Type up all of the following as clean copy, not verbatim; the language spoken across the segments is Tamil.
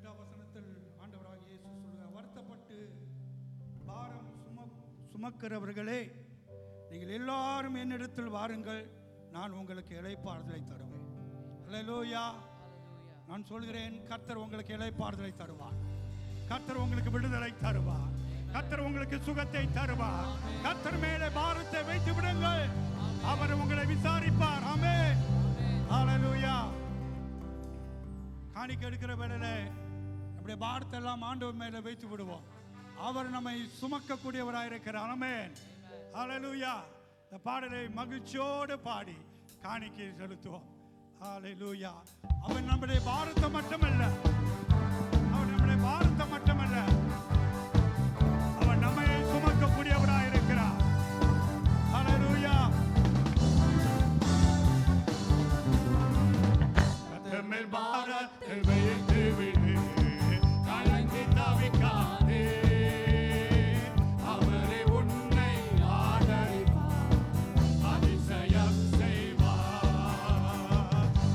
8ஆம் வசனத்தில் ஆண்டவராகிய இயேசு சொல்கிறார், வருத்தப்பட்டு பாரம் சுமக்கிறவர்களே, நீங்கள் எல்லாரும் என்னிடத்தில் வாருங்கள், நான் உங்களுக்கு இளைப்பாறுதலை தருவேன். அல்லேலூயா. நான் சொல்கிறேன், கர்த்தர் உங்களுக்கு இளைப்பாறுதலை தருவார். கர்த்தர் உங்களுக்கு விடுதலை தருவார். கர்த்தர் உங்களுக்கு சுகத்தை தருவார். கர்த்தர் மேலே பாரத்தை வைத்து விடுங்கள், அவர் உங்களை விசாரிப்பார். ஆமென். அல்லேலூயா. காணிக்கை எடுக்கிற வேளையில நம்முடைய பாரத்தை எல்லாம் ஆண்டவர் மேலே வைத்து விடுவோம். அவர் நம்மை சுமக்கக்கூடியவராக இருக்கிறார். ஆமென். ஹல்லேலூயா. இந்த பாடலை மகிழ்ச்சியோடு பாடி காணிக்கை செலுத்துவோம். ஹல்லேலூயா. அவர் நம்முடைய பாரத்தை மட்டுமல்ல, அவர் நம்முடைய பாரத்தை மட்டுமல்ல, அவர் நம்மை சுமக்கக்கூடியவராக இருக்கிறார். ஹல்லேலூயா. கர்த்தர் மேல் பாரத்தை வைத்து விடு, கலங்கி தவிக்காதே, அவரே உன்னை ஆதரிப்பார், அதிசயம் செய்வார்.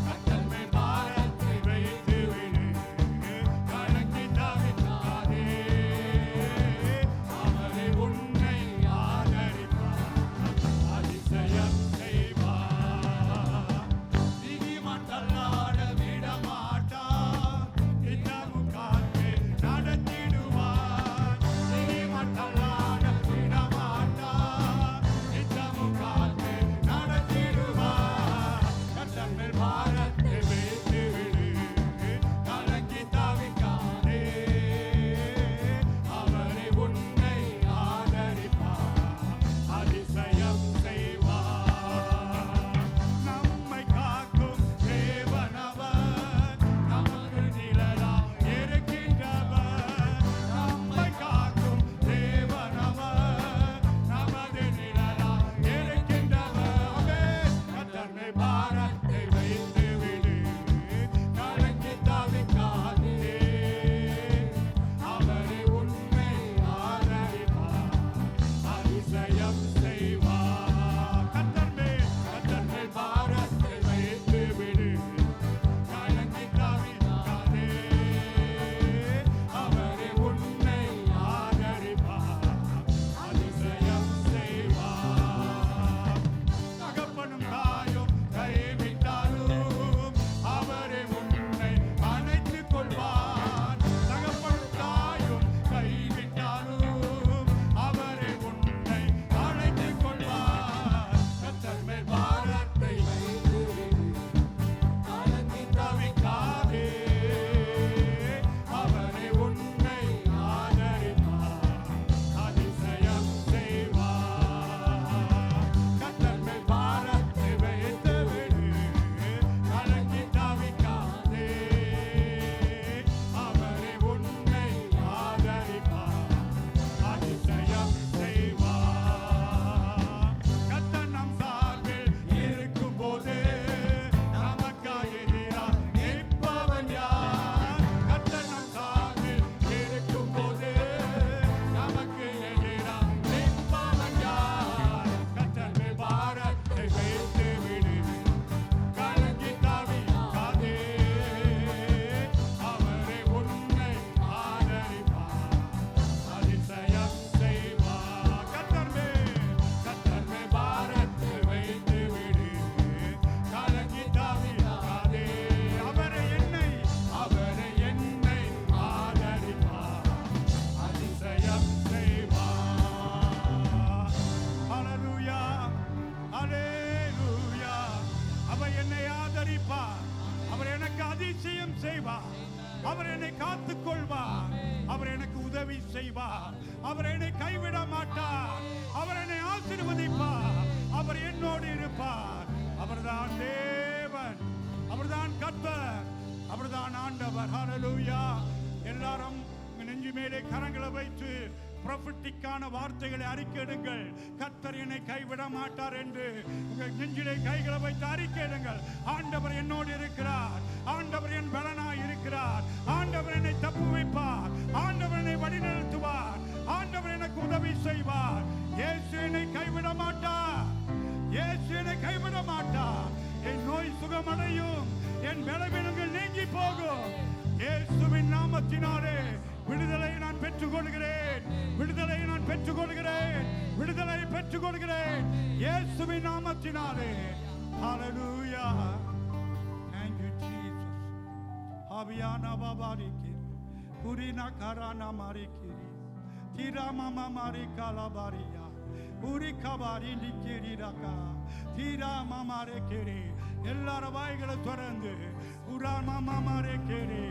கர்த்தர் மேல் பாரத்தை வைத்து விடு, கலங்கி தவிக்காதே, அவரே உன்னை ஆதரிப்பார், அதிசயம் செய்வார். நீதிமான் தள்ளாட விடமாட்டார், நித்தமும் காத்து நடத்திடுவார். நீதிமான் தள்ளாட விடமாட்டார், நித்தமும் காத்து நடத்திடுவார். கர்த்தர் மேல் பாரத்தை வைத்து விடு, கலங்கி தவிக்காதே, அவரே உன்னை ஆதரிப்பார், அதிசயம் செய்வார். நம்மை காக்கும் தேவனவர், நமக்கு நிழலாய் இருக்கின்றவர். நம்மை காக்கும் தேவனவர், நமது நிழலாய் இருக்கின்றவர். ஆமென். கர்த்தர் மேல் பாரத்தை வைத்து விடு, கலங்கி தவிக்காதே, அவரே உன்னை ஆதரிப்பார், அதிசயம் செய்வார். கர்த்தர் மேல் பாரத்தை வைத்து விடு, கலங்கி தவிக்காதே, அவரே உன்னை ஆதரிப்பார், அதிசயம் செய்வார். தகப்பனும் தாயும் கைவிட்டாலும் அவரே உன்னை அணைத்துக் கொள்வார். தகப்பனும் தாயும் கைவிட்டாலும் அவரே உன்னை அணைத்துக் கொள்வார். கர்த்தர் மேல் பாரத்தை வைத்து விடு, கலங்கி தவிக்காதே, அவரே உன்னை ஆதரிப்பார், அதிசயம் செய்வார். கர்த்தர் மேல் பாரத்தை வைத்து விடு, கலங்கி தவிக்காதே, அவரே உன்னை ஆதரிப்பார், அதிசயம் செய்வார். கர்த்தர் நம் சார்பில் இருக்கும்போது நமக்காக எதிராக நிற்பவன் யார்? கர்த்தர் நம் சார்பில் இருக்கும்போது நமக்கு எதிராக நிற்பவன் யார்? கர்த்தர் மேல் பாரத்தை வைத்து விடு, கலங்கி தவிக்காதே, அவரே உன்னை ஆதரிப்பார், அதிசயம் செய்வார். கர்த்தர் மேல் பாரத்தை வைத்து விடு, கலங்கி தவிக்காதே, அவரே என்னை ஆதரிப்பார், அதிசயம் செய்வார். ஹல்லேலூயா. ஹல்லேலூயா. அவர் என்னை ஆதரிப்பார், அவர் எனக்கு அதிசயம் செய்வார், அவர் என்னை காத்துக் கொள்வார், அவர் எனக்கு உதவி செய்வார், அவர் என்னை கைவிட மாட்டார், அவர் என்னை ஆசீர்வதிப்பார், அவர் என்னோடு இருப்பார். அவர்தான் தேவன், அவர்தான் கர்த்தர், அவர்தான் ஆண்டவர். ஹல்லேலூயா. எல்லாரும் உங்க நெஞ்சு மேலே கரங்களை வைத்து ப்ரொஃபெட்டிக்கான வார்த்தைகளை அறிக்கையிடுங்கள். கர்த்தர் என்னை கைவிட மாட்டார் என்று உங்கள் நெஞ்சிலே கைகளை வைத்து அறிக்கையிடுங்கள். ஆண்டவர் என்னோடு இருக்கிறார், ஆண்டவர் என் பலனாய் இருக்கிறார், ஆண்டவர் என்னை தப்புவிப்பார், ஆண்டவர் என்னை வழிநடத்துவார், ஆண்டவர் எனக்கு உதவி செய்வார். இயேசு என்னை கைவிட மாட்டார், இயேசு என்னை கைவிட மாட்டார். என் நோய் சுகமடையும், என் பலவீனங்கள் நீங்கி போகும். இயேசுவின் நாமத்தில் நாமத்தினாலே விடுதலை நான் பெற்றுக் கொள்கிறேன். விடுதலை நான் பெற்றுக் கொள்கிறேன். விடுதலை பெற்றுக் கொள்கிறேன் இயேசுவின் நாமத்தினாலே. ஹalleluya. Thank you Jesus. ஆவியான பாபாரிக்கி புரினா கரானா மாரிக்கி தீரா மாமா மாரி காலாபாரியா உரி கபாரி நிக்கிரிராக்கா தீரா மாமாரே கேரி. எல்லார வாய்களை திறந்து உரா மாமா மாரே கேரி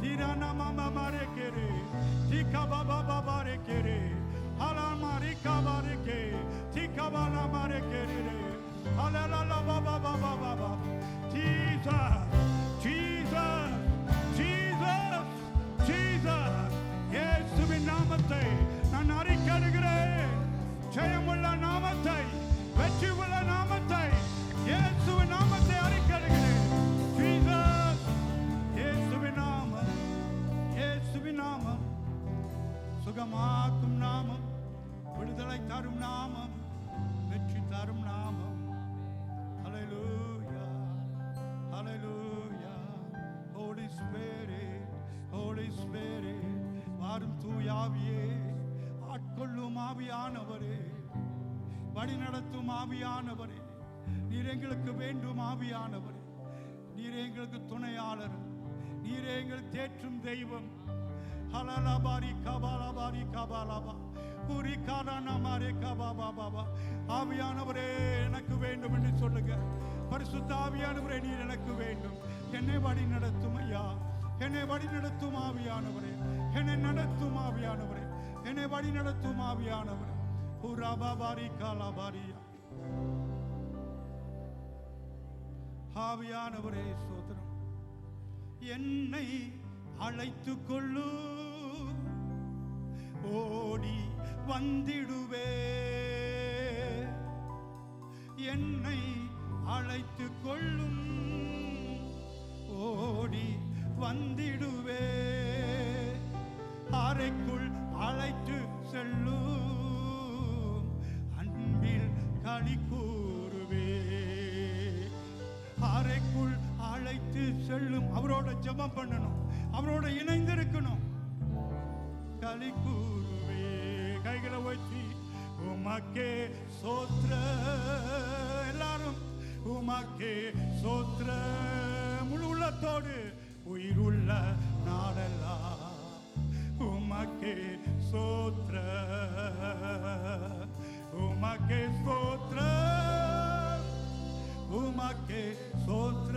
தீரா மாமா மாரே கேரி தீகா பாபா பாபாரே கேரி ஹலா மாரி கபாரே கே தீகா பாலா மாரே கேரி ஹலலா பாபா பாபா பாபா. Jesus Jesus Jesus Jesus. இயேசுவின் நாமத்தை நான் அறிக்கையிடுகிறேன். ஜெயமுள்ள நாமத்தை, வெற்றி உள்ள நாமத்தை, இயேசுவின் நாமத்தை அறிக்கையிடுகிறேன். ஜீசஸ். இயேசுவின் நாமம், இயேசுவின் நாமம், சுகமாக்கும் நாமம், விடுதலை தரும் நாமம், வெற்றி தரும் நாமம். ஹalleluya ஹalleluya. Holy Spirit, Holy Spirit, வாரும் தூயாவியே, ஆட்கொள்ளும் ஆவியானவரே, வழி நடத்தும் ஆவியானவரே, நீர் எங்களுக்கு வேண்டும் ஆவியானவரே. நீர் எங்களுக்கு துணையாளர், நீர் எங்களுக்கு தேற்றும் தெய்வம். ஹலலபாரி கபாலபாரி கபாலபா புரி காரானா மாரே கபாபா பாபா. ஆவியானவரே எனக்கு வேண்டும் என்று சொல்லுங்க. பரிசுத்த ஆவியானவரே நீர் எனக்கு வேண்டும். என்னை வழி நடத்தும் ஐயா, என்னை வழி நடத்தும் ஆவியானவரே, என்னை நடத்தும் ஆவியானவரே, என்னை வழி நடத்தும் ஆவியானவரே. புராபாரி காலாபாரியா. ஆவியானவரே சோதரம். என்னை அழைத்து கொள்ளு, ஓடி வந்திடுவே. என்னை அழைத்து கொள்ளும், ஓடி வந்திடுவே. அறைக்குள் அழைத்து செல்லும், அன்பில் களி கூறுவே. அறைக்குள் அழைத்து செல்லும். அவரோட ஜெபம் பண்ணணும், அவரோட இணைந்திருக்கணும். களி கூறுவே. கைகளை வச்சு உமக்கே சோத்ர. எல்லாரும் உமக்கே சோத்ர. முழு உள்ளத்தோடு உயிருள்ள நாடெல்லாம் உமக்கே சோத்ர. உமக்கே சோத்ர. உமக்கே சோத்ர.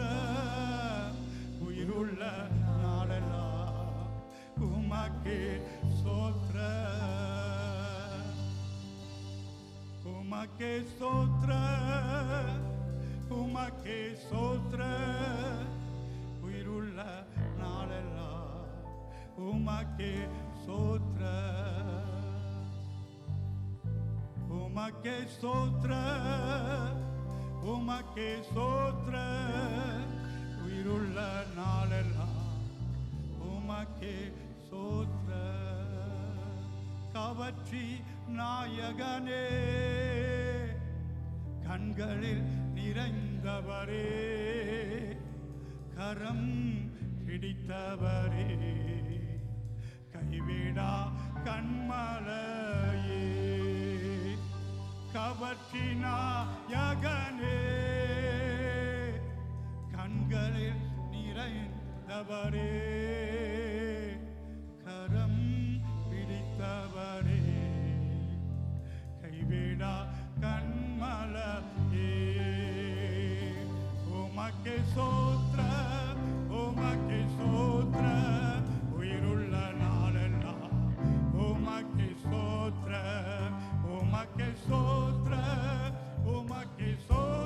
உயிருள்ள நாடெல்லாம் உமக்கே சோத்ர. உமக்கே சோத்ர. உமக்கே சோத்ர. உயிருள்ள நாளெல்லாம் உமக்கே சோத்ர. உமக்கே சோத்ர. உமக்கே சோத்ர. உயிருள்ள நாளெல்லாம் உமக்கே சோத்ர. கவற்றி நாயகனே, கண்களில் நிறைந்தவரே, கரம் பிடித்தவரே, கைவிடா கண்மலையே. கவற்றி நாயகனே, கண்களில் நிறைந்தவரே, கரம் பிடித்தவரே, கைவிடா கண்மலையே. உமக்கே சோத்ர. உமக்கே சோத்ர. உயிருள்ள நாளெல்லாம் உமக்கே சோத்ர. உமக்கே சோத்ர. உமக்கே சோத்ர.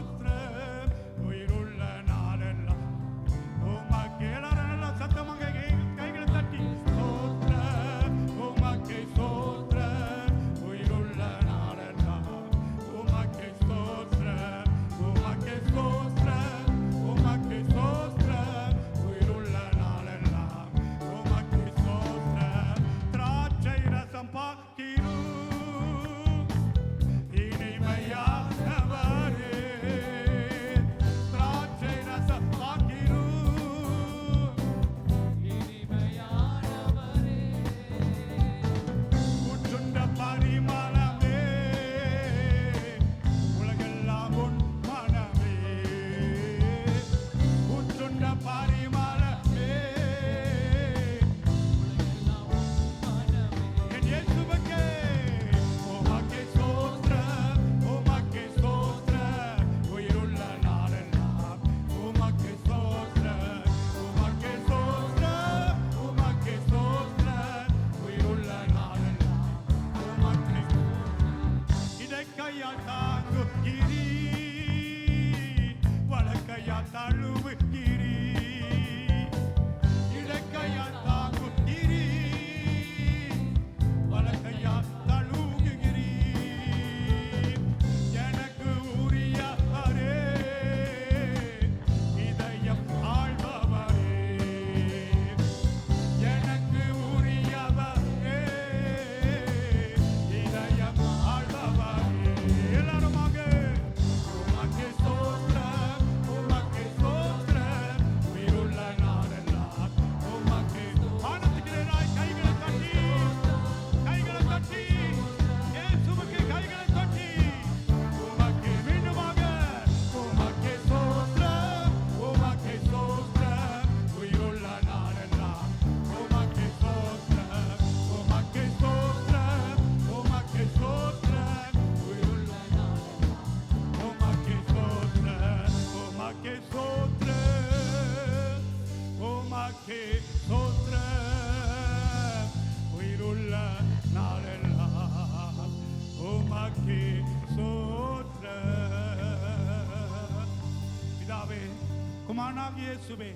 இயேசுவே,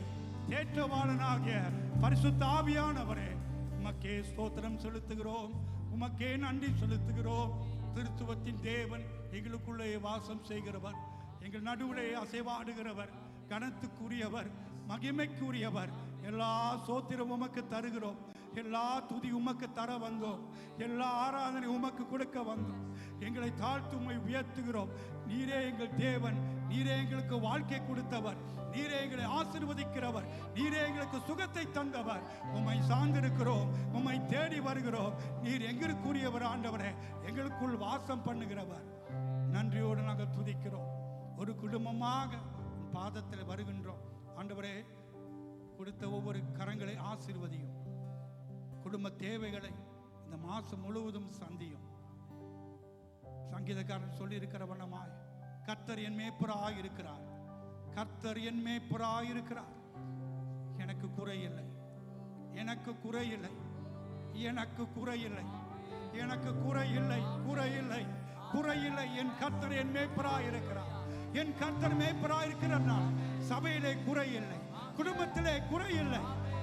தேற்றவாளனாகிய பரிசுத்த ஆவியானவரே, உமக்கே ஸ்தோத்திரம் செலுத்துகிறோம், உமக்கே நன்றி செலுத்துகிறோம். திருத்துவத்தின் தேவன், எங்களுக்குள்ளே வாசம் செய்கிறவர், எங்கள் நடுவிலே அசைவாடுகிறவர், கனத்துக்குரியவர், மகிமைக்குரியவர். எல்லா சோத்திரம் உமக்கு தருகிறோம், எல்லா துதி உமக்கு தர வந்தோம், எல்லா ஆராதனை உமக்கு கொடுக்க வந்தோம். எங்களை தாழ்த்து உம்மை உயர்த்துகிறோம். நீரே எங்கள் தேவன், நீரே எங்களுக்கு வாழ்க்கை கொடுத்தவர், நீரே எங்களை ஆசீர்வதிக்கிறவர், நீரே எங்களுக்கு சுகத்தை தந்தவர். உம்மை சார்ந்திருக்கிறோம், உம்மை தேடி வருகிறோம். நீர் எங்களுக்குரியவர் ஆண்டவரே, எங்களுக்குள் வாசம் பண்ணுகிறவர். நன்றியோடு நாங்கள் துதிக்கிறோம். ஒரு குடும்பமாக பாதத்தில் வருகின்றோம் ஆண்டவரே. கொடுத்த ஒவ்வொரு கரங்களை ஆசீர்வதியும், குடும்ப தேவைகளை இந்த மாசம் முழுவதும் சந்தியும். சங்கீதக்காரன் சொல்லி இருக்கிற வண்ணமாய், கர்த்தர் என் மேய்ப்பராய் இருக்கிறார், கர்த்தர் என் மேய்ப்பராய் இருக்கிறார். எனக்கு குறையில்லை, எனக்கு குறையில்லை, எனக்கு குறையில்லை, எனக்கு குறையில்லை, குறையில்லை, குறையில்லை. என் கர்த்தர் என் மேய்ப்பராய் இருக்கிறார். என் கர்த்தர் மேய்ப்பராய் இருக்கிறார். சபையிலே குறையில்லை, குடும்பத்திலே குறையில்லை,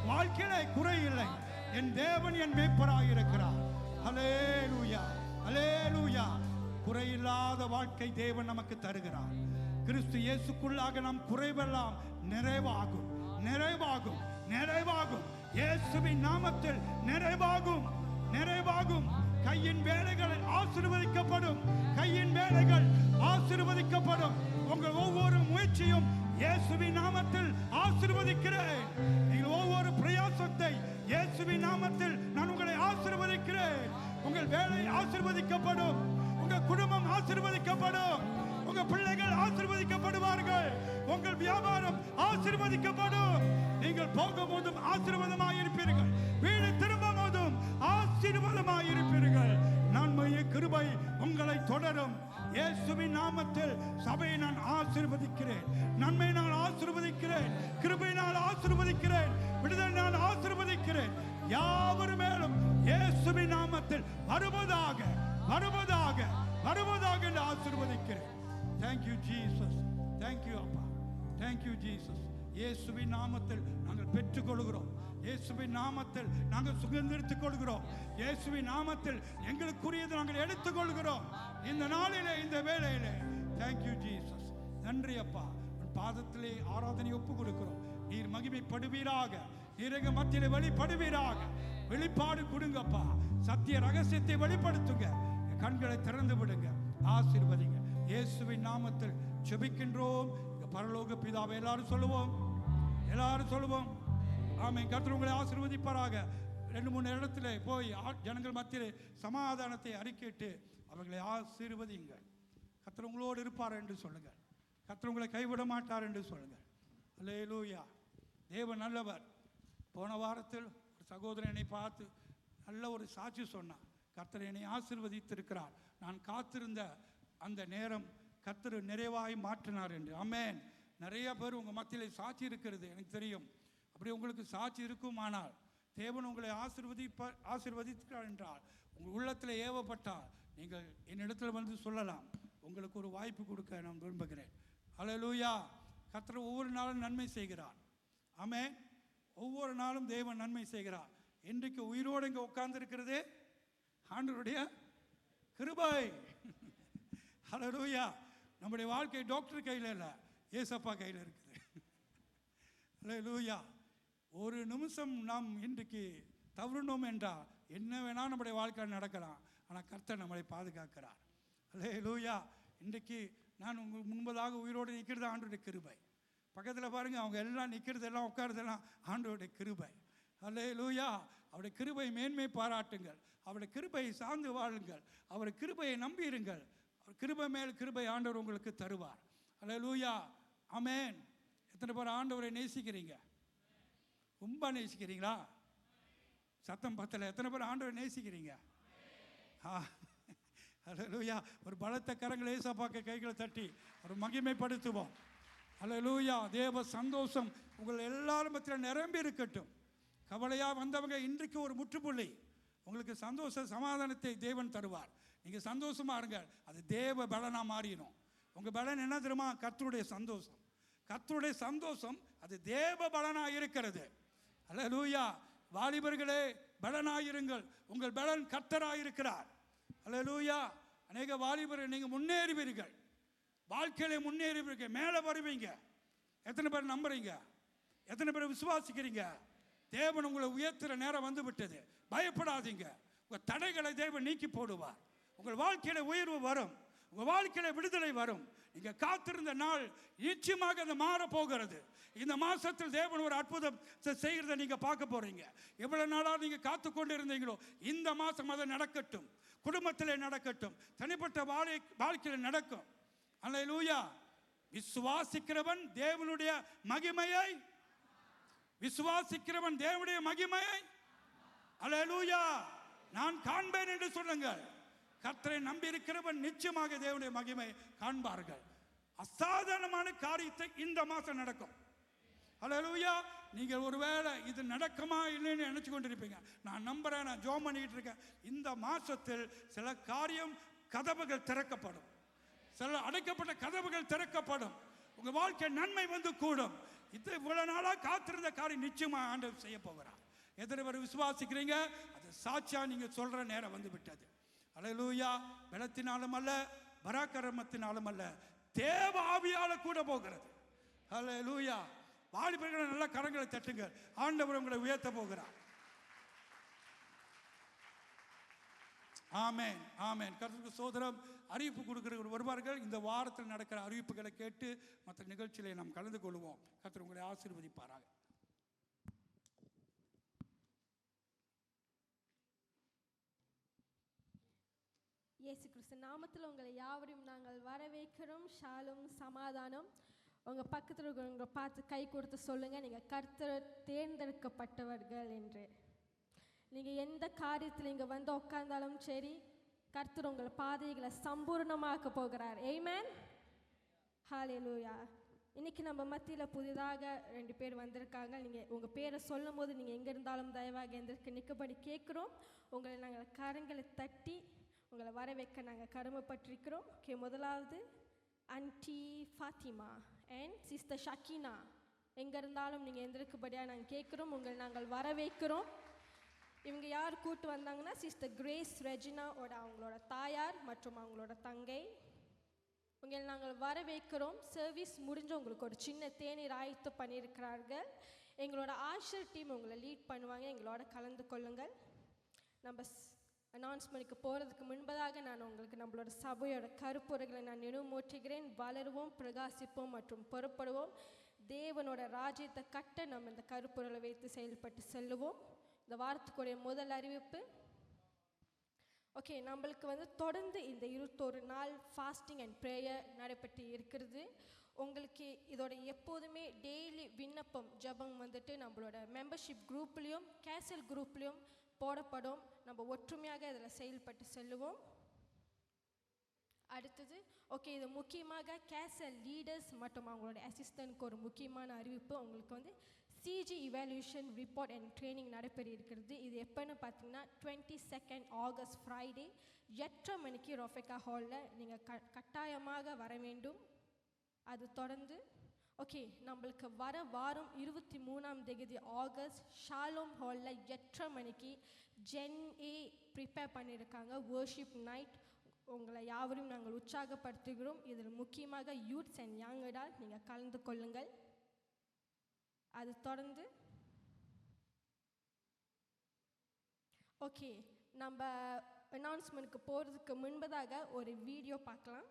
வாழ்க்கையிலே குறையில்லை. என் தேவன் என் மேய்ப்பராய் இருக்கிறார். ஹல்லேலூயா, ஹல்லேலூயா. குறையில்லாத வாழ்க்கை தேவன் நமக்கு தருகிறார். கிறிஸ்து இயேசுக்குள்ளாக நம் குறைவெல்லாம் நிறைவாகும், நிறைவாகும், நிறைவாகும். இயேசுவின் நாமத்தில் நிறைவாகும், நிறைவாகும். கையின் வேலைகள் ஆசீர்வதிக்கப்படும், கையின் வேலைகள் ஆசீர்வதிக்கப்படும். உங்கள் ஒவ்வொரு முயற்சியும் இயேசுவின் நாமத்தில் ஆசீர்வதிக்கிறேன். நீங்கள் ஒவ்வொரு பிரயாசத்தை இயேசுவின் நாமத்தில் நான் உங்களை ஆசீர்வதிக்கிறேன். உங்கள் வேலை ஆசீர்வதிக்கப்படும், உங்கள் குடும்பம் ஆசீர்வதிக்கப்படும், உங்கள் பிள்ளைகள் ஆசீர்வதிக்கப்படுவார்கள், உங்கள் வியாபாரம் ஆசீர்வதிக்கப்படும். நீங்கள் போகும்போதும் ஆசீர்வாதமாயிருப்பீர்கள், வீடு திரும்பும் போதும் ஆசீர்வாதமாயிருப்பீர்கள். நன்மையை கிருபை உங்களை தொடரும். இயேசுவின் நாமத்தில் சபையை நான் ஆசீர்வதிக்கிறேன், நன்மை நான் ஆசீர்வதிக்கிறேன், கிருபை நான் ஆசீர்வதிக்கிறேன், விடுதலை நான் ஆசீர்வதிக்கிறேன். யாவர் மேலும் இயேசுவின் நாமத்தில் வருவதாக, வருவதாக, வருவதாக என்று ஆசீர்வதிக்கிறேன். Thank you Jesus, thank you அப்பா, thank you Jesus. இயேசுவின் நாமத்தில் நாங்கள் பெற்றுக்கொள்கிறோம், இயேசுவின் நாமத்தில் நாங்கள் சுதந்திரித்துக் கொள்கிறோம், இயேசுவின் நாமத்தில் எங்களுக்குரியதை நாங்கள் எடுத்துக்கொள்கிறோம். இந்த நாளிலே, இந்த வேளையிலே thank you Jesus. நன்றி அப்பா. உன் பாதத்திலே ஆராதனை ஒப்பு கொடுக்கிறோம். நீர் மகிமைப்படுவீராக, நீர் எங்கள் மத்தியிலே வெளிப்படுவீராக. வெளிப்பாடு கொடுங்கப்பா, சத்திய ரகசியத்தை வெளிப்படுத்துங்க, கண்களை திறந்து விடுங்க, ஆசீர்வதிங்க. இயேசுவின் நாமத்தில் ஜெபிக்கின்றோம் பரலோக பிதாவே. எல்லாரும் சொல்லுவோம், எல்லாரும் சொல்லுவோம் ஆமென். கர்த்தர் உங்களை ஆசீர்வதிப்பாராக. 2-3 இடத்துல போய் ஜனங்கள் மத்தியிலே சமாதானத்தை அறிக்கையிட்டு அவர்களை ஆசீர்வதிங்கள். கர்த்தர் உங்களோடு இருப்பார் என்று சொல்லுங்கள், கர்த்தர் உங்களை கைவிட மாட்டார் என்று சொல்லுங்கள். அல்லேலூயா. தேவன் நல்லவர். போன வாரத்தில் ஒரு சகோதரன் என்னை பார்த்து நல்ல ஒரு சாட்சி சொன்னார். கர்த்தர் என்னை ஆசீர்வதித்திருக்கிறார், நான் காத்திருந்த அந்த நேரம் கர்த்தர் நிறைவாய் மாற்றினார் என்று. ஆமென். நிறைய பேர் உங்கள் மத்தியில் சாட்சி இருக்கிறது எனக்கு தெரியும். அப்படி உங்களுக்கு சாட்சி இருக்குமானால், தேவன் உங்களை ஆசீர்வதித்தார் என்றால், உங்கள் உள்ளத்தில் ஏவப்பட்டால் நீங்கள் என்னிடத்தில் வந்து சொல்லலாம். உங்களுக்கு ஒரு வாய்ப்பு கொடுக்க நான் விரும்புகிறேன். அல்லேலூயா. கர்த்தர் ஒவ்வொரு நாளும் நன்மை செய்கிறார். ஆமென். ஒவ்வொரு நாளும் தேவன் நன்மை செய்கிறார். இன்றைக்கு உயிரோடு இங்கே உட்கார்ந்து இருக்கிறதே ஆண்டவருடைய கிருபை. அல்லேலூயா. நம்முடைய வாழ்க்கை டாக்டர் கையில் இல்லை, ஏசப்பா கையில் இருக்குது. அல்லேலூயா. ஒரு நிமிஷம் நாம் இன்றைக்கு தவறணும் என்றால் என்ன வேணால் நம்முடைய வாழ்க்கையில் நடக்கலாம், ஆனால் கர்த்தர் நம்மளை பாதுகாக்கிறார். அல்லேலூயா. இன்றைக்கு நான் உங்களுக்கு முன்பதாக உயிரோடு நிற்கிறது ஆண்டவருடைய கிருபை. பக்கத்தில் பாருங்கள், அவங்க எல்லாம் நிற்கிறதெல்லாம் உட்கார்றதெல்லாம் ஆண்டவருடைய கிருபை. அல்லேலூயா. அவருடைய கிருபை மேன்மை பாராட்டுங்கள், அவருடைய கிருபையை சார்ந்து வாழுங்கள், அவருடைய கிருபையை நம்பியிருங்கள். அவர் கிருபை மேல் கிருபை ஆண்டவர் உங்களுக்கு தருவார். அல்லேலூயா. ஆமென். எத்தனை பேர் ஆண்டவரை நேசிக்கிறீங்க? ரொம்ப நேசிக்கிறீங்களா? சத்தம் பத்தல. எத்தனை பேர் ஆண்டவரை நேசிக்கிறீங்க? அல்லேலூயா. ஒரு பலத்த கரங்களை ஏசப்பாக்க கைகளை தட்டி ஒரு மகிமைப்படுத்துவோம். அல்லேலூயா. தேவ சந்தோஷம் உங்கள் எல்லாரும் மத்தியில் நிரம்பி இருக்கட்டும். கவலையாக வந்தவங்க இன்றைக்கு ஒரு முற்றுப்புள்ளி. உங்களுக்கு சந்தோஷ சமாதானத்தை தேவன் தருவார். நீங்கள் சந்தோஷமாக இருங்க, அது தேவ பலனாக மாறிடும். உங்கள் பலன் என்ன தெரியுமா? கர்த்தருடைய சந்தோஷம். கர்த்தருடைய சந்தோஷம் அது தேவ பலனாக இருக்கிறது. அல்லேலூயா. வாலிபர்களே, பலனாயிருங்கள், உங்கள் பலன் கர்த்தராயிருக்கிறார். அல்லேலூயா. அநேக வாலிபர்கள் நீங்கள் முன்னேறுவீர்கள், வாழ்க்கையில முன்னேறுவீர்கள், மேலே வருவீங்க. எத்தனை பேர் நம்புறீங்க? எத்தனை பேர் விசுவாசிக்கிறீங்க? தேவன் உங்களை உயர்த்துற நேரம் வந்து விட்டது. பயப்படாதீங்க. உங்கள் தடைகளை தேவன் நீக்கி போடுவார். உங்கள் வாழ்க்கையில உயர்வு வரும், உங்கள் வாழ்க்கையில விடுதலை வரும். நீங்கள் காத்திருந்த நாள் நிச்சயமாக அது மாற போகிறது. இந்த மாசத்தில் தேவன் ஒரு அற்புதம் செய்கிறத நீங்கள் பார்க்க போறீங்க. எவ்வளவு நாளாக நீங்கள் காத்து கொண்டு இருந்தீங்களோ இந்த மாசம் அது நடக்கட்டும். குடும்பத்தில் நடக்கட்டும், தனிப்பட்ட வாழ்க்கையில் நடக்கும். அல்லேலூயா. விசுவாசிக்கிறவன் தேவனுடைய மகிமையை, விசுவாசிக்கிறவன் தேவனுடைய மகிமையை அல்லேலூயா நான் காண்பேன் என்று சொல்லுங்கள். கர்த்தரை நம்பி இருக்கிறவன் நிச்சயமாக தேவனுடைய மகிமை காண்பார்கள். அசாதாரணமான காரியத்தை இந்த மாசம் நடக்கும். அல்லேலூயா. நீங்கள் ஒருவேளை இது நடக்குமா இல்லைன்னு நினைச்சு கொண்டிருப்பீங்க. நான் நம்புறேன், நான் ஜெபம் பண்ணிக்கிட்டு இருக்கேன். இந்த மாசத்தில் சில காரியம் கதவுகள் திறக்கப்படும், சில அடைக்கப்பட்ட கதவுகள் திறக்கப்படும். உங்க வாழ்க்கை நன்மை வந்து கூடும். இது இவ்வளவு நாளா காத்திருந்த காரியம் நிச்சயமா ஆண்டவர் செய்ய போகிறார். எத்தனை பேர் விசுவாசிக்கிறீங்க? அது சாட்சியா நீங்க சொல்ற நேரம் வந்து விட்டது. அல்லேலூயா. பலத்தினாலும் அல்ல, பராக்கிரமத்தினாலும் அல்ல, தேவ ஆவியால கூட போகிறது. அல்லேலூயா. வாலிபர்களை நல்ல கரங்களை தட்டுங்கள். ஆண்டவர் உங்களை உயர்த்த போகிறார். ஆமென், ஆமென். கர்த்தருக்கு சோதரம். அறிவிப்பு கொடுக்கிறவர்கள் வருவார்கள். இந்த வாரத்தில் நடக்கிற அறிவிப்புகளை கேட்டு மற்ற நிகழ்ச்சியிலே நாம் கலந்து கொள்வோம். கர்த்தர் உங்களை ஆசீர்வதிப்பாராக. இயேசு கிறிஸ்து நாமத்தில் உங்களை யாவரையும் நாங்கள் வரவேற்கிறோம். ஷாலும் சமாதானம். உங்கள் பக்கத்தில் இருக்கிறவங்களை பார்த்து கை கொடுத்து சொல்லுங்கள், நீங்கள் கர்த்தர் தேர்ந்தெடுக்கப்பட்டவர்கள் என்று. நீங்கள் எந்த காரியத்தில் இங்கே வந்து உட்கார்ந்தாலும் சரி, கர்த்தர் உங்கள் பாதைகளை சம்பூர்ணமாக்க போகிறார். ஆமென். ஹல்லேலூயா. இன்றைக்கி நம்ம மத்தியில் புதிதாக 2 பேர் வந்திருக்காங்க. நீங்கள் உங்கள் பேரை சொல்லும் போது நீங்கள் எங்கே இருந்தாலும் தயவாக எந்திருக்கு நிற்கபடி கேட்குறோம். உங்களை நாங்கள் கரங்களை தட்டி உங்களை வரவேற்க நாங்கள் கடமைப்பட்டிருக்கிறோம். ஓகே, முதலாவது aunty Fathima and sister Shakeena. எங்கே இருந்தாலும் நீங்கள் எந்திருக்கும்படியாக நாங்கள் கேட்குறோம். உங்களை நாங்கள் வரவேற்கிறோம். இவங்க யார் கூட்டு வந்தாங்கன்னா சிஸ்டர் கிரேஸ் ரெஜினாவோட அவங்களோட தாயார் மற்றும் அவங்களோட தங்கை. உங்களை நாங்கள் வரவேற்கிறோம். சர்வீஸ் முடிஞ்சு உங்களுக்கு ஒரு சின்ன தேநீர் ஆயத்து பண்ணியிருக்கிறார்கள். எங்களோட ஆஷர் டீம் உங்களை லீட் பண்ணுவாங்க. எங்களோட கலந்து கொள்ளுங்கள். நம்ம அனௌன்ஸ்மெண்ட்டுக்கு போகிறதுக்கு முன்பதாக நான் உங்களுக்கு நம்மளோட சபையோட கருப்பொருள்களை நான் நினைவூட்டுகிறேன். வளருவோம், பிரகாசிப்போம் மற்றும் பொறுப்படுவோம். தேவனோட ராஜ்யத்தை கட்ட நம்ம இந்த கருப்பொருளை வைத்து செயல்பட்டு செல்லுவோம். இந்த வாரத்துக்குரிய முதல் அறிவிப்பு. ஓகே, நம்மளுக்கு தொடர்ந்து இந்த 21 நாள் ஃபாஸ்டிங் அண்ட் ப்ரேயர் நடைபெற்று இருக்கிறது. உங்களுக்கு இதோட எப்போதுமே டெய்லி விண்ணப்பம் ஜபம் நம்மளோட மெம்பர்ஷிப் குரூப்லேயும் கேசல் குரூப்லேயும் போடப்படும். நம்ம ஒற்றுமையாக இதில் செயல்பட்டு செல்லுவோம். அடுத்தது, ஓகே, இது முக்கியமாக கேசல் லீடர்ஸ் மற்றும் அவங்களோட அசிஸ்டன்ட்க்கு ஒரு முக்கியமான அறிவிப்பு. உங்களுக்கு CG evaluation report and training நடைபெற இருக்கிறது. இது எப்போன்னு பார்த்தீங்கன்னா 22 ஆகஸ்ட் ஃப்ரைடே 8:30 மணிக்கு ரொஃபெக்கா ஹாலில் நீங்கள் கட்டாயமாக வர வேண்டும். அது தொடர்ந்து ஓகே, நம்மளுக்கு வர வாரம் 23 ஆகஸ்ட் ஷாலோம் ஹாலில் 8:30 மணிக்கு ஜென் ஏ ப்ரிப்பேர் பண்ணியிருக்காங்க வர்ஷிப் நைட். உங்களை யாவரையும் நாங்கள் உற்சாகப்படுத்துகிறோம். இதில் முக்கியமாக யூத்ஸ் அண்ட் யங் அடல்ட் நீங்கள் கலந்து கொள்ளுங்கள். அது தொடர்ந்து ஓகே, நம்ம அனௌன்ஸ்மெண்ட்டுக்கு போகிறதுக்கு முன்பதாக ஒரு வீடியோ பார்க்கலாம்.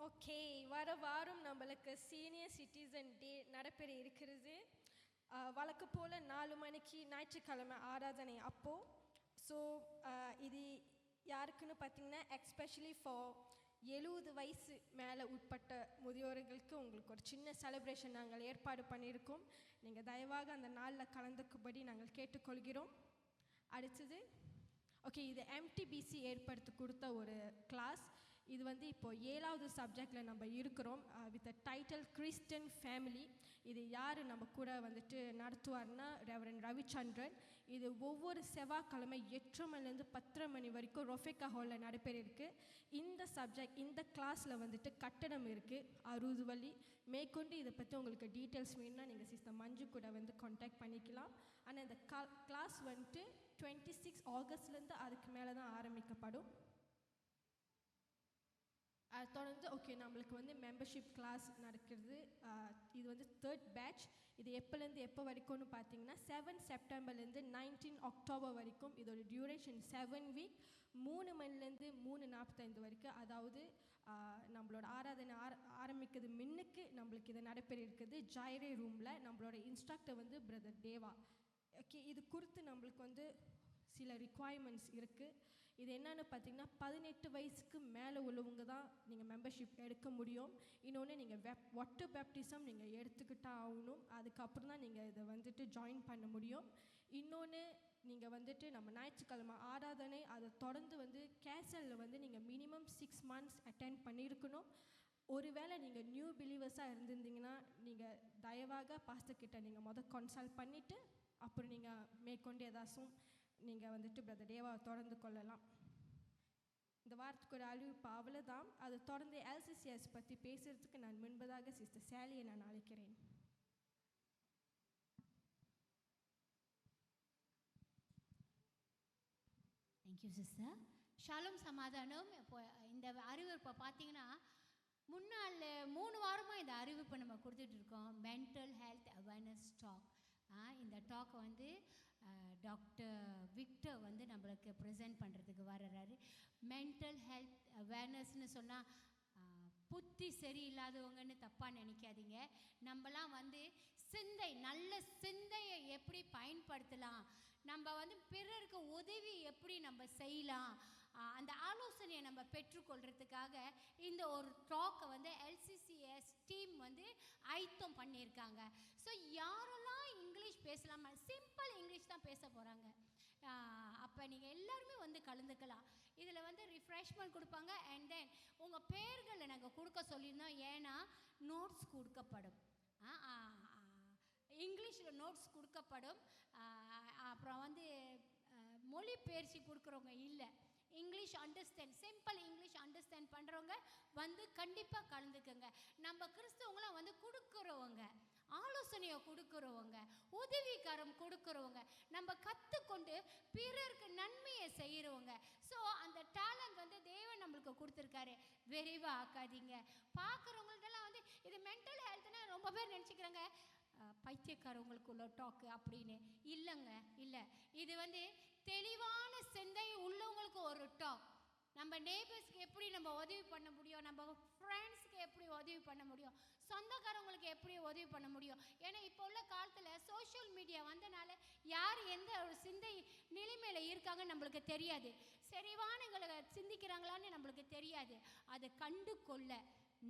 ஓகே, வர வாரம் நம்மளுக்கு சீனியர் சிட்டிசன் டே நடைபெற இருக்கிறது. வழக்கு போல் 4 மணிக்கு ஞாயிற்றுக்கிழமை ஆராதனை அப்போது. ஸோ இது யாருக்குன்னு பார்த்தீங்கன்னா எக்ஸ்பெஷலி ஃபார் 70 வயசு மேலே உட்பட்ட முதியோர்களுக்கு உங்களுக்கு ஒரு சின்ன செலிப்ரேஷன் நாங்கள் ஏற்பாடு பண்ணியிருக்கோம். நீங்கள் தயவாக அந்த நாளில் கலந்துக்கும்படி நாங்கள் கேட்டுக்கொள்கிறோம். அடுத்தது ஓகே, இது MTBC ஏற்படுத்தி கொடுத்த ஒரு கிளாஸ். இது வந்து இப்போது 7வது சப்ஜெக்டில் நம்ம இருக்கிறோம் வித் டைட்டில் கிறிஸ்டியன் ஃபேமிலி. இது யார் நம்ம கூட வந்துட்டு நடத்துவார்னா ரெவரண்ட் ரவிச்சந்திரன். இது ஒவ்வொரு செவ்வாய்க்கிழமை 8 மணிலேருந்து 10 மணி வரைக்கும் ரொஃபேக்கா ஹாலில் நடைபெற இருக்குது. இந்த சப்ஜெக்ட் இந்த கிளாஸில் வந்துட்டு கட்டடம் இருக்குது 60 வழி மேற்கொண்டு. இதை பற்றி உங்களுக்கு டீட்டெயில்ஸ் வேணும்னா நீங்கள் சிஸ்டர் மஞ்சு கூட வந்து காண்டாக்ட் பண்ணிக்கலாம். ஆனால் இந்த கிளாஸ் வந்துட்டு 26 ஆகஸ்ட்லேருந்து அதுக்கு மேலே தான் ஆரம்பிக்கப்படும். அது தொடர்ந்து ஓகே, நம்மளுக்கு வந்து மெம்பர்ஷிப் கிளாஸ் நடக்கிறது. இது வந்து 3rd பேட்ச். இது எப்போலேருந்து எப்போ வரைக்கும்னு பார்த்தீங்கன்னா 7 செப்டம்பர்லேருந்து 19 அக்டோபர் வரைக்கும். இதோட டியூரேஷன் 7 வீக். 3 மணிலேருந்து 3:45 வரைக்கும். அதாவது நம்மளோட ஆராதனை ஆரம்பிக்கிறது முன்னுக்கு நம்மளுக்கு இதை நடைபெற இருக்குது ஜாய்ரே ரூமில். நம்மளோட இன்ஸ்ட்ரக்டர் வந்து பிரதர் தேவா. ஓகே, இது குறித்து நம்மளுக்கு வந்து சில ரிக்குவயர்மெண்ட்ஸ் இருக்குது. இது என்னென்னு பார்த்தீங்கன்னா 18 வயசுக்கு மேலே உள்ளவங்க தான் நீங்கள் மெம்பர்ஷிப் எடுக்க முடியும். இன்னொன்று நீங்கள் வாட்டர் பேப்டிசம் நீங்கள் எடுத்துக்கிட்டால் ஆகணும். அதுக்கப்புறம் தான் நீங்கள் இதை வந்துட்டு ஜாயின் பண்ண முடியும். இன்னொன்று நீங்கள் வந்துட்டு நம்ம ஞாயிற்றுக்கிழமை ஆராதனை அதை தொடர்ந்து வந்து கேசலில் வந்து நீங்கள் மினிமம் 6 months அட்டெண்ட் பண்ணியிருக்கணும். ஒருவேளை நீங்கள் நியூ பிலீவர்ஸாக இருந்திருந்தீங்கன்னா நீங்கள் தயவாக பாஸ்டர் கிட்ட நீங்கள் கன்சல்ட் பண்ணிவிட்டு அப்புறம் நீங்கள் மேற்கொண்டு ஏதாச்சும் நீங்கள் வந்துட்டு பிரதர் தேவாவை தொடர்ந்து கொள்ளலாம். இந்த வாரத்துக்கு ஒரு அறிவிப்பு அவ்வளோதான். அது தொடர்ந்து LCCS பற்றி பேசுகிறதுக்கு நான் முன்பதாக சிஸ்டர் சேலியை நான் அழைக்கிறேன். Thank you sister. ஷாலும் சமாதானம். இப்போ இந்த அறிவிப்பை பார்த்தீங்கன்னா முன்னாள் 3 வாரமாக இந்த அறிவிப்பை நம்ம கொடுத்துட்டு இருக்கோம். Mental health awareness talk. இந்த டாக்கை வந்து டாக்டர் விக்டர் வந்து நம்மளுக்கு ப்ரெசென்ட் பண்ணுறதுக்கு வர்றாரு. மென்டல் ஹெல்த் அவேர்னஸ்ன்னு சொன்னால் புத்தி சரியில்லாதவங்கன்னு தப்பாக நினைக்காதீங்க. நம்மலாம் வந்து நல்ல சிந்தையை எப்படி பயன்படுத்தலாம், நம்ம வந்து பிறருக்கு உதவி எப்படி நம்ம செய்யலாம், அந்த ஆலோசனையை நம்ம பெற்றுக்கொள்கிறதுக்காக இந்த ஒரு டாக்கை வந்து LCCS டீம் வந்து ஆயத்தம் பண்ணியிருக்காங்க. ஸோ யாரெல்லாம் இங்கிலீஷ் பேசலாமா, சிம்பிள் இங்கிலீஷ் தான் பேச போகிறாங்க. அப்போ நீங்கள் எல்லாருமே வந்து கலந்துக்கலாம். இதில் வந்து ரிஃப்ரெஷ்மெண்ட் கொடுப்பாங்க. அண்ட் தென் உங்கள் பேர்களை நாங்கள் கொடுக்க சொல்லியிருந்தோம். ஏன்னா நோட்ஸ் கொடுக்கப்படும், இங்கிலீஷில் நோட்ஸ் கொடுக்கப்படும். அப்புறம் வந்து மொழிபெயர்ச்சி கொடுக்குறவங்க இல்லை, English understand, simple English understand பண்ணுறவங்க வந்து கண்டிப்பாக கலந்துக்குங்க. நம்ம கிறிஸ்தவங்களாம் வந்து கொடுக்குறவங்க, ஆலோசனையை கொடுக்குறவங்க, உதவிக்காரம் கொடுக்குறவங்க, நம்ம கற்றுக்கொண்டு பிறருக்கு நன்மையை செய்கிறவங்க. ஸோ அந்த டேலண்ட் வந்து தேவன் நம்மளுக்கு கொடுத்துருக்காரு. விரைவாக ஆக்காதீங்க. பார்க்குறவங்கள்ட்டெல்லாம் வந்து இது மென்டல் ஹெல்த்னால் ரொம்ப பேர் நினச்சிக்கிறாங்க பைத்தியக்காரவங்களுக்கு உள்ள டாக்கு அப்படின்னு. இல்லைங்க, இல்லை. இது வந்து தெளிவான சிந்தை உள்ளவங்களுக்கு ஒரு டாக். நம்ம நேபர்ஸ்க்கு எப்படி நம்ம உதவி பண்ண முடியும், நம்ம ஃப்ரெண்ட்ஸ்க்கு எப்படி உதவி பண்ண முடியும், சொந்தக்காரவங்களுக்கு எப்படி உதவி பண்ண முடியும். ஏன்னா இப்போ உள்ள காலத்தில் சோஷியல் மீடியா வந்தனால யார் எந்த ஒரு சிந்தை நிலைமையில் இருக்காங்கன்னு நம்மளுக்கு தெரியாது. சரிவானங்களை சிந்திக்கிறாங்களான்னு நம்மளுக்கு தெரியாது. அதை கண்டு கொள்ள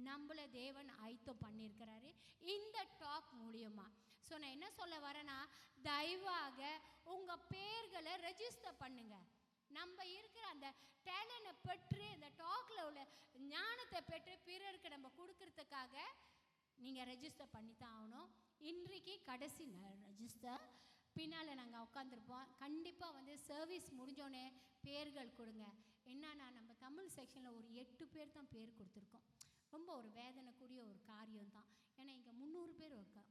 நம்மளை தேவன் ஆயத்தம் பண்ணியிருக்கிறாரு இந்த டாக் மூலியமாக. ஸோ நான் என்ன சொல்ல வரேன்னா, தயவாக உங்கள் பேர்களை ரெஜிஸ்டர் பண்ணுங்க. நம்ம இருக்கிற அந்த டேலண்ட்டை பெற்று இந்த டாக்கில் உள்ள ஞானத்தை பெற்று பிறருக்கு நம்ம கொடுக்கறதுக்காக நீங்கள் ரெஜிஸ்டர் பண்ணி தான் ஆகணும். இன்றைக்கு கடைசி ரெஜிஸ்டர், பின்னால் நாங்கள் உட்காந்துருப்போம். கண்டிப்பாக வந்து சர்வீஸ் முடிஞ்சோடனே பேர்கள் கொடுங்க. என்னன்னா நம்ம தமிழ் செக்ஷனில் ஒரு 8 பேர் தான் பேர் கொடுத்துருக்கோம். ரொம்ப ஒரு வேதனைக்குரிய ஒரு காரியம்தான். ஏன்னா இங்கே 300 பேர் இருக்கா,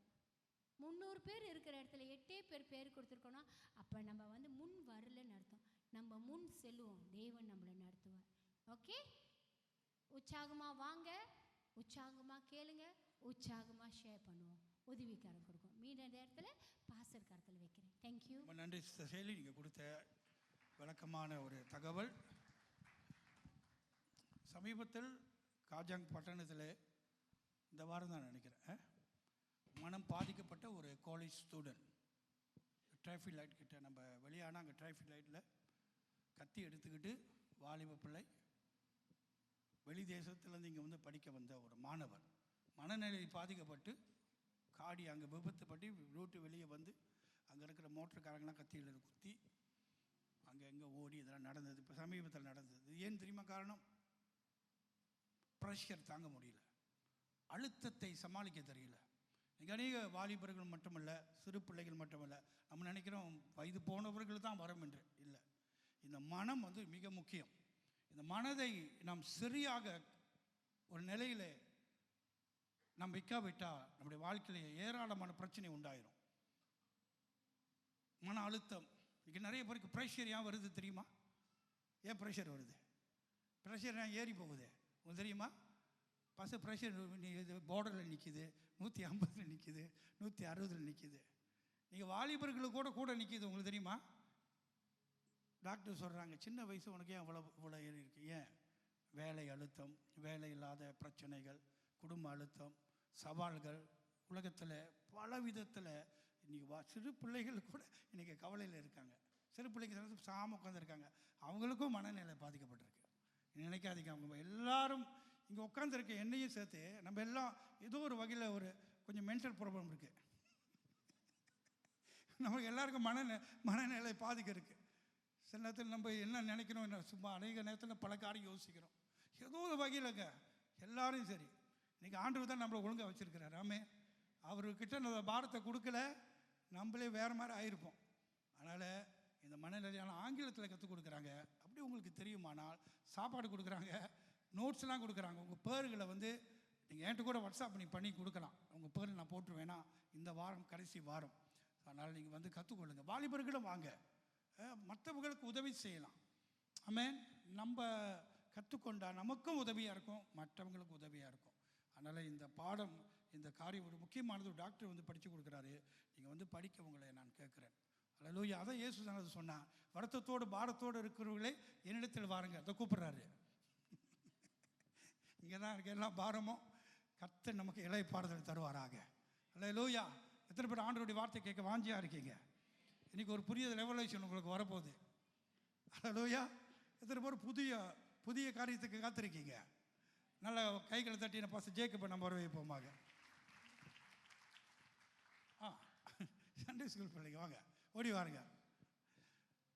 300 பேர் இருக்கிற இடத்துல 8 பேர் பேர் கொடுத்துருக்கோன்னா அப்போ நம்ம வந்து முன் வரலன்னு அர்த்தம். நம்ம முன் செல்லுவோம், தேவன் நம்மளை நடத்துவார். ஓகே, உற்சாகமாக வாங்க, உற்சாகமாக கேளுங்க, உற்சாகமாக ஷேர் பண்ணுவோம், உதவிக்காரம் கொடுக்கும். மீத நேரத்தில் பாஸ்டர் கருத்தில் வைக்கிறேன். தேங்க்யூ. நன்றி சிஸ்டர் சேலி, நீங்கள் கொடுத்த விளக்கமான ஒரு தகவல். சமீபத்தில் காஜாங் பட்டணத்தில் இந்த வாரம் தான் நினைக்கிறேன், மனம் பாதிக்கப்பட்ட ஒரு காலேஜ் ஸ்டூடெண்ட் டிராஃபிக் லைட் கிட்ட, நம்ம வெளியானா அங்கே டிராஃபிக் லைட்டில் கத்தி எடுத்துக்கிட்டு வாலிப பிள்ளை வெளி தேசத்துலேருந்து இங்கே வந்து படிக்க வந்த ஒரு மாணவர் மனநிலை பாதிக்கப்பட்டு காடி அங்கே விபத்துப்பட்டு ரூட்டு வெளியே வந்து அங்கே இருக்கிற மோட்டருக்காரங்களாம் கத்தியில் குத்தி அங்கே எங்கே ஓடி இதெல்லாம் நடந்தது. இப்போ சமீபத்தில் நடந்தது. ஏன் தெரியுமா காரணம்? ப்ரெஷர் தாங்க முடியல, அழுத்தத்தை சமாளிக்க தெரியல. இங்கே அநேக வாலிபர்கள் மட்டுமல்ல, சிறு பிள்ளைகள் மட்டுமல்ல, நம்ம நினைக்கிறோம் வயது போனவர்கள் தான் வரும் என்று. இல்லை, இந்த மனம் வந்து மிக முக்கியம். இந்த மனதை நாம் சரியாக ஒரு நிலையில் நாம் வைக்காவிட்டால் நம்முடைய வாழ்க்கையிலே ஏராளமான பிரச்சனை உண்டாயிரும். மன அழுத்தம் இன்றைக்கி நிறைய பேருக்கு ப்ரெஷர் ஏன் வருது தெரியுமா? ஏன் ப்ரெஷர் வருது? ப்ரெஷர் ஏன் ஏறி போகுது உங்களுக்கு தெரியுமா? ப்ரெஷர் இது பார்டரில் நிற்கிது, 150 நிற்கிது, 160 நிற்கிது. நீங்கள் வாலிபர்களுக்கு கூட நிற்கிது உங்களுக்கு தெரியுமா? டாக்டர் சொல்கிறாங்க, சின்ன வயசு உனக்கு ஏன் இவ்வளோ ஏறி இருக்கு? ஏன்? வேலை அழுத்தம், வேலை இல்லாத பிரச்சனைகள், குடும்ப அழுத்தம், சவால்கள், உலகத்தில் பல விதத்தில் இன்றைக்கி சிறு பிள்ளைகள் கூட இன்றைக்கி கவலையில் இருக்காங்க. சிறு பிள்ளைங்க சாம உட்காந்துருக்காங்க, அவங்களுக்கும் மனநிலை பாதிக்கப்பட்டிருக்கு. நினைக்காதீங்க, அவங்க எல்லாரும் இங்கே உட்காந்துருக்க என்னையும் சேர்த்து நம்ம எல்லாம் ஏதோ ஒரு வகையில் ஒரு கொஞ்சம் மென்டல் ப்ராப்ளம் இருக்குது. நமக்கு எல்லாருக்கும் மனநிலை பாதிக்க இருக்குது. சில நேரத்தில் நம்ம என்ன நினைக்கணும், என்ன சும்மா அநேக நேரத்தில் பல காரியம் யோசிக்கிறோம். ஏதோ ஒரு வகையிலங்க எல்லாரும் சரி. இன்றைக்கி ஆண்டவர் தான் நம்மளை ஒழுங்காக வச்சுருக்கிறார். ஆமே, அவர்கிட்ட நம்ம பாரத்தை கொடுக்கல, நம்மளே வேறு மாதிரி ஆகிருப்போம். அதனால் இந்த மனநிலையான ஆங்கிலத்தில் கற்றுக் கொடுக்குறாங்க. அப்படி உங்களுக்கு தெரியுமானால் சாப்பாடு கொடுக்குறாங்க, நோட்ஸ்லாம் கொடுக்குறாங்க. உங்கள் பேர்களை வந்து நீங்கள் என்கிட்ட கூட வாட்ஸ்அப் பண்ணி கொடுக்கலாம். உங்கள் பேர் நான் போட்டுருவேன்னா இந்த வாரம் கடைசி வாரம். அதனால் நீங்கள் வந்து கற்றுக்கொள்ளுங்கள். வாலிபர்களும் வாங்க, மற்றவர்களுக்கு உதவி செய்யலாம். ஆமென். நம்ம கற்றுக்கொண்டா நமக்கும் உதவியாக இருக்கும், மற்றவங்களுக்கு உதவியாக இருக்கும். அதனால் இந்த பாடம், இந்த காரியம் ஒரு முக்கியமானது. டாக்டர் வந்து படித்து கொடுக்குறாரு, நீங்கள் வந்து படிக்க உங்களை நான் கேட்குறேன். அல்லேலூயா. அதான் இயேசு சொன்னது சொன்னால், வருத்தத்தோடு பாரத்தோடு இருக்கிறவர்களே என்னிடத்தில் வாருங்க. அதை கூப்பிட்றாரு. இங்கே தான் இருக்க எல்லா பாரமும் கர்த்தர் நமக்கு இளைப்பாறுதல் தருவாராக. அல்லேலூயா. எத்தனை பேர் ஆண்டவருடைய வார்த்தை கேட்க வாஞ்சியாக இருக்கீங்க? இன்றைக்கி ஒரு புதிய ரெவல்யூஷன் உங்களுக்கு வரப்போகுது. அல்லேலூயா. எத்தனை பேர் புதிய காரியத்துக்கு காத்திருக்கீங்க? நல்ல கைகளை தட்டி நான் பாஸ்டர் ஜேக்கப் நம்ம வரவேற்போமாக. சண்டே ஸ்கூல் பிள்ளைங்க வாங்க, ஓடி வாருங்க.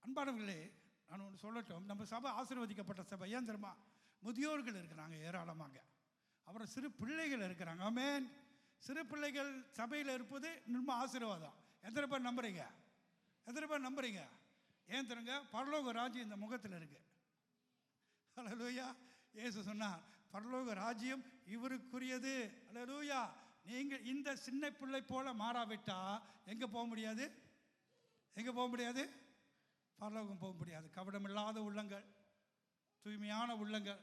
அன்பானவர்களே, நான் ஒன்று சொல்லட்டும். நம்ம சபை ஆசீர்வதிக்கப்பட்ட சபை. ஏன் தெரியுமா? முதியோர்கள் இருக்கிறாங்க ஏராளமாக, அப்புறம் சிறு பிள்ளைகள் இருக்கிறாங்க. ஆமென். சிறு பிள்ளைகள் சபையில் இருப்பது ரொம்ப ஆசீர்வாதம். எத்தனை பேர் நம்புறீங்க? எத்தனை பேர் நம்புறீங்க? ஏன் தெரியுங்க? பரலோக ராஜ்யம் இந்த முகத்தில் இருக்கு. அல்லேலூயா. இயேசு சொன்னார், பரலோக ராஜ்யம் இவருக்குரியது. அல்லேலூயா. நீங்கள் இந்த சின்ன பிள்ளை போல மாறாவிட்டா எங்கே போக முடியாது? எங்கே போக முடியாது? பரலோகம் போக முடியாது. கபடமில்லாத உள்ளங்கள், தூய்மையான உள்ளங்கள்,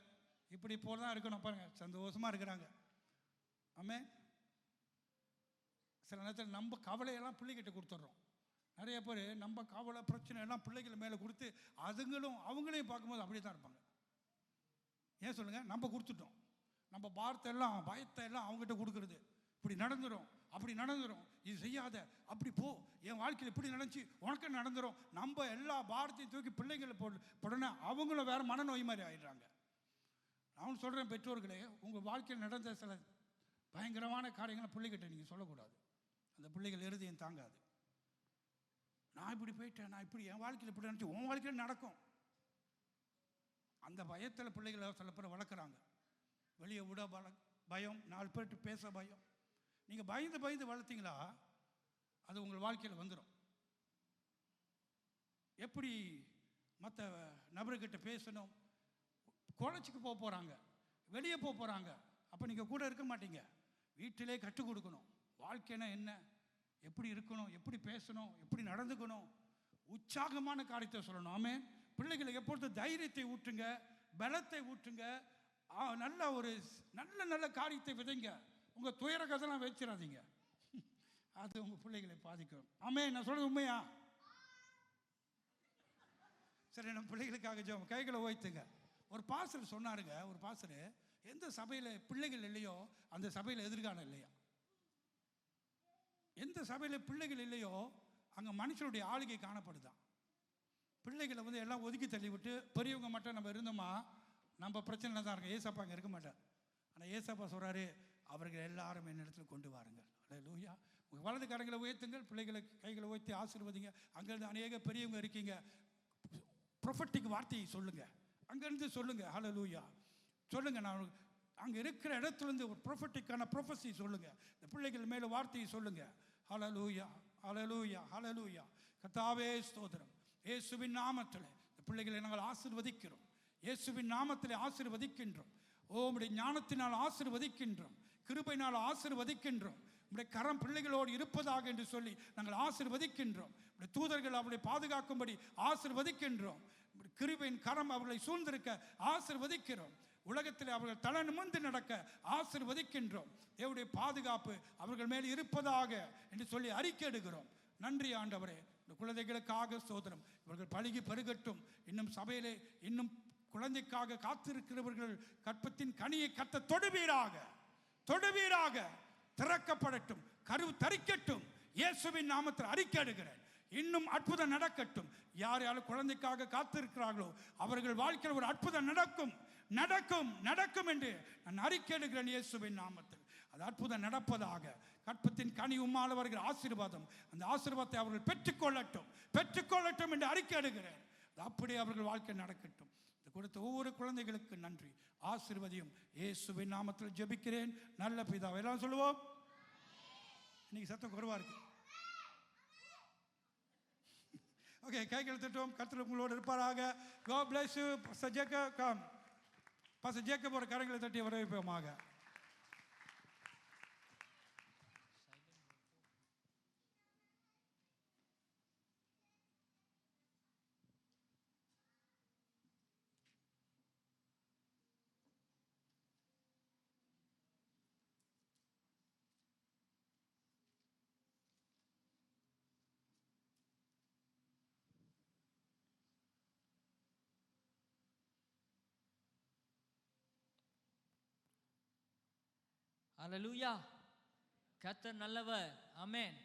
இப்படி போல தான் இருக்கணும். பாருங்க, சந்தோஷமாக இருக்கிறாங்க. ஆமென். சில நேரத்தில் நம்ம கவலையெல்லாம் பிள்ளைகிட்ட கொடுத்துட்றோம். நிறைய பேர் நம்ம கவலை பிரச்சனை எல்லாம் பிள்ளைகளை மேலே கொடுத்து அவங்களையும் பார்க்கும்போது அப்படியே தான் இருப்பாங்க. ஏன் சொல்லுங்கள்? நம்ம கொடுத்துட்டோம். நம்ம பாரத்தை எல்லாம் பயத்தை எல்லாம் அவங்ககிட்ட கொடுக்குறது. இப்படி நடந்துடும், அப்படி நடந்துடும், இது செய்யாத, அப்படி போ, என் வாழ்க்கையில் இப்படி நடந்துச்சு, உனக்கு நடந்துடும். நம்ம எல்லா பாரத்தையும் தூக்கி பிள்ளைங்களை போடனே அவங்களும் வேறு மனநோய் மாதிரி ஆகிடுறாங்க. நான் சொல்கிறேன், பெற்றோர்களே, உங்கள் வாழ்க்கையில் நடந்த சில பயங்கரமான காரியங்களை பிள்ளைகிட்ட நீங்கள் சொல்லக்கூடாது. அந்த பிள்ளைகள் இருதயம் தாங்காது. நான் இப்படி போயிட்டேன், நான் இப்படி என் வாழ்க்கையில் இப்படி நினச்சி உன் வாழ்க்கையில் நடக்கும். அந்த பயத்தில் பிள்ளைகளை சில பேர் வளர்க்குறாங்க. வெளியே விட பயம், 4 பேர்ட்டு பேச பயம். நீங்கள் பயந்து வளர்த்தீங்களா அது உங்கள் வாழ்க்கையில் வந்துடும். எப்படி மற்ற நபர்கிட்ட பேசணும், காலேஜுக்கு போக போகிறாங்க, வெளியே போக போகிறாங்க, அப்போ நீங்கள் கூட இருக்க மாட்டீங்க. வீட்டிலே கற்றுக் கொடுக்கணும். வாழ்க்கைனா என்ன, எப்படி இருக்கணும், எப்படி பேசணும், எப்படி நடந்துக்கணும், உற்சாகமான காரியத்தை சொல்லணும். ஆமென். பிள்ளைகளை எப்பொழுதும் தைரியத்தை ஊற்றுங்க, பலத்தை ஊற்றுங்க, நல்ல காரியத்தை விதைங்க. உங்கள் துயர கதைலாம் வச்சிடாதீங்க, அது உங்கள் பிள்ளைகளை பாதிக்கும். ஆமென். நான் சொல்கிறது உண்மையா? சரி, நம்ம பிள்ளைகளுக்காக கைகளை ஓய்த்துங்க. ஒரு பாஸ்டர் சொன்னாருங்க, ஒரு பாஸ்டர் எந்த சபையில் பிள்ளைகள் இல்லையோ அந்த சபையில் எதிர்காலம் இல்லையா? எந்த சபையில் பிள்ளைகள் இல்லையோ அங்கே மனுஷனுடைய ஆளுகை காணப்படுதான். பிள்ளைகளை வந்து எல்லாம் ஒதுக்கி தள்ளி விட்டு பெரியவங்க மட்டும் நம்ம இருந்தோமா நம்ம பிரச்சனை தான் இருக்கும். ஏசப்பா அங்கே இருக்க மாட்டார். ஆனால் ஏசப்பா சொல்கிறாரு, அவர்கள் எல்லாரும் என்னிடத்தில் கொண்டு வாருங்கள். அல்லேலூயா. உங்கள் வலது கரங்களை உயர்த்துங்கள், பிள்ளைகளை கைகளை உயர்த்தி ஆசீர்வதிங்க. அங்கேருந்து அநேக பெரியவங்க இருக்கீங்க, ப்ரொஃபட்டிக் வார்த்தையை சொல்லுங்கள், அங்கேருந்து சொல்லுங்கள். அல்லேலூயா சொல்லுங்கள். நான் அங்கே இருக்கிற இடத்துலேருந்து ஒரு ப்ரொஃபட்டிக்கான ப்ரொஃபஸி சொல்லுங்கள். இந்த பிள்ளைகள் மேலே வார்த்தையை சொல்லுங்கள். ஹல்லேலூயா, ஹல்லேலூயா, ஹல்லேலூயா. கர்த்தாவே ஸ்தோத்திரம். இயேசுவின் நாமத்தில் இந்த பிள்ளைகளை நாங்கள் ஆசீர்வதிக்கிறோம். இயேசுவின் நாமத்தில் ஆசீர்வதிக்கின்றோம். உம்முடைய ஞானத்தினால் ஆசீர்வதிக்கின்றோம், கிருபையினால் ஆசீர்வதிக்கின்றோம். உம்முடைய கரம் பிள்ளைகளோடு இருப்பதாக என்று சொல்லி நாங்கள் ஆசீர்வதிக்கின்றோம். உம்முடைய தூதர்கள் அவர்களை பாதுகாக்கும்படி ஆசீர்வதிக்கின்றோம். கிருபையின் கரம் அவர்களை சூழ்ந்திருக்க ஆசீர்வதிக்கிறோம். உலகத்தில் அவர்கள் தலை நிமிர்ந்து நடக்க ஆசீர்வதிக்கின்றோம். தேவனுடைய பாதுகாப்பு அவர்கள் மேல் இருப்பதாக என்று சொல்லி அறிக்கையிடுகிறோம். நன்றி ஆண்டவரே. இந்த குழந்தைகளுக்காக ஸ்தோத்திரம். இவர்கள் பழுகி பெருகட்டும். இன்னும் சபையிலே இன்னும் குழந்தைக்காக காத்திருக்கிறவர்கள் கற்பத்தின் கனியை கத்த தொடுவீராக, தொடுவீராக. திறக்கப்படட்டும், கரு தரிக்கட்டும். இயேசுவின் நாமத்தில் அறிக்கையிடுகிறேன். இன்னும் அற்புதம் நடக்கட்டும். யார் யார் குழந்தைக்காக காத்திருக்கிறார்களோ அவர்கள் வாழ்க்கையில் ஒரு அற்புதம் நடக்கும், நடக்கும், நடக்கும் என்று நான் அறிக்கையிடுகிறேன் இயேசுவின் நாமத்தில். அது அற்புதம் நடப்பதாக. கற்பத்தின் கனி உம்மால் வருகிற ஆசீர்வாதம், அந்த ஆசீர்வாதத்தை அவர்கள் பெற்றுக்கொள்ளட்டும், பெற்றுக்கொள்ளட்டும் என்று அறிக்கையிடுகிறேன். அது அப்படியே அவர்கள் வாழ்க்கை நடக்கட்டும். இது கொடுத்த ஒவ்வொரு குழந்தைகளுக்கு நன்றி. ஆசீர்வதியும் இயேசுவின் நாமத்தில் ஜெபிக்கிறேன் நல்ல பிதாவே. எல்லாம் சொல்லுவோம். இன்னைக்கு சத்தம் குறைவா இருக்கு. ஓகே, கைகள் தட்டுவோம். கர்த்தர் உங்களோடு இருப்பாராக. God bless you. Pastor Jacob, come. Pastor Jacob ஒரு கரங்களை தட்டி வரவேற்போமாக. அல்லேலூயா. கர்த்தர் நல்லவர். ஆமென்.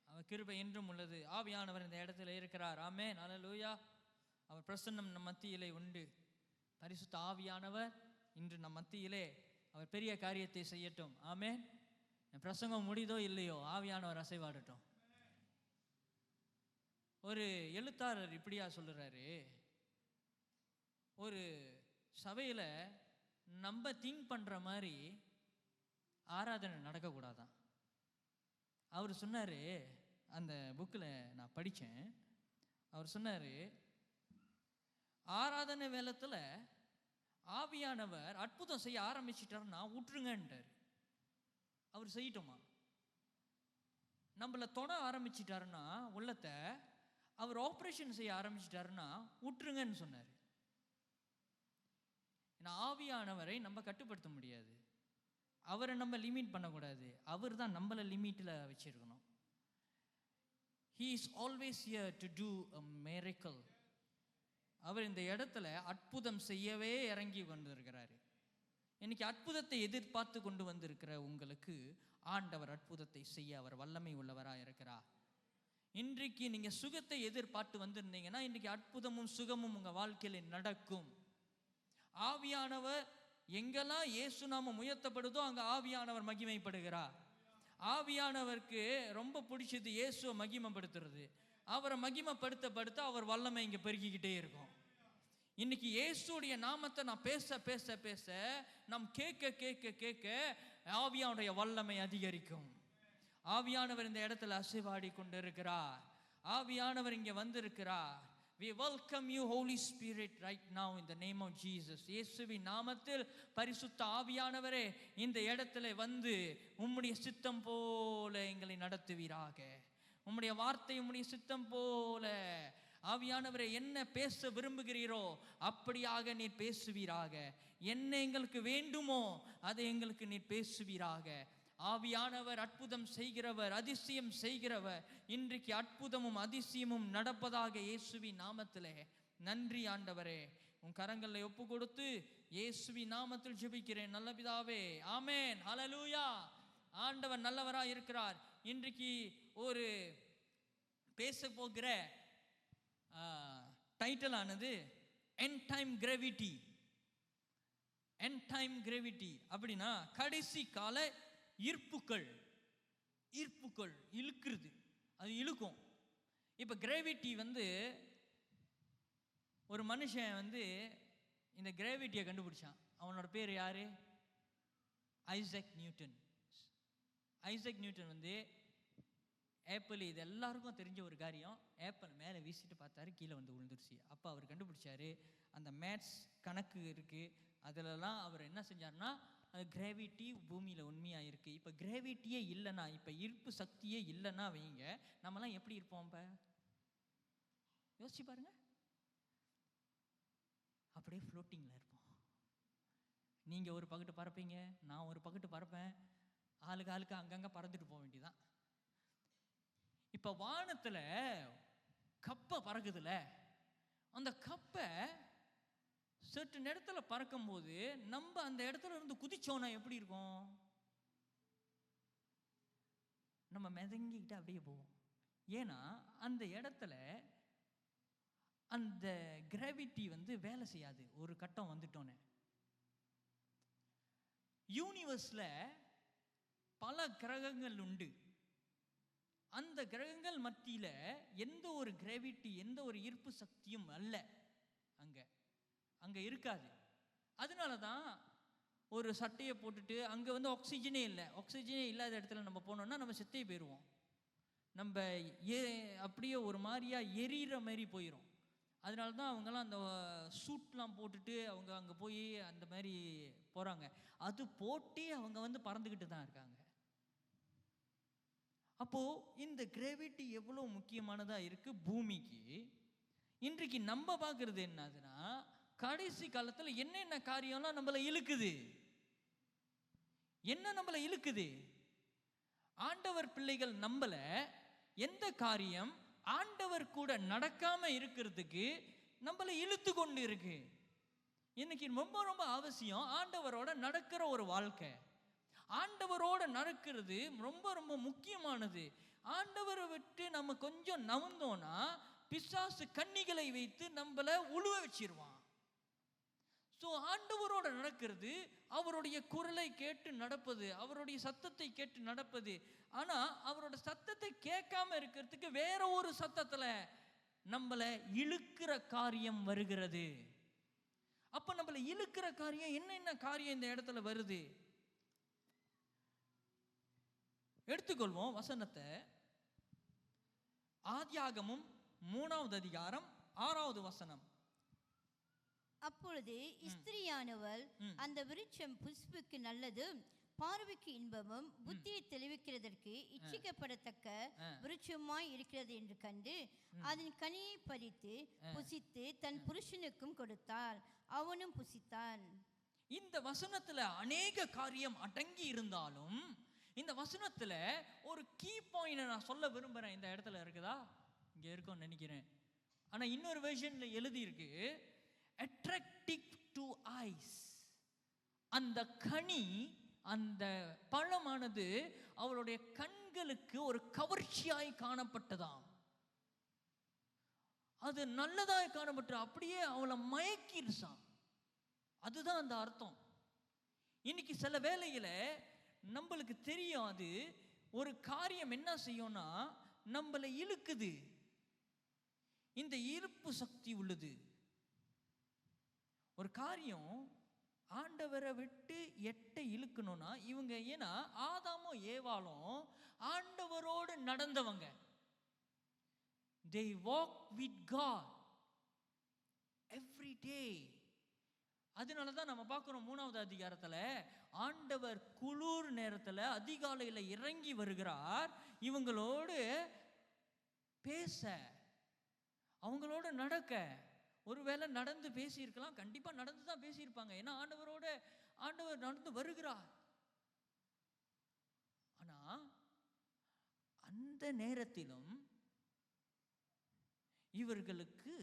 அவர் கிருபை என்றும் உள்ளது. ஆவியானவர் இந்த இடத்துல இருக்கிறார். ஆமென். அல்லேலூயா. அவர் பிரசன்னம் நம் மத்தியிலே உண்டு. பரிசுத்த ஆவியானவர் இன்று நம் மத்தியிலே அவர் பெரிய காரியத்தை செய்யட்டும். ஆமென். என் பிரசங்கம் முடிதோ இல்லையோ, ஆவியானவர் அசைவாடட்டும். ஒரு எழுத்தாளர் இப்படியா சொல்லுறாரு, ஒரு சபையில் நம்ம திங்க் பண்ணுற மாதிரி ஆராதனை நடக்கக்கூடாதான். அவர் சொன்னார், அந்த புக்கில் நான் படித்தேன். அவர் சொன்னார், ஆராதனை வேளத்தில் ஆவியானவர் அற்புதம் செய்ய ஆரம்பிச்சிட்டாருன்னா விட்டுருங்கன்றார். அவர் செய்யட்டுமா? நம்மளை தொட ஆரம்பிச்சிட்டாருன்னா உள்ளத்தை, அவர் ஆப்ரேஷன் செய்ய ஆரம்பிச்சிட்டாருன்னா விட்டுருங்கன்னு சொன்னார். ஏன்னா ஆவியானவரை நம்ம கட்டுப்படுத்த முடியாது, அவரை நம்ம லிமிட் பண்ணக்கூடாது. அவர் தான் நம்மளை லிமிட்டில் வச்சிருக்கணும். He is always here to do a miracle. அவர் இந்த இடத்துல அற்புதம் செய்யவே இறங்கி வந்திருக்கிறாரு. இன்னைக்கு அற்புதத்தை எதிர்பார்த்து கொண்டு வந்திருக்கிற உங்களுக்கு ஆண்டவர் அற்புதத்தை செய்ய அவர் வல்லமை உள்ளவராக இருக்கிறார். இன்றைக்கு நீங்கள் சுகத்தை எதிர்பார்த்து வந்திருந்தீங்கன்னா இன்றைக்கி அற்புதமும் சுகமும் உங்கள் வாழ்க்கையில் நடக்கும். ஆவியானவர் எங்கெல்லாம் இயேசு நாமம் உயர்த்தப்படுதோ அங்கே ஆவியானவர் மகிமைப்படுகிறார். ஆவியானவருக்கு ரொம்ப பிடிச்சது இயேசுவை மகிமைப்படுத்துறது. அவரை மகிமைப்படுத்த அவர் வல்லமை இங்கே பெருகிக்கிட்டே இருக்கும். இன்னைக்கு இயேசுடைய நாமத்தை நான் பேச பேச பேச நாம் கேட்க கேட்க கேட்க ஆவியானுடைய வல்லமை அதிகரிக்கும். ஆவியானவர் இந்த இடத்துல அசைவாடி கொண்டு இருக்கிறார். ஆவியானவர் இங்கே வந்திருக்கிறார். We welcome you, Holy Spirit, right now in the name of Jesus. இயேசுவின் நாமத்தில் பரிசுத்த ஆவியானவரே இந்த இடத்துல வந்து உம்முடைய சித்தம் போல எங்களை நடத்துவீராக. உம்முடைய வார்த்தை உம்முடைய சித்தம் போல ஆவியானவரே என்ன பேச விரும்புகிறீரோ அப்படியாக நீர் பேசுவீராக. என்ன எங்களுக்கு வேண்டுமோ அதை எங்களுக்கு நீர் பேசுவீராக. ஆவியானவர் அற்புதம் செய்கிறவர், அதிசயம் செய்கிறவர். இன்றைக்கு அற்புதமும் அதிசயமும் நடப்பதாக இயேசுவின் நாமத்திலே. நன்றி ஆண்டவரே. உன் கரங்களை ஒப்பு கொடுத்து இயேசுவின் நாமத்தில் ஜெபிக்கிறேன் நல்ல பிதாவே, ஆமென், ஹல்லேலூயா. ஆண்டவர் நல்லவராக இருக்கிறார். இன்றைக்கு ஒரு பேச போகிற டைட்டில் ஆனது end time gravity. End time gravity அப்படின்னா கடைசி கால ஈர்ப்புகள். ஈர்ப்புகள் இழுக்கிறது, அது இழுக்கும். இப்போ கிராவிட்டி வந்து ஒரு மனுஷன் வந்து இந்த கிராவிட்டியை கண்டுபிடிச்சான். அவனோட பேர் யாரு? Isaac Newton. ஐசக் நியூட்டன் வந்து ஆப்பிள், இது எல்லாருக்கும் தெரிஞ்ச ஒரு காரியம். ஆப்பிள் மேலே வீசிட்டு பார்த்தாரு, கீழே வந்து விழுந்துருச்சு. அப்போ அவர் கண்டுபிடிச்சாரு, அந்த மேத்ஸ் கணக்கு இருக்குது, அதிலலாம் அவர் என்ன செஞ்சார்னா, அது கிராவிட்டி பூமியில் உண்மையாக இருக்குது. இப்போ கிராவிட்டியே இல்லைன்னா, இப்போ ஈர்ப்பு சக்தியே இல்லைன்னா வைங்க, நம்மலாம் எப்படி இருப்போம்? இப்போ யோசிச்சு பாருங்க, அப்படியே ஃப்ளோட்டிங்கில் இருப்போம். நீங்கள் ஒரு பக்கத்து பறப்பீங்க, நான் ஒரு பக்கத்து பறப்பேன், ஆளுக்கு அங்கங்கே பறந்துட்டு போக வேண்டியதான். இப்போ வானத்தில் கப்பை பறக்குதுல, அந்த கப்பை சற்று இடத்துல பறக்கும்போது நம்ம அந்த இடத்துல இருந்து குதிச்சோன்னா எப்படி இருக்கும்? நம்ம மிதங்கிக்கிட்டு அப்படியே போவோம். ஏன்னா அந்த இடத்துல அந்த கிராவிட்டி வந்து வேலை செய்யாது ஒரு கட்டம் வந்துட்டோன்னே. யூனிவர்ஸ்ல பல கிரகங்கள் உண்டு. அந்த கிரகங்கள் மத்தியில் எந்த ஒரு கிராவிட்டி, எந்த ஒரு ஈர்ப்பு சக்தியும் அல்ல, அங்கே இருக்காது. அதனால தான் ஒரு சட்டையை போட்டுட்டு அங்கே வந்து ஆக்சிஜனே இல்லை, ஆக்சிஜனே இல்லாத இடத்துல நம்ம போனோம்னா நம்ம செத்தே போயிடுவோம். நம்ம அப்படியே ஒரு மாதிரியா எரியிற மாதிரி போயிடும். அதனால தான் அவங்கெல்லாம் அந்த சூட்லாம் போட்டுட்டு அவங்க அங்கே போய் அந்த மாதிரி போகிறாங்க. அது போட்டு அவங்க வந்து பறந்துக்கிட்டு தான் இருக்காங்க. அப்போது இந்த கிராவிட்டி எவ்வளோ முக்கியமானதாக இருக்குது பூமிக்கு. இன்றைக்கு நம்ம பார்க்குறது என்னதுன்னா, கடைசி காலத்தில் என்னென்ன காரியம்லாம் நம்மளை இழுக்குது, என்ன நம்மளை இழுக்குது. ஆண்டவர் பிள்ளைகள் நம்மளை எந்த காரியம் ஆண்டவர் கூட நடக்காம இருக்கிறதுக்கு நம்மளை இழுத்து கொண்டு இருக்கு. இன்னைக்கு ரொம்ப ரொம்ப அவசியம் ஆண்டவரோட நடக்கிற ஒரு வாழ்க்கை. ஆண்டவரோட நடக்கிறது ரொம்ப ரொம்ப முக்கியமானது. ஆண்டவரை விட்டு நம்ம கொஞ்சம் நவந்தோம்னா பிசாசு கன்னிகளை வைத்து நம்மளை உழுவ வச்சிருவான். ஸோ ஆண்டவரோட நடக்கிறது, அவருடைய குரலை கேட்டு நடப்பது, அவருடைய சத்தத்தை கேட்டு நடப்பது. ஆனால் அவரோட சத்தத்தை கேட்காம இருக்கிறதுக்கு வேற ஒரு சத்தத்தில் நம்மளை இழுக்கிற காரியம் வருகிறது. அப்போ நம்மளை இழுக்கிற காரியம் என்னென்ன காரியம் இந்த இடத்துல வருது? எடுத்துக்கொள்வோம் வசனத்தை. ஆதியாகமம் 3வது அதிகாரம் 6வது வசனம். அப்பொழுது ஸ்திரியானவள், அந்த விருட்சம் புஷ்புக்கு நல்லதும் பார்வைக்கு இன்பமும் புத்தியை தெளிவிக்கிறதற்கு இச்சிக்கப்படத்தக்க விருட்சமாய் இருக்கிறது என்று கண்டு அதன் கனியை பறித்து புசித்து தன் புருஷனுக்கும் கொடுத்தாள், அவனும் புசித்தான். இந்த வசனத்துல அநேக காரியம் அடங்கி இருந்தாலும் இந்த வசனத்துல ஒரு கீ பாயிண்ட் நான் சொல்ல விரும்புறேன். இந்த இடத்துல இருக்குதா? இங்க இருக்கும்னு நினைக்கிறேன். ஆனா இன்னொரு வெர்ஷன்ல எழுதி இருக்கு, attractive to eyes. அந்த கனி, அந்த பழமானது அவளுடைய கண்களுக்கு ஒரு கவர்ச்சியாய் காணப்பட்டதாம். அது நல்லதாய் காணப்பட்டு அப்படியே அவளை மயக்கிருச்சான். அதுதான் அந்த அர்த்தம். இன்னைக்கு சில வேளையில நம்மளுக்கு தெரியும், அது ஒரு காரியம் என்ன செய்யும்னா நம்மளை இழுக்குது. இந்த ஈர்ப்பு சக்தி உள்ளது. ஒரு காரியம் ஆண்டவரை விட்டு எட்ட இழுக்கணும்னா இவங்க, ஏன்னா ஆதாமும் ஏவாளும் ஆண்டவரோடு நடந்தவங்க. they walk with God every day. அதனால தான் நம்ம பார்க்குறோம் 3வது அதிகாரத்தில் ஆண்டவர் குளிர் நேரத்தில் அதிகாலையில் இறங்கி வருகிறார். இவங்களோடு பேச, அவங்களோட நடக்க. ஒருவேளை நடந்து பேசியிருக்கலாம், கண்டிப்பாக நடந்து தான் பேசியிருப்பாங்க. ஏன்னா ஆண்டவர் நடந்து வருகிறார். ஆனால் அந்த நேரத்திலும் இவர்களுக்கு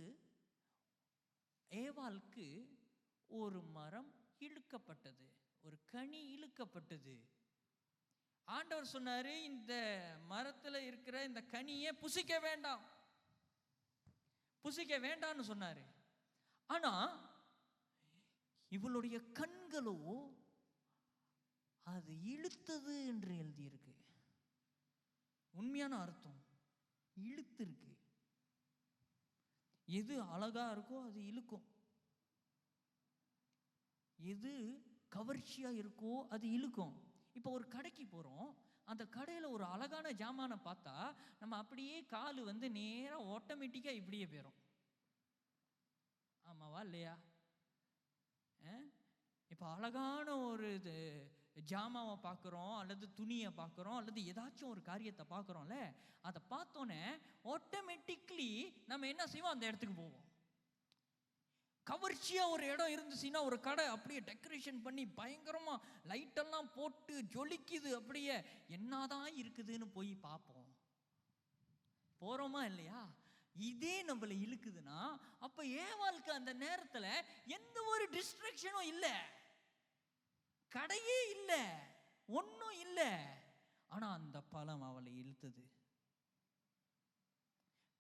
ஏவாளுக்கு ஒரு மரம் இழுக்கப்பட்டது, ஒரு கனி இழுக்கப்பட்டது. ஆண்டவர் சொன்னாரு, இந்த மரத்துல இருக்கிற இந்த கனியை புசிக்க வேண்டாம், புசிக்க வேண்டாம்னு சொன்னாரு. ஆனா இவளுடைய கண்களோ அது இழுத்தது என்று எழுதியிருக்கு. உண்மையான அர்த்தம் இழுத்திருக்கு. எது அழகா இருக்கோ அது இழுக்கும், எது கவர்ச்சியா இருக்கோ அது இழுக்கும். இப்போ ஒரு கடைக்கு போறோம், அந்த கடையில் ஒரு அழகான ஜாமானை பார்த்தா நம்ம அப்படியே காலு வந்து நேராக ஆட்டோமேட்டிக்காக இப்படியே போயிடும். ஆமாவா இல்லையா? இப்போ அழகான ஒரு இது ஜாமாவை பார்க்குறோம், அல்லது துணியை பார்க்குறோம், அல்லது ஏதாச்சும் ஒரு காரியத்தை பார்க்குறோம்ல, அதை பார்த்தோன்னே ஆட்டோமேட்டிக்லி நம்ம என்ன செய்வோம், அந்த இடத்துக்கு போவோம். கவர்ச்சியாக ஒரு இடம் இருந்துச்சுன்னா, ஒரு கடை அப்படியே டெக்கரேஷன் பண்ணி பயங்கரமாக லைட்டெல்லாம் போட்டு ஜொலிக்குது, அப்படியே என்னதான் இருக்குதுன்னு போய் பார்ப்போம். போகிறோமா இல்லையா? இதே நம்மளை இழுக்குதுன்னா, அப்போ ஏவாளுக்கு அந்த நேரத்தில் எந்த ஒரு டிஸ்ட்ராக்ஷனும் இல்லை, கடையே இல்லை, ஒன்றும் இல்லை. ஆனால் அந்த பழம் அவளை இழுத்தது.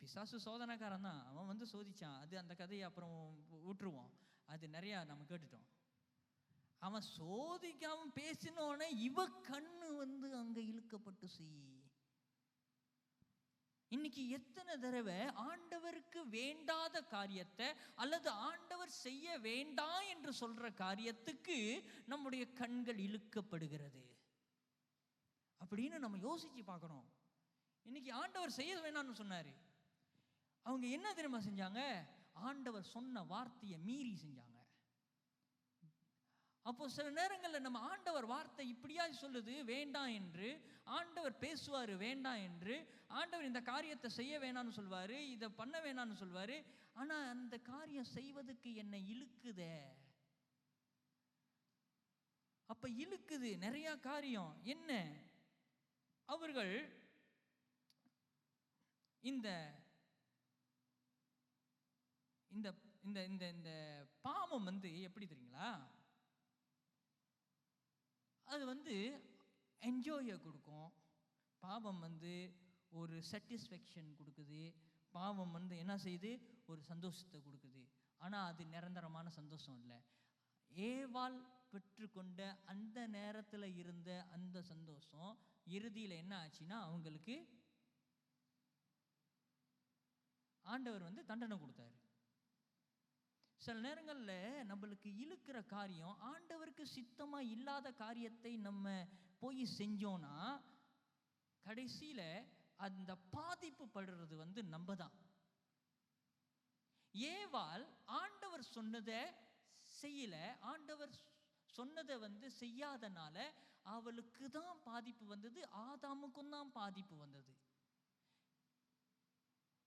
பிசாசு சோதனைக்காரன் தான், அவன் வந்து சோதிச்சான். அது அந்த கதையை அப்புறம் விட்டுருவோம், அது நிறையா நம்ம கேட்டுட்டோம். அவன் சோதிக்காம பேசினோடனே இவ கண்ணு வந்து அங்க இழுக்கப்பட்டு செய். இன்னைக்கு எத்தனை தடவை ஆண்டவருக்கு வேண்டாத காரியத்தை அல்லது ஆண்டவர் செய்ய வேண்டாம் என்று சொல்ற காரியத்துக்கு நம்முடைய கண்கள் இழுக்கப்படுகிறது அப்படின்னு நம்ம யோசிச்சு பார்க்கணும். இன்னைக்கு ஆண்டவர் செய்ய வேண்டாம்னு சொன்னாரு, அவங்க என்ன தெரியுமா செஞ்சாங்க? ஆண்டவர் சொன்ன வார்த்தையை மீறி செஞ்சாங்க. அப்போ சில நேரங்களில் நம்ம ஆண்டவர் வார்த்தை இப்படியா சொல்லுது வேண்டாம் என்று, ஆண்டவர் பேசுவார் வேண்டாம் என்று, ஆண்டவர் இந்த காரியத்தை செய்ய வேணாம்னு சொல்வார், இதை பண்ண வேணாம்னு சொல்வார். ஆனால் அந்த காரியம் செய்வதற்கு என்னை இழுக்குதே. அப்போ இழுக்குது நிறையா காரியம். என்ன, அவர்கள் இந்த இந்த இந்த இந்த பாவம் வந்து எப்படி தெரியுங்களா? அது வந்து என்ஜாயை கொடுக்கும். பாவம் வந்து ஒரு சாட்டிஸ்ஃபேக்ஷன் கொடுக்குது. பாவம் வந்து என்ன செய்யுது? ஒரு சந்தோஷத்தை கொடுக்குது. ஆனால் அது நிரந்தரமான சந்தோஷம் இல்லை. ஏவாள் பெற்றுக்கொண்ட அந்த நேரத்தில் இருந்த அந்த சந்தோஷம் இறுதியில் என்ன ஆச்சுன்னா, அவங்களுக்கு ஆண்டவர் வந்து தண்டனை கொடுத்தாரு. சில நேரங்களில் நம்மளுக்கு இழுக்கிற காரியம், ஆண்டவருக்கு சித்தமாக இல்லாத காரியத்தை நம்ம போய் செஞ்சோன்னா கடைசியில் அந்த பாதிப்பு படுறது வந்து நம்ம தான். ஏவாள் ஆண்டவர் சொன்னதை செய்யல, ஆண்டவர் சொன்னதை வந்து செய்யாதனால அவளுக்கு தான் பாதிப்பு வந்தது, ஆதாமுக்கும் தான் பாதிப்பு வந்தது.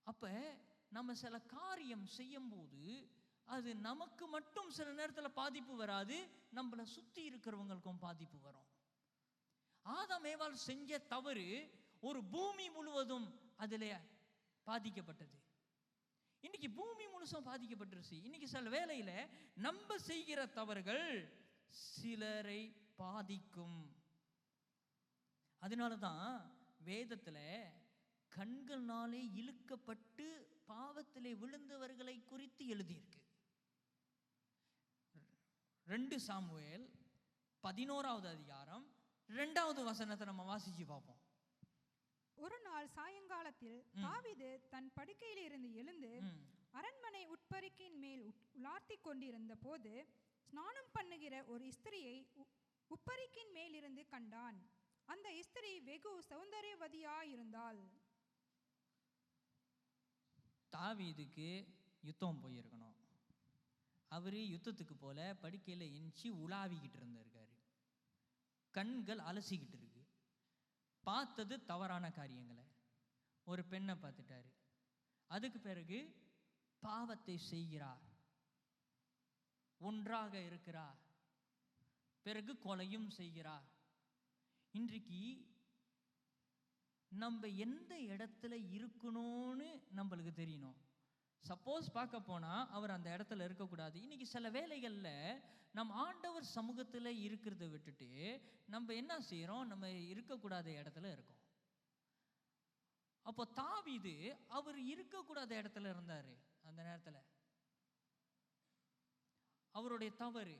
அப்ப நம்ம சில காரியம் செய்யும்போது அது நமக்கு மட்டும் சில நேரத்தில் பாதிப்பு வராது, நம்மளை சுற்றி இருக்கிறவங்களுக்கும் பாதிப்பு வரும். ஆதாம் ஏவாள் செஞ்ச தவறு ஒரு பூமி முழுவதும் அதில் பாதிக்கப்பட்டது. இன்னைக்கு பூமி முழுசும் பாதிக்கப்பட்டுருச்சு. இன்னைக்கு சில வேளையில் நம்ம செய்கிற தவறுகள் சிலரை பாதிக்கும். அதனால தான் வேதத்தில் கண்கள்னாலே இழுக்கப்பட்டு பாவத்திலே விழுந்தவர்களை குறித்து எழுதியிருக்கு. 2 சாமுவேல் 11வது அதிகாரம் 2வது வசனத்தை நம்ம வாசிச்சு பார்ப்போம். ஒரு நாள் சாயங்காலத்தில் தாவீது தன் படுக்கையில் இருந்து எழுந்து அரண்மனை உட்பருக்கின் மேல் உலார்த்தி கொண்டிருந்த போது ஸ்நானம் பண்ணுகிற ஒரு ஸ்திரியை உப்பரிக்கின் மேலிருந்து கண்டான். அந்த ஸ்திரீ வெகு சௌந்தரியவதியாயிருந்தாள். தாவீதுக்கு யுத்தம் போயிருக்கணும். அவர் யுத்தத்துக்கு போல படுக்கையில் எஞ்சி உலாவிக்கிட்டு இருந்திருக்காரு. கண்கள் அலசிக்கிட்டு இருக்கு. பார்த்தது தவறான காரியங்களை. ஒரு பெண்ணை பார்த்துட்டாரு. அதுக்கு பிறகு பாவத்தை செய்கிறார், ஒன்றாக இருக்கிறார், பிறகு கொலையும் செய்கிறார். இன்றைக்கு நம்ம எந்த இடத்துல இருக்கணும்னு நம்மளுக்கு தெரியணும். சப்போஸ் பார்க்க போனால் அவர் அந்த இடத்துல இருக்கக்கூடாது. இன்னைக்கு சில வேலைகளில் நம்ம ஆண்டவர் சமூகத்தில் இருக்கிறத விட்டுட்டு நம்ம என்ன செய்கிறோம், நம்ம இருக்கக்கூடாத இடத்துல இருக்கோம். அப்போ தாவீது அவர் இருக்கக்கூடாத இடத்துல இருந்தார். அந்த நேரத்தில் அவருடைய தவறு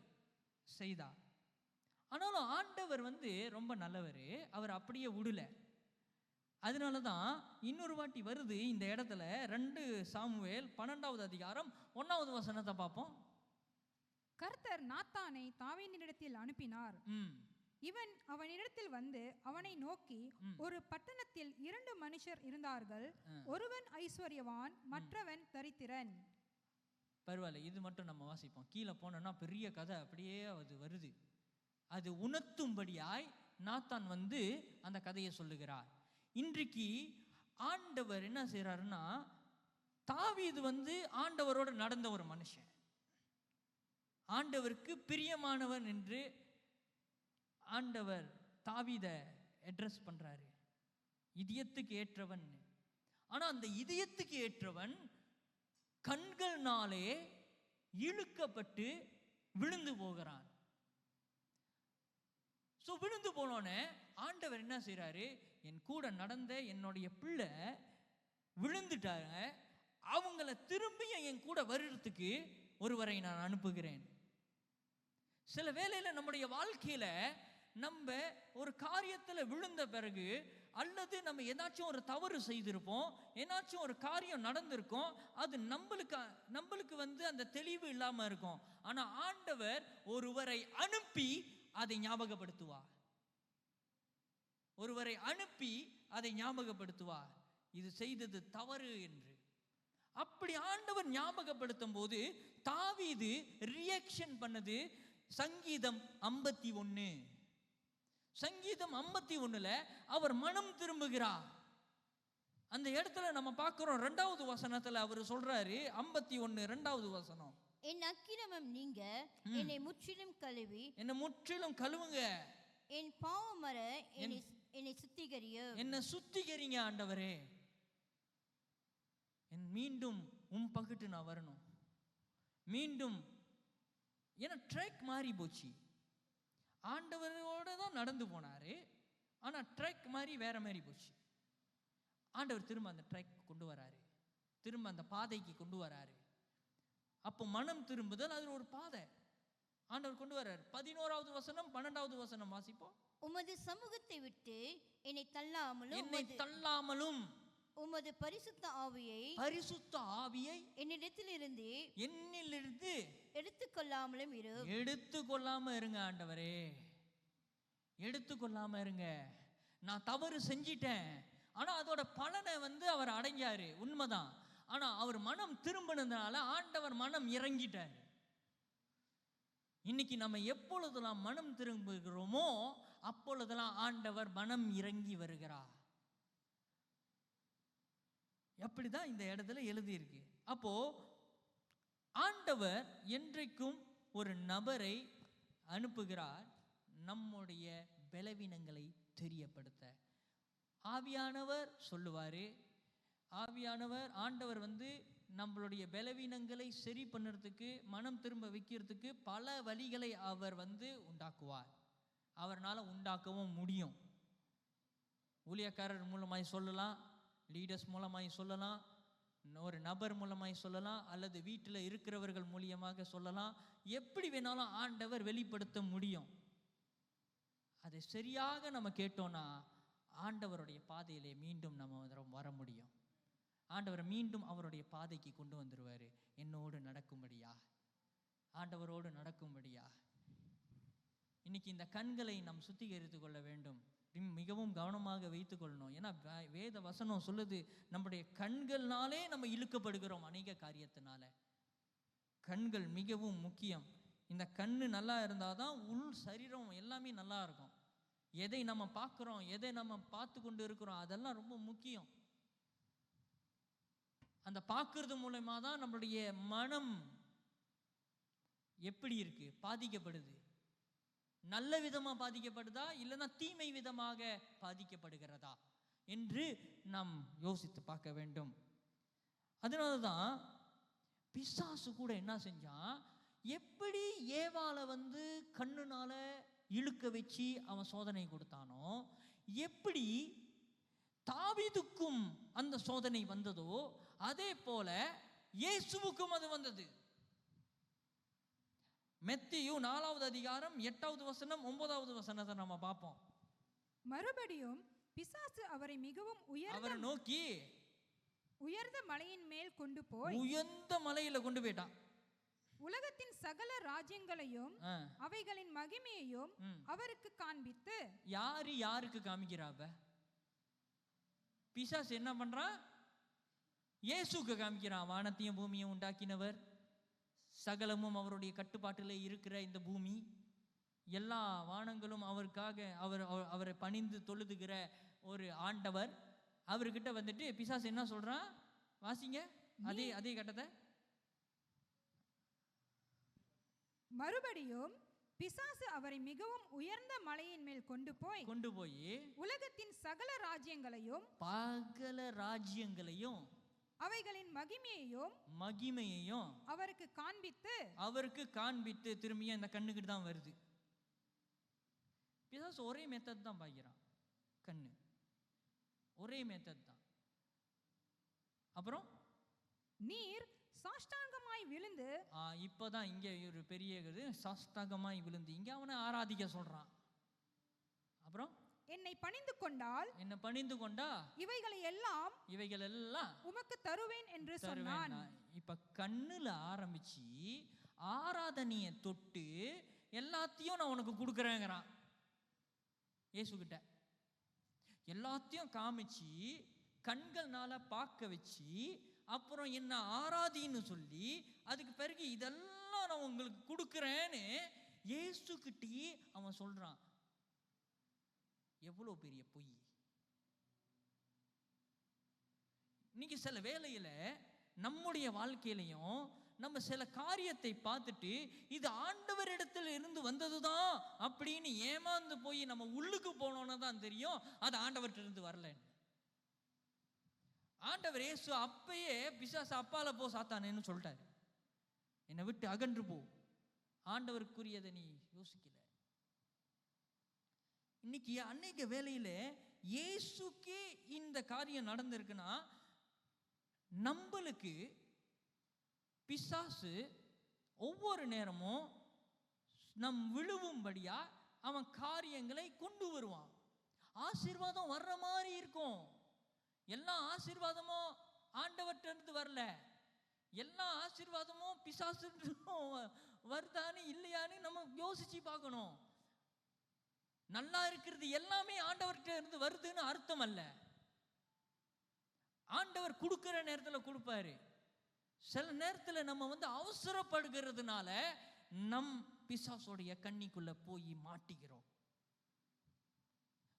செய்தார். ஆனாலும் ஆண்டவர் ரொம்ப நல்லவர், அவர் அப்படியே விடல. அதனால தான் இன்னொரு வாட்டி வருது இந்த இடத்துல 2 சாமுவேல் 12வது அதிகாரம் 1வது வசனத்தை பார்ப்போம். கர்த்தர் நாத்தானை தாவீதினிடத்தில் அனுப்பினார். இவன் அவனிடத்தில் வந்து அவனை நோக்கி, ஒரு பட்டணத்தில் 2 மனுஷர் இருந்தார்கள், ஒருவன் ஐஸ்வர்யவான், மற்றவன் தரித்திரன். பரவாயில்ல, இது மட்டும் நம்ம வாசிப்போம். கீழே போனோம்னா பெரிய கதை அப்படியே அது வருது. அது உணர்த்தும்படியாய் நாத்தான் அந்த கதையை சொல்லுகிறார். இன்றைக்கு ஆண்டவர் என்ன செய்யறாருன்னா, தாவீது ஆண்டவரோடு நடந்த ஒரு மனுஷன், ஆண்டவருக்கு பிரியமானவன் என்று ஆண்டவர் தாவீதை அட்ரஸ் பண்றாரு, இதயத்துக்கு ஏற்றவன். ஆனா அந்த இதயத்துக்கு ஏற்றவன் கண்கள்னாலே இழுக்கப்பட்டு விழுந்து போகிறான். ஸோ விழுந்து போனோன்னே ஆண்டவர் என்ன செய்யறாரு, என் கூட நடந்த என்னுடைய பிள்ளை விழுந்துட்டாங்க, அவங்கள திரும்பியும் என் கூட வருடத்துக்கு ஒருவரை நான் அனுப்புகிறேன். சில வேளையில் நம்முடைய வாழ்க்கையில நம்ம ஒரு காரியத்தில் விழுந்த பிறகு, அல்லது நம்ம ஏதாச்சும் ஒரு தவறு செய்திருப்போம், ஏதாச்சும் ஒரு காரியம் நடந்திருக்கும், அது நம்மளுக்கு அந்த தெளிவு இல்லாம இருக்கும். ஆனா ஆண்டவர் ஒருவரை அனுப்பி அதை ஞாபகப்படுத்துவார், ஒருவரை அனுப்பி அதை ஞாபகப்படுத்துவார், இது செய்தது தவறு என்று. அப்படி ஆண்டவர் ஞாபகப்படுத்தும் போது தாவீது ரியாக்ஷன் பண்ணது சங்கீதம் 51. சங்கீதம் 51ல அவர் மனம் திரும்புகிறார். அந்த இடத்துல நம்ம பார்க்கிறோம் 2வது வசனத்துல அவர் சொல்றாரு, 51 2வது வசனம், என் அக்கிரமம் நீங்க என்னை முற்றிலும் கழுவி, என்னை முற்றிலும் கழுவுங்க, என் பாவமற என்னை சுத்திகரியும், என்னை சுத்திகரிங்க ஆண்டவரே, மீண்டும் பக்கத்து நான் வரணும். மீண்டும் ஏன்னா ட்ராக் மாறி போச்சு. ஆண்டவரோட தான் நடந்து போனாரு, ஆனா ட்ராக் மாதிரி வேற மாதிரி போச்சு. ஆண்டவர் திரும்ப அந்த ட்ராக் கொண்டு வராரு, திரும்ப அந்த பாதைக்கு கொண்டு வராரு. அப்போ மனம் திரும்புதல் அது ஒரு பாதை ஆண்டவர் கொண்டு வர்றாரு. 11வது வசனம் 12வது வசனம் வாசிப்போம். உமது சமூகத்தை விட்டு என்னை தள்ளாமலும் உமது பரிசுத்த ஆவியை என்னிடத்திலிருந்து எடுத்துக்கொள்ளாம இருங்க ஆண்டவரே, எடுத்துக்கொள்ளாம இருங்க. நான் தவறு செஞ்சிட்டேன், ஆனா அதோட பலனை அவர் அடைஞ்சாரு, உண்மைதான். ஆனா அவர் மனம் திரும்பினதுனால ஆண்டவர் மனம் இறங்கிட்டார். இன்னைக்கு நம்ம எப்பொழுதெல்லாம் மனம் திரும்புகிறோமோ அப்பொழுதெல்லாம் ஆண்டவர் மனம் இறங்கி வருகிறார். அப்படிதான் இந்த இடத்துல எழுதியிருக்கு. அப்போ ஆண்டவர் என்றைக்கும் ஒரு நபரை அனுப்புகிறார் நம்முடைய பலவீனங்களை தெரியப்படுத்த. ஆவியானவர் சொல்லுவாரு, ஆவியானவர் ஆண்டவர் நம்மளுடைய பலவீனங்களை சரி பண்ணுறதுக்கு, மனம் திரும்ப வைக்கிறதுக்கு பல வழிகளை அவர் உண்டாக்குவார். அவர்னால உண்டாக்கவும் முடியும். ஊழியக்காரர் மூலமாய் சொல்லலாம், லீடர்ஸ் மூலமாய் சொல்லலாம், ஒரு நபர் மூலமாய் சொல்லலாம், அல்லது வீட்டில் இருக்கிறவர்கள் மூலியமாக சொல்லலாம். எப்படி வேணாலும் ஆண்டவர் வெளிப்படுத்த முடியும். அதை சரியாக நம்ம கேட்டோம்னா ஆண்டவருடைய பாதையிலே மீண்டும் நம்ம வர முடியும். ஆண்டவர் மீண்டும் அவருடைய பாதைக்கு கொண்டு வந்துருவாரு. என்னோடு நடக்கும்படியா, ஆண்டவரோடு நடக்கும்படியா. இன்னைக்கு இந்த கண்களை நாம் சுத்திகரித்து கொள்ள வேண்டும், மிகவும் கவனமாக வைத்துக் கொள்ளணும். ஏன்னா வேத வசனம் சொல்லுது, நம்முடைய கண்கள்னாலே நம்ம இழுக்கப்படுகிறோம் அநேக காரியத்தினால. கண்கள் மிகவும் முக்கியம். இந்த கண்ணு நல்லா இருந்தாதான் உள் சரீரம் எல்லாமே நல்லா இருக்கும். எதை நம்ம பார்க்குறோம், எதை நம்ம பார்த்து கொண்டு இருக்கிறோம், அதெல்லாம் ரொம்ப முக்கியம். அந்த பார்க்கறது மூலமா தான் நம்மளுடைய மனம் எப்படி இருக்கு, பாதிக்கப்படுது. நல்ல விதமா பாதிக்கப்படுதா, இல்லைன்னா தீமை விதமாக பாதிக்கப்படுகிறதா என்று நாம் யோசித்து பார்க்க வேண்டும். அதனால தான் பிசாசு கூட என்ன செஞ்சான், எப்படி ஏவாளை கண்ணுனால இழுக்க வச்சு அவன் சோதனை கொடுத்தானோ, எப்படி தாவீதுக்கும் அந்த சோதனை வந்ததோ, அதே போல இயேசுவுக்கும் அது வந்தது. மத்தேயு 4வது அதிகாரம் 8வது வசனம் 9வது வசனத்தை நம்ம பார்ப்போம். மறுபடியும் பிசாசு அவரை மிகவும் அவரை நோக்கி உயர்ந்த மலையின் மேல் கொண்டு போய் உயர்ந்த மலையில கொண்டு போயிட்டான். உலகத்தின் சகல ராஜ்யங்களையும் அவைகளின் மகிமையையும் அவருக்கு காண்பித்து. யாருக்கு காமிக்கிறாப்ப? பிசாசு என்ன பண்றான்? இயேசுக்கு காமிக்கிறான். வானத்தையும் பூமியும் உண்டாக்கினவர், சகலமும் அவருடைய கட்டுப்பாட்டில் இருக்கிற இந்த பூமி, எல்லா வானங்களும் அவருக்காக அவரை பணிந்து தொழுதுகிற ஒரு ஆண்டவர். அவர்கிட்ட பிசாசு என்ன சொல்றான்? வாசிங்க அதே கட்டத்தை. மறுபடியும் பிசாசு அவரை மிகவும் உயர்ந்த மலையின் மேல் கொண்டு போய் உலகத்தின் சகல ராஜ்யங்களையும் அவைகளின் மகிமையையும் அவருக்கு காண்பித்து திரும்பியும் இந்த கண்ணுக்கிட்டு தான் வருது. பிசாசு ஒரே மெத்தட் தான் பாய்க்கிறான். கண்ணு ஒரே மெத்தட் தான். அப்புறம் நீர் சாஷ்டாங்கமாய் விழுந்து, இப்பதான் இங்க ஒரு பெரிய சாஷ்டாங்கமாய் விழுந்து இங்க அவனை ஆராதிக்க சொல்றான். அப்புறம் என்னை பணிந்து கொண்டா இவைகளை எல்லாம் உமக்கு தருவேன் என்று சொன்னான். இப்ப கண்ணுல ஆரம்பிச்சு ஆராதனைய தொட்டு எல்லாத்தையும் நான் உனக்கு கொடுக்குறேங்கிறான். இயேசுகிட்ட எல்லாத்தையும் காமிச்சு கண்கள்னால பார்க்க வச்சு, அப்புறம் என்ன ஆராதின்னு சொல்லி, அதுக்கு பிறகு இதெல்லாம் நான் உங்களுக்கு கொடுக்குறேன்னு இயேசுகிட்டே அவன் சொல்றான். எவ்வளவு பெரிய பொய்! இன்னைக்கு சில வேளையில நம்முடைய வாழ்க்கையிலையும் நம்ம சில காரியத்தை பார்த்துட்டு இது ஆண்டவரிடத்தில் இருந்து வந்ததுதான் அப்படின்னு ஏமாந்து போய் நம்ம உள்ளுக்கு போனோன்னு தான் தெரியும் அது ஆண்டவர்கிட்ட இருந்து வரலன்னு. ஆண்டவர் இயேசு அப்பயே பிசாசு அப்பால போ சாத்தானேன்னு சொல்லிட்டாரு. என்னை விட்டு அகன்று போ, ஆண்டவருக்குரியதை நீ யோசிக்கல. இன்னைக்கு அன்னைக்கு வேலையில இயேசுக்கே இந்த காரியம் நடந்திருக்குன்னா, நம்மளுக்கு பிசாசு ஒவ்வொரு நேரமும் நம் விழுவும்படியா அவன் காரியங்களை கொண்டு வருவான். ஆசீர்வாதம் வர்ற மாதிரி இருக்கும். எல்லா ஆசீர்வாதமும் ஆண்டவர்கிட்ட இருந்து வரல, எல்லா ஆசீர்வாதமும் பிசாசு வருதான்னு இல்லையான்னு நம்ம யோசிச்சு பார்க்கணும். நல்லா இருக்கிறது எல்லாமே ஆண்டவர்கிட்ட இருந்து வருதுன்னு அர்த்தம் அல்ல. ஆண்டவர் கொடுக்கிற நேரத்தில் கொடுப்பாரு. சில நேரத்தில் நம்ம அவசரப்படுகிறதுனால நம் பிசாசோடைய கண்ணிக்குள்ள போய் மாட்டிக்கிறோம்.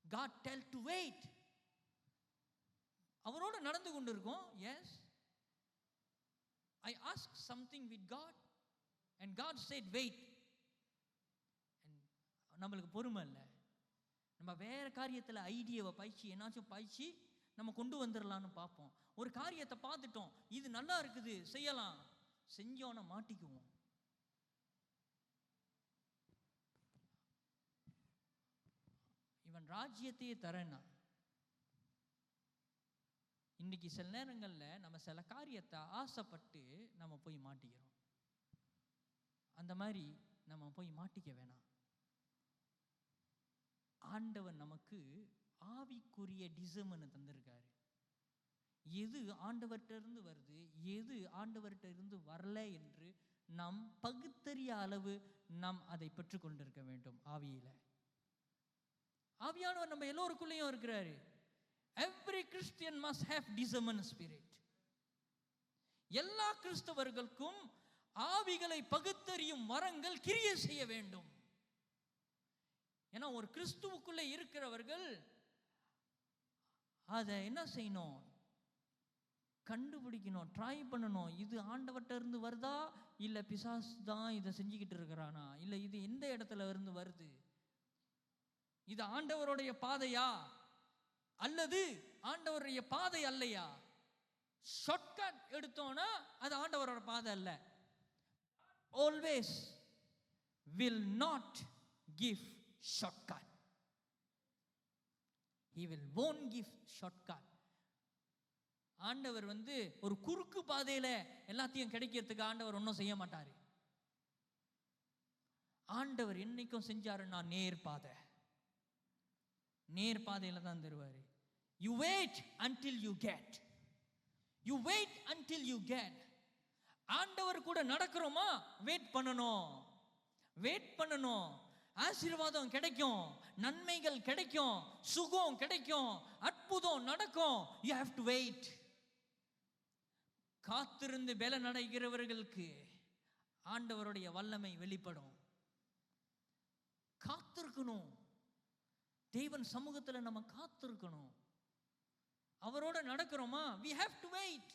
God tell to wait. அவரோட நடந்து கொண்டு இருக்கோம். Yes, I asked something with God and God said wait. நம்மளுக்கு பொறுமை இல்லை. நம்ம வேற காரியத்தில் ஐடியாவை பாய்ச்சி என்னாச்சும் பாய்ச்சி நம்ம கொண்டு வந்துடலான்னு பார்ப்போம். ஒரு காரியத்தை பார்த்துட்டோம், இது நல்லா இருக்குது செய்யலாம், செஞ்சோன்னா மாட்டிக்குவோம். இவன் ராஜ்யத்தையே தரேன்னா, இன்னைக்கு சில நேரங்களில் நம்ம சில காரியத்தை ஆசைப்பட்டு நம்ம போய் மாட்டிக்கிறோம். அந்த மாதிரி நம்ம போய் மாட்டிக்க வேணாம். ஆண்டவன் நமக்கு ஆவிக்குரிய டிசர்மன் தந்திருக்காரு. எது ஆண்டவர்கிட்ட இருந்து வருது, எது ஆண்டவர்கிட்ட இருந்து வரல என்று நாம் பகுத்தறிய அளவு நாம் அதை பெற்றுக்கொண்டிருக்க வேண்டும். ஆவியானவர் நம்ம எல்லோருக்குள்ளேயும் இருக்கிறாரு. Every Christian must have discernment spirit. எல்லா கிறிஸ்தவர்களுக்கும் ஆவிகளை பகுத்தறியும் வரங்கள் கிரியை செய்ய வேண்டும். ஏன்னா ஒரு கிறிஸ்துவுக்குள்ளே இருக்கிறவர்கள் அதை என்ன செய்யணும், கண்டுபிடிக்கணும், ட்ரை பண்ணணும். இது ஆண்டவர்கிட்ட இருந்து வருதா, இல்லை பிசாசு தான் இதை செஞ்சுக்கிட்டு இருக்கிறானா, இல்லை இது எந்த இடத்துல இருந்து வருது, இது ஆண்டவருடைய பாதையா அல்லது ஆண்டவருடைய பாதை அல்லையா? ஷார்ட்கட் எடுத்தோன்னா அது ஆண்டவரோட பாதை அல்ல. Always will not give shortcut. He will won't give shortcut. ஆண்டவர் ஒரு குறுக்கு பாதையில எல்லாத்தையும் கிடைக்கிறதுக்கு ஆண்டவர் ஒன்றும் செய்ய மாட்டாரு. ஆண்டவர் என்னைக்கும் செஞ்சாருன்னா நேர் பாதையில தான் தருவாரு. You wait until you get. You wait until you get. ஆண்டவர் கூட நடக்கிறோமா, வெயிட் பண்ணணும். ஆசீர்வாதம் கிடைக்கும், நன்மைகள் கிடைக்கும், சுகம் கிடைக்கும், அற்புதம் நடக்கும். You have to wait. காத்திருந்து பலன் அடைகிறவர்களுக்கு ஆண்டவருடைய வல்லமை வெளிப்படும். காத்திருக்கணும். தேவன் சமூகத்தில் நம்ம காத்திருக்கணும். அவரோட நடக்கிறோமா, we have to wait.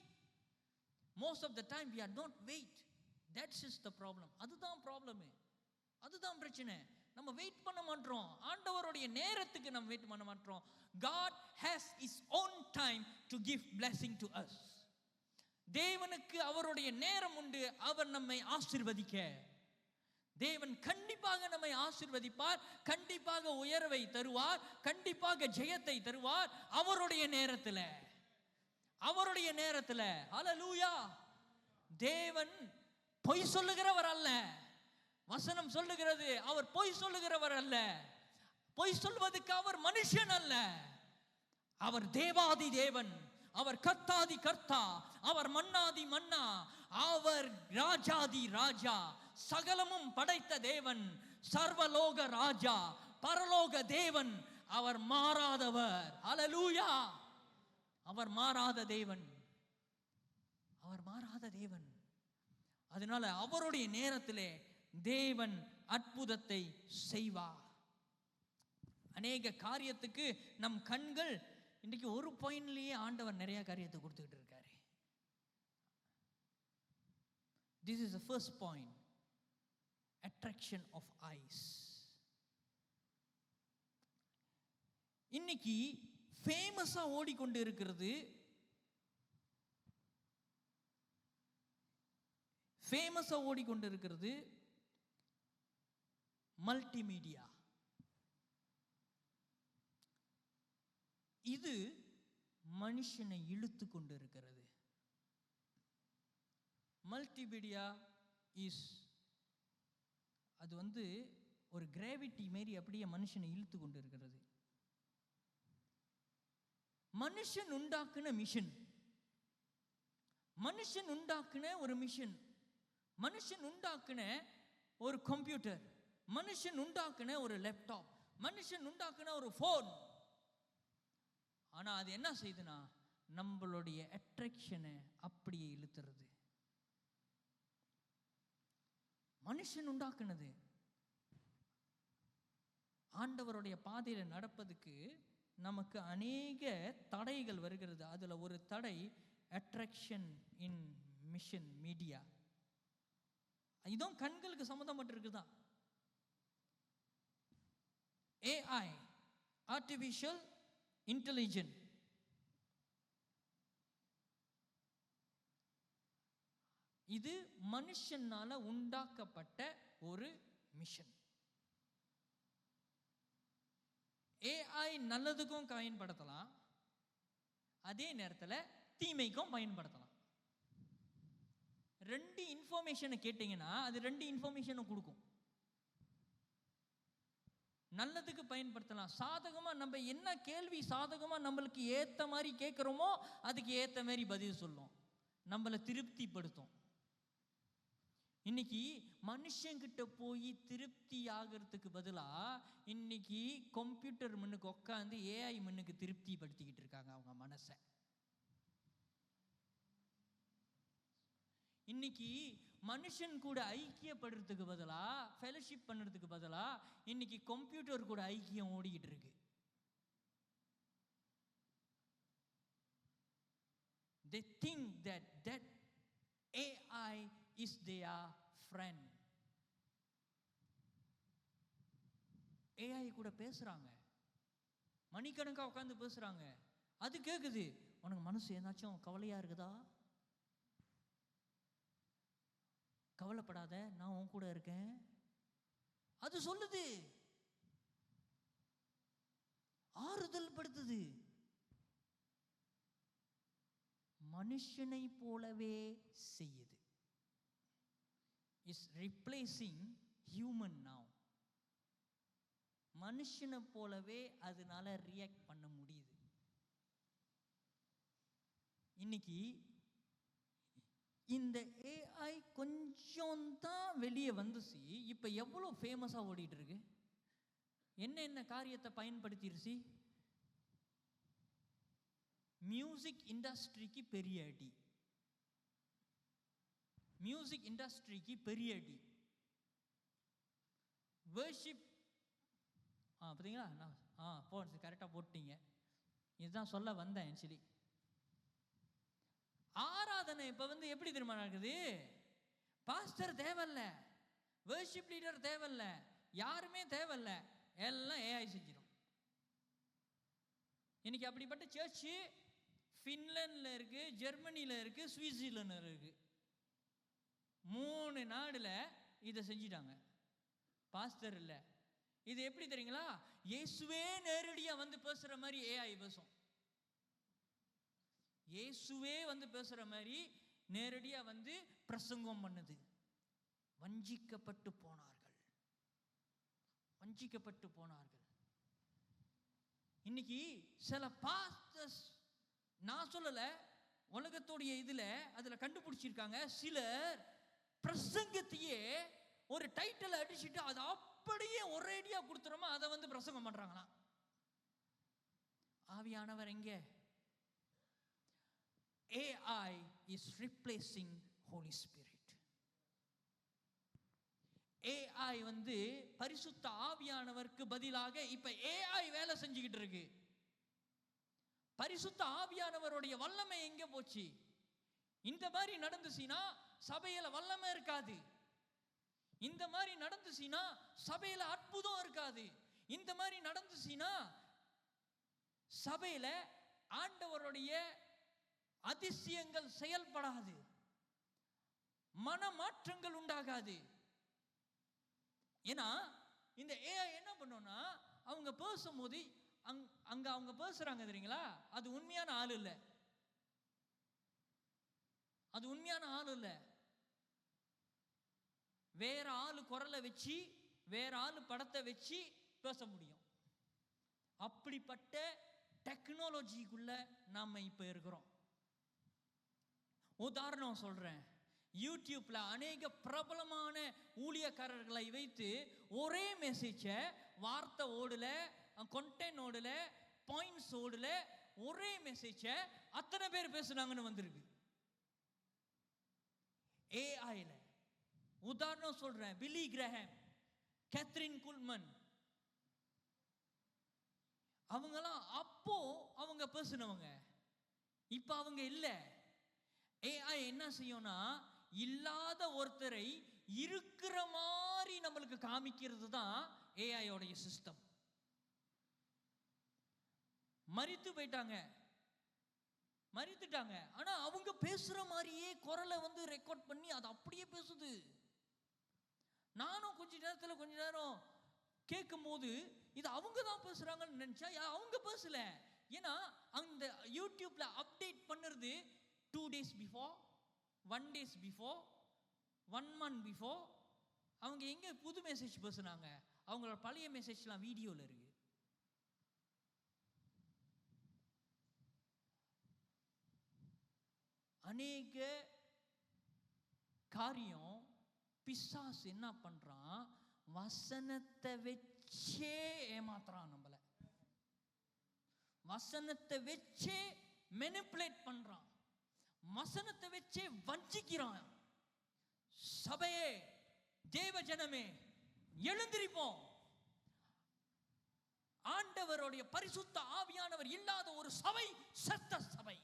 Most of the time we are not wait. That's just the problem. அதுதான் ப்ராப்ளமே, அதுதான் பிரச்சனை. நம்ம வெயிட் பண்ண மாட்டோம். ஆண்டவருடைய நேரத்துக்கு நம்ம வெயிட் பண்ண மாட்டோம். God has his own time to give blessing to us. தேவனுக்கு அவருடைய நேரம் உண்டு. அவர் நம்மை ஆசீர்வதிக்க. தேவன் கண்டிப்பாக நம்மை ஆசீர்வதிப்பார், கண்டிப்பாக உயர்வை தருவார், கண்டிப்பாக ஜெயத்தை தருவார் அவருடைய நேரத்தில். ஹல்லேலூயா. தேவன் பொய் சொல்லுகிறவர் அல்ல. வசனம் சொல்லுகிறது அவர் பொய் சொல்லுகிறவர் அல்ல. பொய் சொல்வதற்கு அவர் மனுஷன் அல்ல. அவர் தேவாதி தேவன், அவர் கர்த்தாதி கர்த்தா, அவர் மன்னாதி மன்னா, அவர் ராஜாதி ராஜா, சகலமும் படைத்த தேவன், சர்வலோக ராஜா, பரலோக தேவன். அவர் மாறாதவர். ஹல்லேலூயா. அவர் மாறாத தேவன். அதனால அவருடைய நேரத்திலே தேவன் அற்புதத்தை செய்வார். அநேக காரியத்துக்கு நம் கண்கள் இன்னைக்கு ஒரு பாயிண்ட்லயே ஆண்டவர் நிறைய காரியத்தை கொடுத்துக்கிட்டு இருக்காரு. This is the first point. Attraction of eyes. இன்னைக்கு ஃபேமஸா ஓடிக்கொண்டு இருக்கிறது, மல்டிமீடியா. இது மனுஷனை இழுத்து கொண்டு இருக்கிறது. மல்டிமீடியா இஸ் அது ஒரு கிராவிட்டி மாரி அப்படியே மனுஷனை இழுத்து கொண்டு இருக்கிறது. மனுஷன் உண்டாக்குன மிஷன், மனுஷன் உண்டாக்குன ஒரு மிஷன், மனுஷன் உண்டாக்குன ஒரு கம்ப்யூட்டர், மனுஷன் உண்டாக்குன ஒரு லேப்டாப், மனுஷன் உண்டாக்குன ஒரு போன். ஆனா அது என்ன செய்யுதுன்னா நம்மளுடைய அட்ராக்ஷனை அப்படியே இழுத்துறது. மனுஷன் உண்டாக்குனது. ஆண்டவருடைய பாதையில நடப்பதுக்கு நமக்கு அநேக தடைகள் வருகிறது. அதுல ஒரு தடை அட்ராக்ஷன் இன் மிஷன் மீடியா. இதுவும் கண்களுக்கு சம்மந்தப்பட்டிருக்குதான். AI, artificial intelligent. இது மனுஷனால உண்டாக்கப்பட்ட ஒரு மிஷன். AI நல்லதுக்கும் பயன்படுத்தலாம், அதே நேரத்தில் தீமைக்கும் பயன்படுத்தலாம். ரெண்டு இன்ஃபர்மேஷனை கேட்டீங்கன்னா அது ரெண்டு இன்ஃபர்மேஷனை கொடுக்கும். நல்லதுக்கு பயன்படுத்தலாம். சாதகமா நம்ம என்ன கேள்வி சாதகமா நம்மளுக்கு ஏத்த மாதிரி கேட்கிறோமோ அதுக்கு ஏத்த மாதிரி பதில் சொல்லும், நம்மளை திருப்திப்படுத்தும். இன்னைக்கு மனுஷங்கிட்ட போய் திருப்தி ஆகிறதுக்கு பதிலா இன்னைக்கு கம்ப்யூட்டர் முன்னுக்கு உட்காந்து AI முன்னுக்கு திருப்தி படுத்திக்கிட்டு இருக்காங்க அவங்க மனசை. இன்னைக்கு மனுஷன் கூட ஐக்கியப்படுறதுக்கு பதிலா, ஃபெலோஷிப் பண்ணுறதுக்கு பதிலா இன்னைக்கு கம்ப்யூட்டர் கூட ஐக்கியம் ஓடிக்கிட்டு இருக்கு. They think that AI is their friend. AI கூட பேசுறாங்க, மணிக்கணக்கா உட்காந்து பேசுறாங்க. அது கேக்குது, உனக்கு மனசு ஏதாச்சும் கவலையாக இருக்குதா? கவலைப்படாத, நான் உன் கூட இருக்கேன். அது சொல்லுது, ஆறுதல் படுத்துது. மனுஷனை போலவே செய்யுது. Is replacing human now. மனுஷனை போலவே அதனால ரியாக்ட் பண்ண முடியுது. இன்னைக்கு இந்த ஏஐ கொஞ்சம் தான் வெளியே வந்துச்சு, இப்போ எவ்வளோ ஃபேமஸாக ஓடிட்டு இருக்கு. என்ன காரியத்தை பயன்படுத்திருச்சு? மியூசிக் இண்டஸ்ட்ரிக்கு பெரிய அடி. மியூசிக் இண்டஸ்ட்ரிக்கு பெரிய அடி. வர்ஷிப் பார்த்தீங்களா? நான் கரெக்டாக போட்டீங்க. இதுதான் சொல்ல வந்தேன் ஆக்சுவலி. ஆராதனை இப்போ எப்படி தெரியுமா நடக்குது? பாஸ்டர் தேவையில்ல, வர்ஷிப் லீடர் தேவையில்ல, யாருமே தேவையில்ல, எல்லாம் ஏஐ செஞ்சிடும். இன்னைக்கு அப்படிப்பட்ட சர்ச்சு ஃபின்லாண்டில் இருக்கு, ஜெர்மனியில் இருக்கு, சுவிட்சர்லாண்டில் இருக்கு. 3 நாடுல இதை செஞ்சிட்டாங்க. பாஸ்டர் இல்லை. இது எப்படி தெரியுங்களா? இயேசுவே நேரடியாக வந்து பேசுற மாதிரி ஏஐ பேசும். இயேசுவே வந்து பேசுற மாதிரி நேரடியா வந்து பிரசங்கம் பண்ணுது. வஞ்சிக்கப்பட்டு போனார்கள், வஞ்சிக்கப்பட்டு போனார்கள். இன்னைக்கு சில பாஸ்டர்ஸ், நான் சொல்லல, உலகத்துடைய அதுல கண்டுபிடிச்சிருக்காங்க, சிலர் பிரசங்கத்தையே ஒரு டைட்டில் அடிச்சுட்டு அதை அப்படியே ஒரேடியா கொடுத்துறோமா அதை வந்து பிரசங்கம் பண்றாங்களாம். ஆவியானவர் எங்கே? AI is replacing Holy Spirit. AI வந்து பரிசுத்த ஆவியானவருக்கு பதிலாக இப்ப AI வேலை செஞ்சுக்கிட்டு இருக்கு. பரிசுத்த ஆவியானவருடைய வல்லமை எங்க போச்சு? இந்த மாதிரி நடந்துச்சுன்னா சபையில வல்லமை இருக்காது. இந்த மாதிரி நடந்துச்சுன்னா சபையில அற்புதம் இருக்காது. இந்த மாதிரி நடந்துச்சுன்னா சபையில ஆண்டவருடைய அதிசயங்கள் செயல்படாது, மனமாற்றங்கள் உண்டாகாது. ஏன்னா இந்த ஏஐ என்ன பண்ணோம்னா, அவங்க பேசும்போது அங்க அவங்க பேசுறாங்க தெரியுங்களா, அது உண்மையான ஆள் இல்லை. அது உண்மையான ஆள் இல்லை. வேற ஆளு குரலை வச்சு, வேற ஆளு படத்தை வச்சு பேச முடியும். அப்படிப்பட்ட டெக்னாலஜிக்குள்ள நாம இப்ப இருக்கிறோம். உதாரணம் சொல்றேன். யூடியூப்ல அநேக பிரபலமான ஊழியக்காரர்களை வைத்து ஒரே மெசேஜை, வார்த்தை ஓடல, கண்டென்ட் ஓடல, பாயிண்ட்ஸ் ஓடல, ஒரே மெசேஜை அத்தனை பேர் பேசுனாங்கன்னு வந்திருக்கு ஏஐல. உதாரணம் சொல்றேன், பில்லி கிரஹாம், கேத்ரின் குல்மன், அவங்கெல்லாம் அப்போ அவங்க பேசுனவங்க, இப்ப அவங்க இல்ல. ஏஐ என்ன செய்யும்னா, இல்லாத ஒருத்தரை இருக்கிற மாதிரி நம்மளுக்கு காமிக்கிறது தான் ஏஐயோடைய சிஸ்டம். மரித்து போயிட்டாங்க, மரித்துட்டாங்க, ஆனா அவங்க பேசுற மாதிரியே குரலை வந்து ரெக்கார்ட் பண்ணி அது அப்படியே பேசுது. நானும் கொஞ்ச நேரம் கேட்கும்போது இது அவங்க தான் பேசுறாங்கன்னு நினைச்சா அவங்க பேசல. ஏன்னா அந்த யூடியூப்ல அப்டேட் பண்ணுறது 2 days before, 1 days before, 1 month before. அவங்க எங்க புது மெசேஜ் பேசுனாங்க? அவங்களோட பழைய மெசேஜ்லாம் வீடியோல இருக்கு. அநேக காரியம் பிசாசு என்ன பண்றான், வசனத்தை வச்சே ஏமாத்துறான் நம்மள. வசனத்தை வச்சே மெனிபுலேட் பண்றான், வசனத்தை வச்சே வஞ்சிக்கிறான். சபையே, தேவ ஜனமே, எழுந்திருப்போம். ஆண்டவருடைய பரிசுத்த ஆவியானவர் இல்லாத ஒரு சபை செத்த சபை.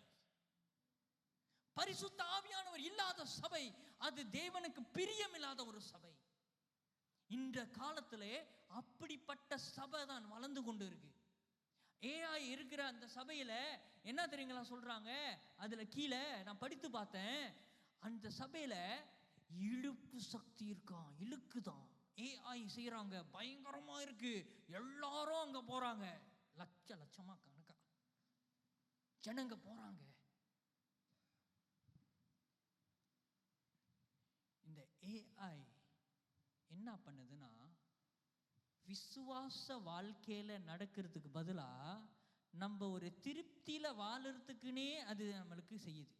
பரிசுத்த ஆவியானவர் இல்லாத சபை அது தேவனுக்கு பிரியமில்லாத ஒரு சபை. இந்த காலத்திலே அப்படிப்பட்ட சபை தான் வளர்ந்து கொண்டு இருக்கு. ஏஐ இருக்கிற அந்த சபையில் என்ன தெரியுங்களா சொல்கிறாங்க? அதில் கீழே நான் படித்து பார்த்தேன், அந்த சபையில் இழுப்பு சக்தி இருக்கான், இழுக்குதான். ஏஐ செய்கிறாங்க, பயங்கரமாக இருக்கு, எல்லாரும் அங்கே போகிறாங்க, லட்சமாக கணக்கா ஜனங்க போகிறாங்க. இந்த ஏஐ என்ன பண்ணுதுன்னா, விசுவாச வாழ்க்கையில் நடக்கிறதுக்கு பதிலாக நம்ம ஒரு திருப்தியில் வாழறதுக்குன்னே அது நம்மளுக்கு செய்யுது.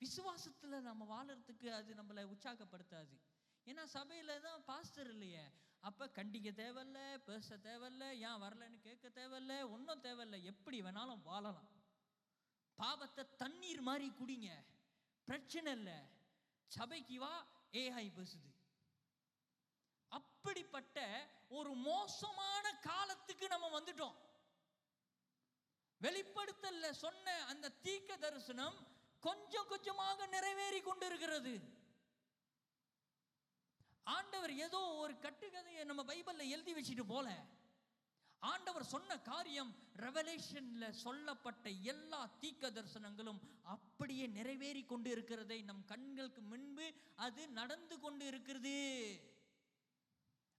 விசுவாசத்தில் நம்ம வாழறதுக்கு அது நம்மளை உற்சாகப்படுத்தாது. ஏன்னா சபையில் தான் பாஸ்டர் இல்லையே, அப்போ கண்டிக்க தேவையில்ல, பேச தேவையில்ல, ஏன் வரலன்னு கேட்க தேவையில்ல, ஒன்றும் தேவையில்லை, எப்படி வேணாலும் வாழலாம். பாவத்தை தண்ணீர் மாதிரி குடிங்க, பிரச்சனை இல்லை, சபைக்கு வா, ஏஐ பேசுது. அப்படிப்பட்ட ஒரு மோசமான காலத்துக்கு நம்ம வந்துட்டோம். வெளிப்படுத்தல்ல சொன்ன அந்த தீர்க்க தரிசனம் கொஞ்சம் கொஞ்சமாக நிறைவேறி கொண்டிருக்கிறது. ஆண்டவர் ஏதோ ஒரு கட்டுக்கதையை நம்ம பைபிள்ல எழுதி வச்சுட்டு போல, ஆண்டவர் சொன்ன காரியம் ரெவலேஷன்ல சொல்லப்பட்ட எல்லா தீர்க்க தரிசனங்களும் அப்படியே நிறைவேறி கொண்டு இருக்கிறதை நம் கண்களுக்கு முன்பு அது நடந்து கொண்டு இருக்கிறது.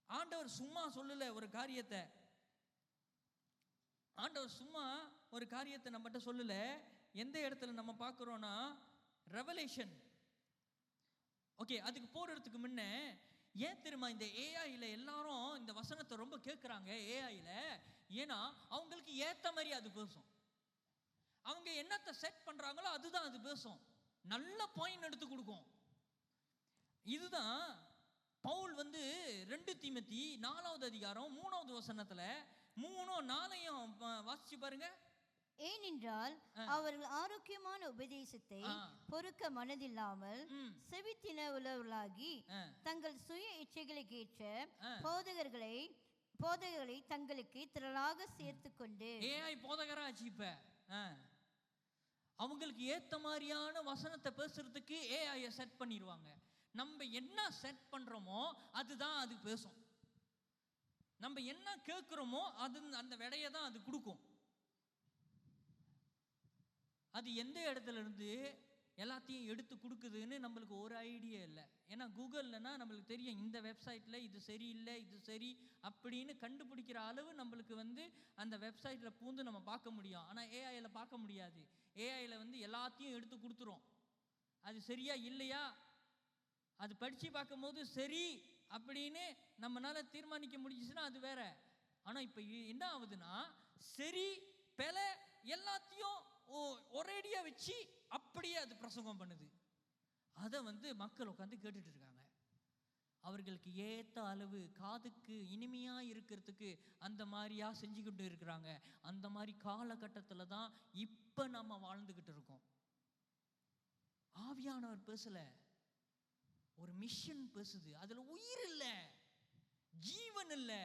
ஆண்டவர் சும்மா சொல்லல ஒரு காரியத்தை, ஆண்டவர் சும்மா ஒரு காரியத்தை நம்மகிட்ட சொல்லல. எந்த இடத்துல நம்ம பார்க்குறோன்னா ரெவலேஷன். ஓகே, அதுக்கு போறதுக்கு முன்ன ஏன் தெரியுமா இந்த ஏஐல எல்லாரும் இந்த வசனத்தை ரொம்ப கேட்குறாங்க ஏஐல? ஏன்னா அவங்களுக்கு ஏற்ற மாதிரி அது பேசும். அவங்க என்னத்தை செட் பண்றாங்களோ அதுதான் அது பேசும், நல்ல பாயிண்ட் எடுத்து கொடுக்கும். இதுதான் பவுல் 2 தீமோத்தி 4வது அதிகாரம் 3வது வசனத்துல 3-4 வாசிச்சு பாருங்க. ஏனென்றால் அவர்கள் ஆரோக்கியமான உபதேசத்தை பொறுக்க மனதில்லாமல் செவித்தின உள்ளவர்களாகி தங்கள் சுய இச்சைகளுக்கேற்ற போதகர்களை தங்களுக்கு திரளாக சேர்த்து கொண்டு ஏஐ போதகராச்சு. இப்ப அவங்களுக்கு ஏத்த மாதிரியான வசனத்தை பேசுறதுக்கு ஏஐ செட் பண்ணிடுவாங்க. நம்ம என்ன செட் பண்றோமோ அதுதான் அது பேசும். நம்ம என்ன கேட்குறோமோ அது அந்த விடையை தான் அது கொடுக்கும். அது எந்த இடத்துல இருந்து எல்லாத்தையும் எடுத்து கொடுக்குதுன்னு நம்மளுக்கு ஒரு ஐடியா இல்லை. ஏன்னா கூகுள்லனா நம்மளுக்கு தெரியும், இந்த வெப்சைட்டில் இது சரியில்லை, இது சரி அப்படின்னு கண்டுபிடிக்கிற அளவு நம்மளுக்கு அந்த வெப்சைட்டில் பூந்து நம்ம பார்க்க முடியும். ஆனால் ஏஐயில் பார்க்க முடியாது. ஏஐயில் எல்லாத்தையும் எடுத்து கொடுத்துரும். அது சரியா இல்லையா அது படித்து பார்க்கும்போது சரி அப்படின்னு நம்மளால தீர்மானிக்க முடிஞ்சுச்சுன்னா அது வேற. ஆனால் இப்போ என்ன ஆகுதுன்னா, சரி பிழை எல்லாத்தையும் ஒரேடியாக வச்சு அப்படியே அது பிரசங்கம் பண்ணுது. அதை மக்கள் உட்காந்து கேட்டுட்டு இருக்காங்க. அவர்களுக்கு ஏற்ற அளவு காதுக்கு இனிமையாக இருக்கிறதுக்கு அந்த மாதிரியா செஞ்சுக்கிட்டு இருக்கிறாங்க. அந்த மாதிரி காலகட்டத்தில் தான் இப்போ நம்ம வாழ்ந்துக்கிட்டு இருக்கோம். ஆவியானவர் பேசலை, ஒரு மிஷன் பேசுது. அதில் உயிர் இல்லை, ஜீவன் இல்லை,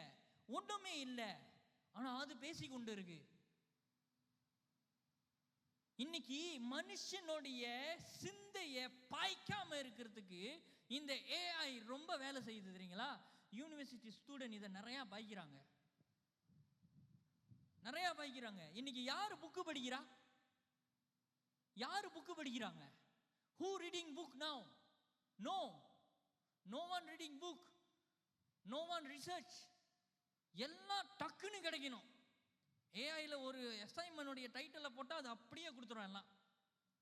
ஒன்றுமே இல்லை, ஆனால் அது பேசி கொண்டு இருக்கு. இன்னைக்கு மனுஷனுடைய சிந்தைய பாய்க்காம இருக்கிறதுக்கு இந்த ஏஐ ரொம்ப வேலை செய்யுது தெரியுங்களா? யூனிவர்சிட்டி ஸ்டூடெண்ட் இதை நிறையா பாய்க்கிறாங்க. இன்னைக்கு யாரு புக்கு படிக்கிறா? யாரு புக்கு படிக்கிறாங்க? Who reading book now? No one reading book, no one research. எல்லாம் டக்குன்னு கிடைக்கணும். ஏஐல ஒரு அசைன்மென்ட் டைட்டிலை போட்டால் அது அப்படியே கொடுத்துரும். எல்லாம்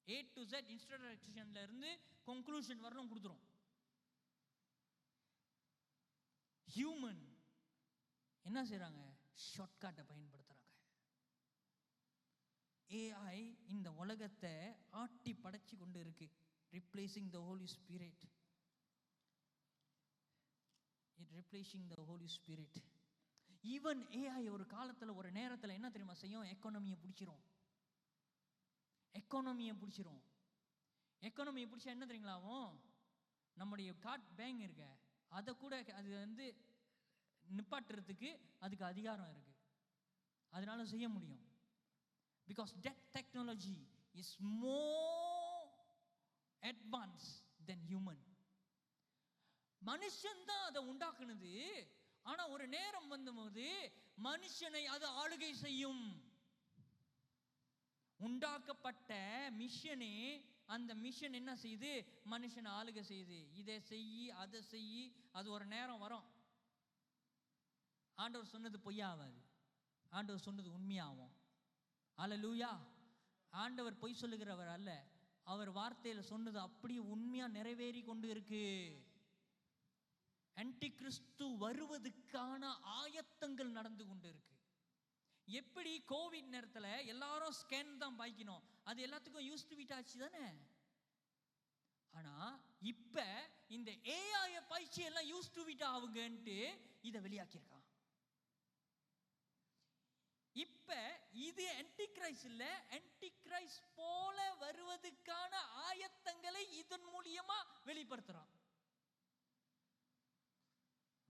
A to Z இன்ஸ்ட்ரக்ஷன்ல இருந்து கன்க்ளூஷன் வரணும் கொடுத்துரும். ஹியூமன் என்ன செய்றாங்க? ஷார்ட்கட்டை பயன்படுத்துறாங்க. ஏஐ இந்த உலகத்தை ஆட்டி படைச்சு கொண்டு இருக்கு. replacing the Holy Spirit. Replacing the Holy Spirit. Even AI ஒரு காலத்தில் ஒரு நேரத்தில் என்ன தெரியுமா செய்யும்? எக்கானமியை பிடிச்சிரும். எக்கானமியை பிடிச்சா என்ன தெரியுங்களா ஆகும்? நம்முடைய கார்ட் பேங்க் இருக்க அதை கூட அது நிப்பாட்டுறதுக்கு அதுக்கு அதிகாரம் இருக்கு. அதனால செய்ய முடியும். Because that technology is more advanced than human. மனுஷன் தான் அதை உண்டாக்குனது, ஆனா ஒரு நேரம் வந்தபோது மனுஷனை அது ஆளுகை செய்யும். உண்டாக்கப்பட்ட மிஷனே, அந்த மிஷன் என்ன செய்யுது? மனுஷனை ஆளுகை செய்யுது. இதை செய்யி அதை செய்யி. அது ஒரு நேரம் வரும், ஆண்டவர் சொன்னது பொய்யாவாது, ஆண்டவர் சொன்னது உண்மையாகும். அல்லேலூயா. ஆண்டவர் பொய் சொல்லுகிறவர் அல்ல, அவர் வார்த்தையில் சொன்னது அப்படியே உண்மையா நிறைவேறி கொண்டு இருக்கு. ஆன்டி கிறிஸ்து வருவதற்கான ஆயத்தங்கள் நடந்து கொண்டு இருக்கு. எப்படி கோவிட் நேரத்தில் எல்லாரும் ஸ்கேன் தான் பாய்க்கணும், அது எல்லாத்துக்கும் யூஸ் டு இட் ஆச்சு தானே. ஆனா இப்ப இந்த ஏஐ பயிற்சி எல்லாம் யூஸ் டு இட் ஆகுங்கன்ட்டு இதை வெளியாக்கியிருக்கான். இப்ப இது ஆன்டிகிரைஸ்ட் இல்ல, ஆன்டிகிரைஸ்ட் போல வருவதற்கான ஆயத்தங்களை இதன் மூலியமா வெளிப்படுத்துறான்.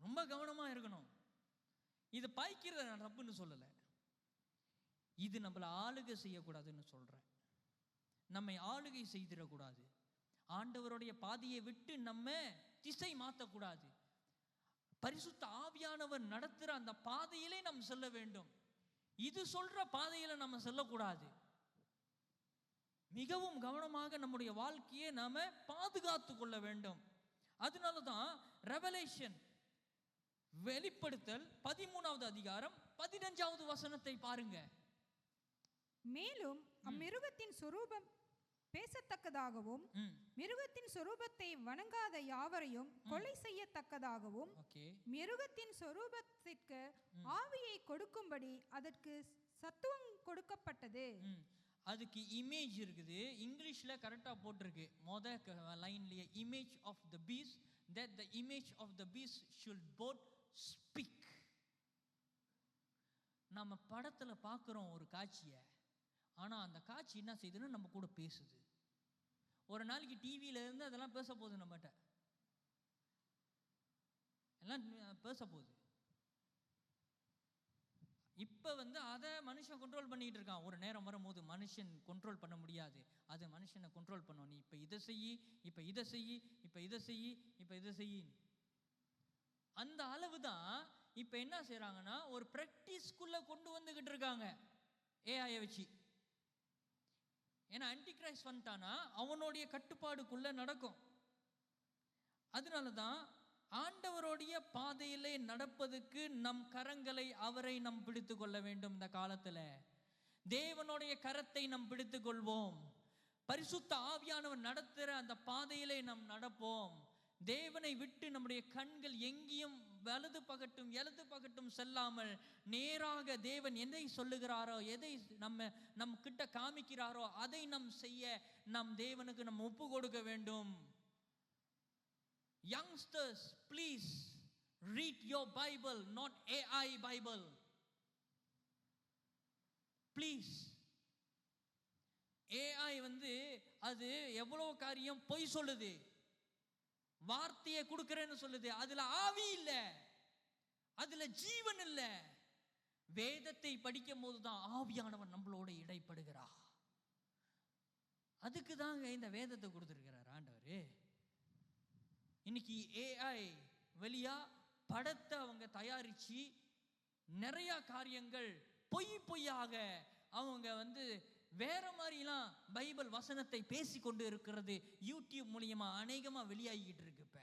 ரொம்ப கவனமா இருக்கணும். இது பாய்க்கிறத நான் தப்புன்னு சொல்லல, இது நம்மள ஆளுகை செய்யக்கூடாதுன்னு சொல்றேன். நம்மை ஆளுகை செய்திடக்கூடாது. ஆண்டவருடைய பாதையை விட்டு நம்ம திசை மாற்றக்கூடாது. பரிசுத்த ஆவியானவர் நடத்துற அந்த பாதையிலே நாம் செல்ல வேண்டும். இது சொல்ற பாதையில நம்ம செல்லக்கூடாது. மிகவும் கவனமாக நம்முடைய வாழ்க்கையை நாம பாதுகாத்து கொள்ள வேண்டும். அதனாலதான் ரெவலேஷன், வெளிப்படுத்தல் 13வது அதிகாரம் 15வது வசனத்தை பாருங்க. மேலும் அம்மிருகத்தின் சொரூபம் பேசத்தக்கதாகவும் மிருகத்தின் சொரூபத்தை வணங்காத யாவரையும் கொலை செய்யத்தக்கதாகவும் மிருகத்தின் சொரூபத்திற்கு ஆவியை கொடுக்கும்படி அதற்கு சத்துவம் கொடுக்கப்பட்டது. அதுக்கு இமேஜ் இருக்குது, இங்கிலீஷ்ல கரெக்டா போட்டிருக்கு. லைன்லயே image of the beast, that the image of the beast should both speak. நம்ம படத்துல பார்க்குறோம் ஒரு காட்சியை, ஆனா அந்த காட்சி என்ன செய்யுதுன்னா நம்ம கூட பேசுது. ஒரு நாளைக்கு டிவியில இருந்து அதெல்லாம் பேச போகுது, நம்மகிட்ட எல்லாம் பேச போகுது. இப்ப அதை மனுஷன் கண்ட்ரோல் பண்ணிட்டு இருக்கான். ஒரு நேரம் வரும்போது மனுஷன் கண்ட்ரோல் பண்ண முடியாது, அது மனுஷனை கண்ட்ரோல் பண்ணும். நீ இப்ப இதை செய்யி, இப்ப இதை செய்யி, இப்ப இதை செய்யி, இப்ப இதை செய்யி. அந்த அளவுதான் இப்ப என்ன செய்யறாங்கன்னா ஒரு பிராக்டிஸ்க்குள்ள கொண்டு வந்துகிட்டு இருக்காங்க ஏஐ வச்சு. ஏன்னா ஆன்டிகிரைஸ்ட் வந்துட்டானா அவனுடைய கட்டுப்பாடுக்குள்ள நடக்கும். அதனாலதான் ஆண்டவருடைய பாதையிலே நடப்பதற்கு நம் கரங்களை, அவரை நம் பிடித்து கொள்ள வேண்டும். இந்த காலத்துல தேவனுடைய கரத்தை நம் பிடித்து கொள்வோம். பரிசுத்த ஆவியானவர் நடத்துற அந்த பாதையிலே நாம் நடப்போம். தேவனை விட்டு நம்முடைய கண்கள் எங்கேயும் வலது பகட்டும் இடது பகட்டும் செல்லாமல் நேராக தேவன் எதை சொல்லுகிறாரோ, எதை நம்ம கிட்ட காமிக்கிறாரோ அதை நம் செய்ய நம் தேவனுக்கு நம்ம ஒப்பு கொடுக்க வேண்டும். Youngsters, please read your Bible, not AI Bible. Please. AI அது எவ்வளவு காரியம் பொய் சொல்லுது, வார்த்தையை கொடுக்கிறேன்னு சொல்லுது, அதுல ஆவி இல்ல, அதுல ஜீவன் இல்ல. வேதத்தை படிக்கும் போதுதான் ஆவியானவர் நம்மளோட இடைப்படுகிறார். அதுக்கு தாங்க இந்த வேதத்தை கொடுத்திருக்கிறார் ஆண்டவர். இன்னைக்கு ஏஐ வழியா படத்தை அவங்க தயாரிச்சு நிறைய காரியங்கள் பொய்யாக அவங்க வேற மாதிரிலாம் பைபிள் வசனத்தை பேசி கொண்டு இருக்கிறது யூடியூப் மூலியமா அநேகமா வெளியாகிட்டு இருக்கு. இப்ப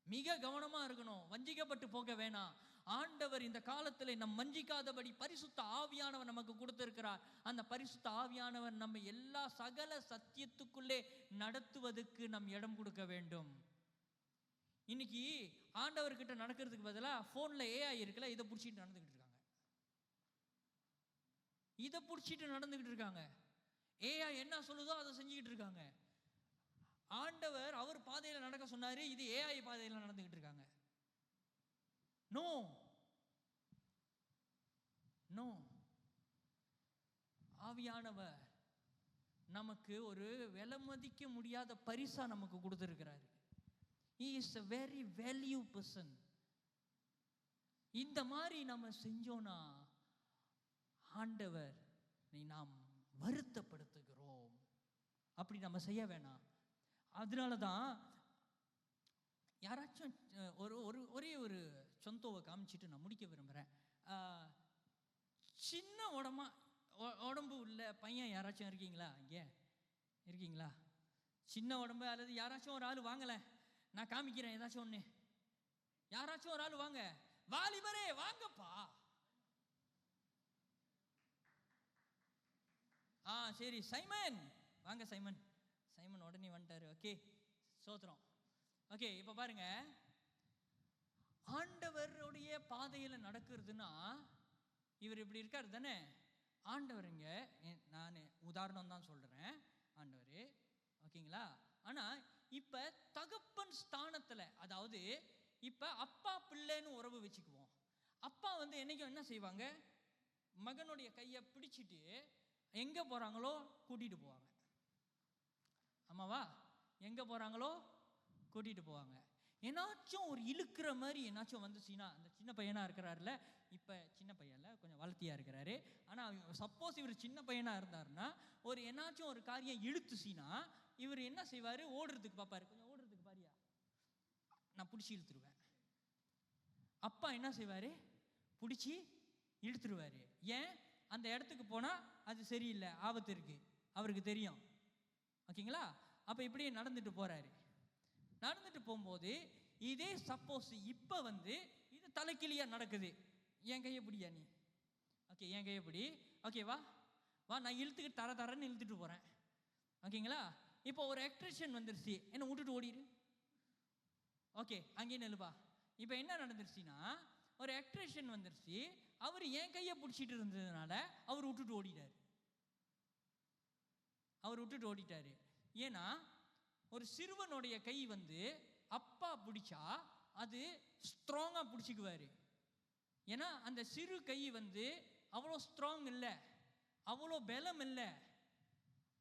மிக கவனமா இருக்கணும், வஞ்சிக்கப்பட்டு போக வேணாம். ஆண்டவர் இந்த காலத்துல நம் வஞ்சிக்காதபடி பரிசுத்த ஆவியானவர் நமக்கு கொடுத்திருக்கிறார். அந்த பரிசுத்த ஆவியானவர் நம்ம எல்லா சகல சத்தியத்துக்குள்ளே நடத்துவதற்கு நம் இடம் கொடுக்க வேண்டும். இன்னைக்கு ஆண்டவர்கிட்ட நடக்கிறதுக்கு பதிலாக போன்ல ஏஐ இருக்குல்ல, இதை பிடிச்சிட்டு நடந்துகிட்டு இருக்காங்க. இதை பிடிச்சிட்டு நடந்துகிட்டு இருக்காங்க. ஏஐ என்ன சொல்லுதோ அதை செஞ்சுக்கிட்டு இருக்காங்க. ஆண்டவர் அவர் பாதையில நடக்க சொன்னாரு, இது ஏஐ பாதையில நடந்துகிட்டு இருக்காங்க. No no. ஆவியானவர் நமக்கு ஒரு விலை மதிக்க முடியாத பரிசா நமக்கு கொடுத்திருக்கிறாரு. He is a very value person. இந்த மாதிரி நம்ம செஞ்சோம்னா ஆண்டவர் நாம் வருத்தப்படுத்துகிறோம். அப்படி நம்ம செய்ய வேணாம். அதனால தான் யாராச்சும் ஒரே ஒரு சொந்தவை காமிச்சிட்டு நான் முடிக்க விரும்புகிறேன். சின்ன உடம்பு உள்ள பையன் யாராச்சும் இருக்கீங்களா? இங்கே இருக்கீங்களா? சின்ன உடம்பு அல்லது யாராச்சும் ஒரு ஆள் வாங்கலை, நான் காமிக்கிறேன் ஏதாச்சும் ஒன்று. யாராச்சும் ஒரு ஆள் வாங்க, வாலிபரே வாங்கப்பா. சரி சைமன் வாங்க. சைமன் உடனே வந்துட்டாரு. ஓகே, சோத்திரம். ஓகே, இப்போ பாருங்க, ஆண்டவருடைய பாதையில் நடக்கிறதுனா இவர் இப்படி இருக்காரு தானே. ஆண்டவருங்க, நான் உதாரணம் தான் சொல்கிறேன், ஆண்டவர், ஓகேங்களா? ஆனால் இப்போ தகப்பன் ஸ்தானத்தில், அதாவது இப்போ அப்பா பிள்ளைன்னு உறவு வச்சுக்குவோம். அப்பா வந்து என்னைக்கும் என்ன செய்வாங்க, மகனுடைய கையை பிடிச்சிட்டு எங்கே போகிறாங்களோ கூட்டிகிட்டு போவாங்க. ஆமாவா? எங்கே போகிறாங்களோ கூட்டிகிட்டு போவாங்க. ஏன்னாச்சும் ஒரு இழுக்கிற மாதிரி ஏன்னாச்சும் வந்துச்சுன்னா, அந்த சின்ன பையனாக இருக்கிறாருல, இப்போ சின்ன பையனில் கொஞ்சம் வளர்த்தியாக இருக்கிறாரு, ஆனால் சப்போஸ் இவர் சின்ன பையனாக இருந்தாருன்னா ஒரு ஏன்னாச்சும் ஒரு காரியம் இழுத்துச்சின்னா இவர் என்ன செய்வார், ஓடுறதுக்கு பார்ப்பாரு. கொஞ்சம் ஓடுறதுக்கு பாரியா, நான் பிடிச்சி இழுத்துருவேன். அப்பா என்ன செய்வார், பிடிச்சி இழுத்துருவார். ஏன்? அந்த இடத்துக்கு போனால் அது சரியில்லை, ஆபத்து இருக்குது, அவருக்கு தெரியும், ஓகேங்களா? அப்போ இப்படியே நடந்துட்டு போகிறாரு. நடந்துட்டு போகும்போது இதே சப்போஸ் இப்போ வந்து இது தலைக்கிளியாக நடக்குது, என் கையை பிடியா நீ, ஓகே என் கையை பிடி, ஓகேவா வா, நான் இழுத்துக்கிட்டு தரன்னு இழுத்துட்டு போகிறேன், ஓகேங்களா? இப்போ ஒரு எக்ஸ்ட்ரெஷன் வந்துருச்சு, என்ன விட்டுட்டு ஓடிடு, ஓகே அங்கேயே நெல்லுப்பா. இப்போ என்ன நடந்துருச்சுன்னா, ஒரு எக்ஸ்ட்ரெஷன் வந்துருச்சு, அவர் என் கையை பிடிச்சிட்டு இருந்ததுனால அவர் விட்டுட்டு ஓடிட்டாரு. ஏன்னா ஒரு சிறுவனுடைய கை வந்து அப்பா பிடிச்சா அது ஸ்ட்ராங்காக பிடிச்சிக்குவாரு. ஏன்னா அந்த சிறு கை வந்து அவ்வளோ ஸ்ட்ராங் இல்லை, அவ்வளோ பலம் இல்லை.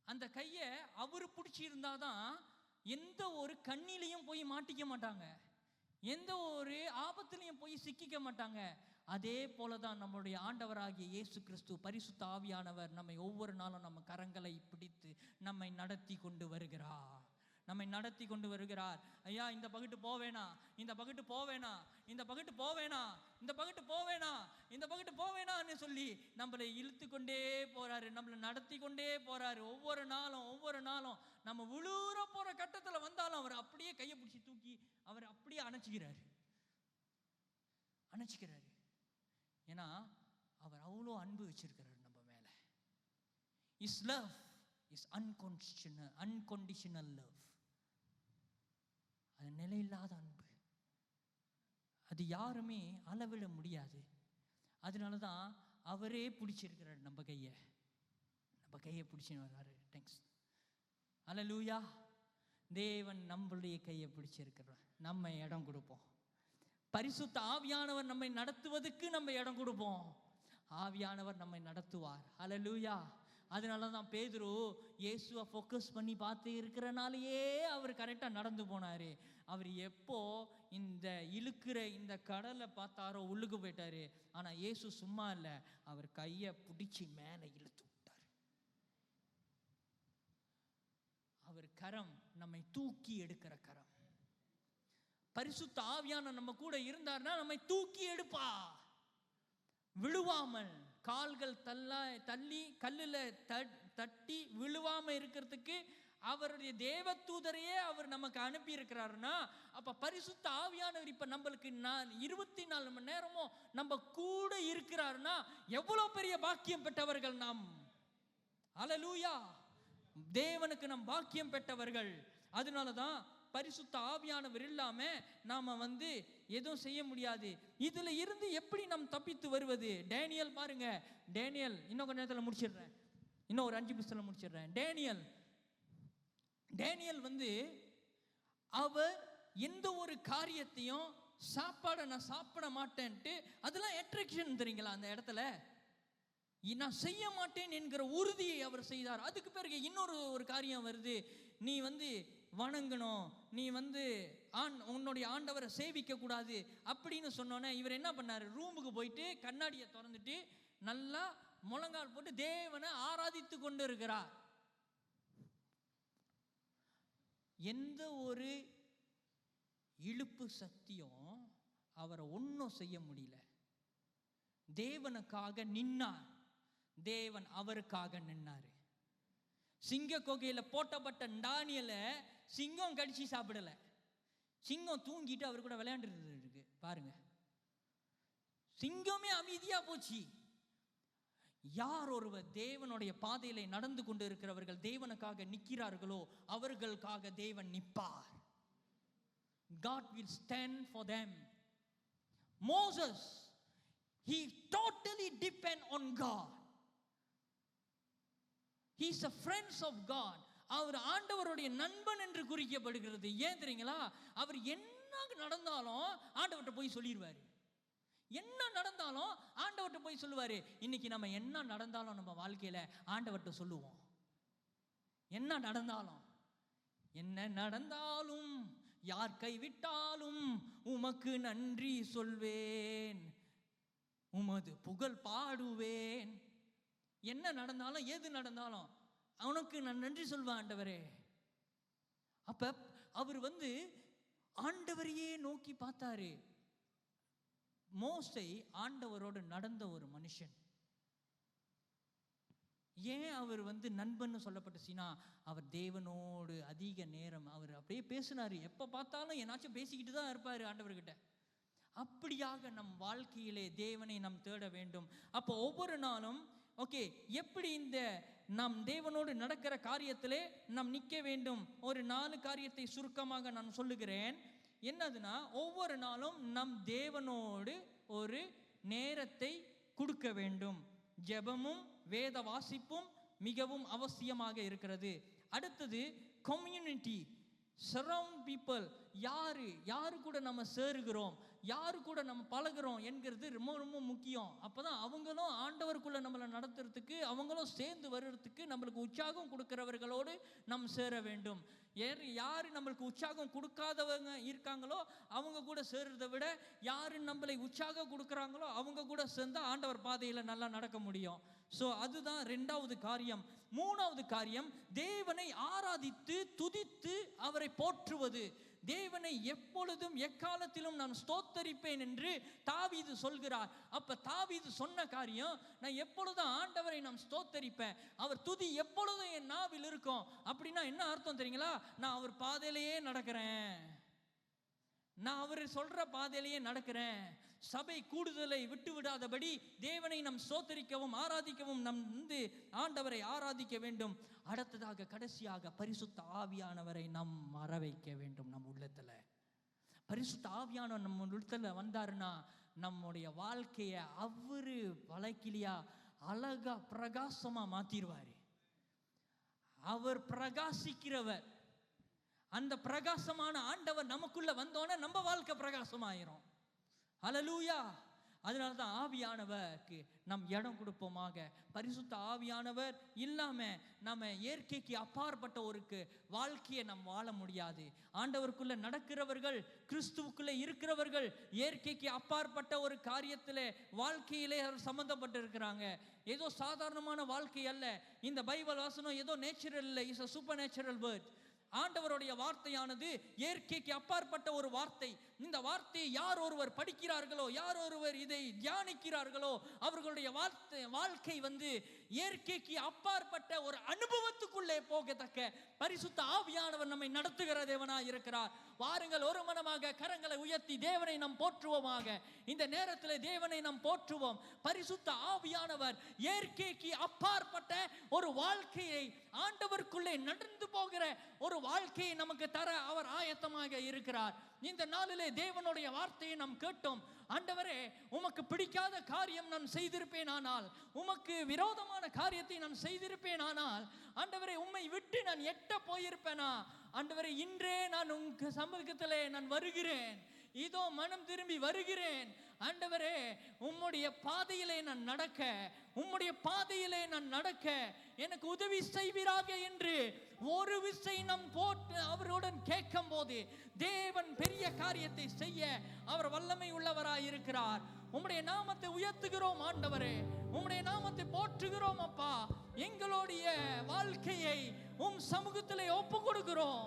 அந்த கையை அவர் பிடிச்சிருந்தாதான் எந்த ஒரு கண்ணிலையும் போய் மாட்டிக்க மாட்டாங்க, எந்த ஒரு ஆபத்துலையும் போய் சிக்கிக்க மாட்டாங்க. அதே போல தான் நம்மளுடைய ஆண்டவராகிய இயேசு கிறிஸ்து பரிசுத்த ஆவியானவர் நம்மை ஒவ்வொரு நாளும் நம்ம கரங்களை பிடித்து நம்மை நடத்தி கொண்டு வருகிறார். ஐயா இந்த பகுட்டு போவேனா, இந்த பகுட்டு போவேனா, இந்த பகுட்டு போவேனா, இந்த பகுட்டு போவேனா, இந்த பகுட்டு போவேனான்னு சொல்லி நம்மளை இழுத்து கொண்டே போறாரு, நம்மளை நடத்தி கொண்டே போறாரு. ஒவ்வொரு நாளும் நம்ம விழுற போற கட்டத்தில் வந்தாலும் அவர் அப்படியே கையை பிடிச்சி தூக்கி அவர் அப்படியே அணைச்சிக்கிறாரு. ஏன்னா அவர் அவ்வளோ அன்பு வச்சிருக்கிறார் நம்ம மேல. Is love is unconditional love. அது நிலையில்லாத அன்பு, அது யாருமே அளவிட முடியாது. அதனால தான் அவரே பிடிச்சிருக்கிறார் நம்ம கையை பிடிச்சின்னு வர்றாரு. தேங்க்ஸ், அல்லேலூயா. தேவன் நம்மளுடைய கையை பிடிச்சிருக்கிறார், நம்ம இடம் கொடுப்போம். பரிசுத்த ஆவியானவர் நம்மை நடத்துவதற்கு நம்ம இடம் கொடுப்போம், ஆவியானவர் நம்மை நடத்துவார். அல்லேலூயா. அதனால தான் பேதுரு இயேசுவை ஃபோக்கஸ் பண்ணி பார்த்து இருக்கிறனாலேயே அவர் கரெக்டாக நடந்து போனார். அவர் எப்போ இந்த இழுக்கிற இந்த கடலை பார்த்தாரோ உள்ளுக்கு போயிட்டாரு. ஆனால் இயேசு சும்மா இல்லை, அவர் கையை பிடிச்சி மேலே இழுத்து விட்டார். அவர் கரம் நம்மை தூக்கி எடுக்கிற கரம். பரிசுத்த ஆவியான நம்ம கூட இருந்தார்னா நம்மை தூக்கி எடுப்பா, விழுவாமல் கால்கள் தள்ளி கல்லில் தட்டி விழுவாம இருக்கிறதுக்கு அவருடைய தேவதூதரையே அவர் நமக்கு அனுப்பி இருக்கிறாருன்னா, அப்ப பரிசுத்த ஆவியானவர் இப்ப நம்மளுக்கு 24 மணி நேரமும் நம்ம கூட இருக்கிறாருன்னா எவ்வளவு பெரிய பாக்கியம் பெற்றவர்கள் நாம். அல்லேலூயா. தேவனுக்கு நம் பாக்கியம் பெற்றவர்கள். அதனாலதான் பரிசுத்த ஆவியானவர் இல்லாம நாம எதுவும் செய்ய முடியாது. இதுல இருந்து எப்படி நாம் தப்பித்து வருவது? டேனியல் பாருங்க, டேனியல் இன்னும் கொஞ்ச நேரத்தில் முடிச்சிடுறேன், இன்னும் ஒரு 5 நிமிஷத்துல முடிச்சிடுறேன். டேனியல் அவர் எந்த ஒரு காரியத்தையும் சாப்பாடை நான் சாப்பிட மாட்டேன்ட்டு, அதெல்லாம் அட்ராக்ஷன் தெரியுங்களா, அந்த இடத்துல நான் செய்ய மாட்டேன் என்கிற உறுதியை அவர் செய்தார். அதுக்கு பிறகு இன்னொரு காரியம் வருது, நீ வணங்கணும், நீ உன்னுடைய ஆண்டவரை சேவிக்க கூடாது அப்படின்னு சொன்னோன்னே இவர் என்ன பண்ணாரு, ரூமுக்கு போயிட்டு கண்ணாடியை திறந்துட்டு நல்லா முழங்கால் போட்டு தேவனை ஆராதித்து கொண்டு இருக்கிறார். எந்த ஒரு இழுப்பு சக்தியும் அவரை ஒன்றும் செய்ய முடியல. தேவனுக்காக நின்னார், தேவன் அவருக்காக நின்னாரு. சிங்க கொகையில போட்டப்பட்ட தானியலை சிங்கம் கடிச்சு சாப்பிடல, சிங்கம் தூங்கிட்டு அவர் கூட விளையாண்டுட்டு இருக்கு. பாருங்க, சிங்கமே அமைதியா போச்சு. யார் ஒருவர் தேவனுடைய பாதையிலே நடந்து கொண்டு இருக்கிறவர்கள் தேவனுக்காக நிற்கிறார்களோ அவர்களுக்காக தேவன் நிற்பார். God will stand for them. Moses, he totally depend on God. He is a friend of God. அவர் ஆண்டவருடைய நண்பன் என்று குறிக்கப்படுகிறது. ஏன் தெரியுங்களா? அவர் என்ன நடந்தாலும் ஆண்டவர்கிட்ட போய் சொல்லிடுவார். என்ன நடந்தாலும் ஆண்டவர்கிட்ட போய் சொல்லுவாரு. இன்னைக்கு நம்ம என்ன நடந்தாலும் நம்ம வாழ்க்கையில ஆண்டவர்கிட்ட சொல்லுவோம். என்ன நடந்தாலும், என்ன நடந்தாலும், யார் கைவிட்டாலும் உமக்கு நன்றி சொல்வேன், உமது புகழ் பாடுவேன். என்ன நடந்தாலும் ஏது நடந்தாலும் அவனுக்கு நான் நன்றி சொல்வேன் ஆண்டவரே. அப்ப அவர் ஆண்டவரையே நோக்கி பார்த்தாரு. மோசே ஆண்டவரோடு நடந்த ஒரு மனுஷன். ஏன் அவர் நண்பன்னு சொல்லப்பட்டுச்சுன்னா, அவர் தேவனோடு அதிக நேரம் அவர் அப்படியே பேசினாரு. எப்ப பார்த்தாலும் என்னாச்சும் பேசிக்கிட்டு தான் இருப்பாரு ஆண்டவர்கிட்ட. அப்படியாக நம் வாழ்க்கையிலே தேவனை நாம் தேட வேண்டும். அப்போ ஒவ்வொரு நாளும் ஓகே, எப்படி இந்த நாம் தேவனோடு நடக்கிற காரியத்திலே நாம் நிற்க வேண்டும். ஒரு 4 காரியத்தை சுருக்கமாக நான் சொல்லுகிறேன். என்னதுன்னா, ஒவ்வொரு நாளும் நம் தேவனோடு ஒரு நேரத்தை கொடுக்க வேண்டும். ஜெபமும் வேத வாசிப்பும் மிகவும் அவசியமாக இருக்கிறது. அடுத்தது கம்யூனிட்டி, சரவுண்ட் பீப்புள். யாரு கூட நம்ம சேருகிறோம், யாரு கூட நம்ம பழகிறோம் என்கிறது ரொம்ப ரொம்ப முக்கியம். அப்போதான் அவங்களும் ஆண்டவருக்குள்ள நம்மளை நடத்துறதுக்கு, அவங்களும் சேர்ந்து வர்றதுக்கு நம்மளுக்கு உற்சாகம் கொடுக்கிறவர்களோடு நாம் சேர வேண்டும். யாரு நம்மளுக்கு உற்சாகம் கொடுக்காதவங்க இருக்காங்களோ அவங்க கூட சேர்றதை விட யாரு நம்மளை உற்சாகம் கொடுக்குறாங்களோ அவங்க கூட சேர்ந்தா ஆண்டவர் பாதையில் நல்லா நடக்க முடியும். ஸோ அதுதான் 2வது காரியம். 3வது காரியம், தேவனை ஆராதித்து துதித்து அவரை போற்றுவது. தேவனை எப்பொழுதும் எக்காலத்திலும் நான் ஸ்தோத்தரிப்பேன் என்று தாவீது சொல்கிறார். அப்ப தாவீது சொன்ன காரியம், நான் எப்பொழுதும் ஆண்டவரை நான் ஸ்தோத்தரிப்பேன், அவர் துதி எப்பொழுதும் என் நாவில் இருக்கும். அப்படின்னா என்ன அர்த்தம் தெரியுங்களா? நான் அவர் பாதையிலேயே நடக்கிறேன், நான் அவர் சொல்ற பாதையிலேயே நடக்கிறேன். சபை கூடுதலை விட்டு விடாதபடி தேவனை நம் ஸ்தோத்தரிக்கவும் ஆராதிக்கவும் நம் ஆண்டவரை ஆராதிக்க வேண்டும். அடுத்ததாக கடைசியாக பரிசுத்த ஆவியானவரை நாம் வர வைக்க வேண்டும். நம் உள்ளத்துல பரிசுத்த ஆவியானவர் நம்ம உள்ளத்துல வந்தாருன்னா நம்முடைய வாழ்க்கைய அவரு வழக்கிலியா அழகா பிரகாசமா மாத்திருவாரு. அவர் பிரகாசிக்கிறவர். அந்த பிரகாசமான ஆண்டவர் நமக்குள்ள வந்தோன்னா நம்ம வாழ்க்கை பிரகாசமாயிரும். ஹல்லேலூயா. அதனால தான் ஆவியானவருக்கு நம் இடம் கொடுப்போமாக. பரிசுத்த ஆவியானவர் இல்லாம நம்ம இயற்கைக்கு அப்பாற்பட்ட ஒரு வாழ்க்கையை நம் வாழ முடியாது. ஆண்டவருக்குள்ள நடக்கிறவர்கள், கிறிஸ்துவுக்குள்ளே இருக்கிறவர்கள் இயற்கைக்கு அப்பாற்பட்ட ஒரு காரியத்திலே வாழ்க்கையிலே சம்பந்தப்பட்டு இருக்கிறாங்க. ஏதோ சாதாரணமான வாழ்க்கை அல்ல. இந்த பைபிள் வசனம் ஏதோ நேச்சுரல் இல்லை, இட்ஸ் a supernatural word. ஆண்டவருடைய வார்த்தையானது இயற்கைக்கு அப்பாற்பட்ட ஒரு வார்த்தை. இந்த வார்த்தையை யார் ஒருவர் படிக்கிறார்களோ, யார் ஒருவர் இதை தியானிக்கிறார்களோ அவர்களுடைய வாழ்க்கை இயற்கைக்கு அப்பாற்பட்ட ஒரு அனுபவத்துக்குள்ளே போகத்தக்க பரிசுத்த ஆவியானவர் நம்மை நடத்துகிற தேவனாய் இருக்கிறார். வாருங்கள், ஒரு மனமாக கரங்களை உயர்த்தி தேவனை நாம் போற்றுவோமாக. இந்த நேரத்தில் தேவனை நாம் போற்றுவோம். பரிசுத்த ஆவியானவர் இயற்கைக்கு அப்பாற்பட்ட ஒரு வாழ்க்கையை, ஆண்டவருக்குள்ளே நடந்து போகிற ஒரு வாழ்க்கையை நமக்கு தர அவர் ஆயத்தமாக இருக்கிறார். இந்த நாளிலே தேவனுடைய வார்த்தையை நாம் கேட்டோம். ஆண்டவரே, உமக்கு பிடிக்காத காரியம் நான் செய்திருப்பேன் ஆனால், உமக்கு விரோதமான காரியத்தை நான் செய்திருப்பேன் ஆனால், ஆண்டவரே உம்மை விட்டு நான் எட்ட போயிருப்பேனா? ஆண்டவரே, இன்றே நான் உங்க சமூகத்திலே நான் வருகிறேன், இதோ மனம் திரும்பி வருகிறேன். ஆண்டவரே, உம்முடைய பாதையிலே நான் நடக்க, உம்முடைய பாதையிலே நான் நடக்க எனக்கு உதவி செய்வீராக என்று ஒரு விசை நம் போட்டு அவருடன் கேட்கும் போது தேவன் பெரிய காரியத்தை செய்ய அவர் வல்லமை உள்ளவராய் இருக்கிறார். உம்முடைய நாமத்தை உயர்த்துகிறோம் ஆண்டவரே, உம்முடைய நாமத்தை போற்றுகிறோம் அப்பா. எங்களுடைய வாழ்க்கையை உம் சமூகத்திலே ஒப்பு கொடுக்கிறோம்.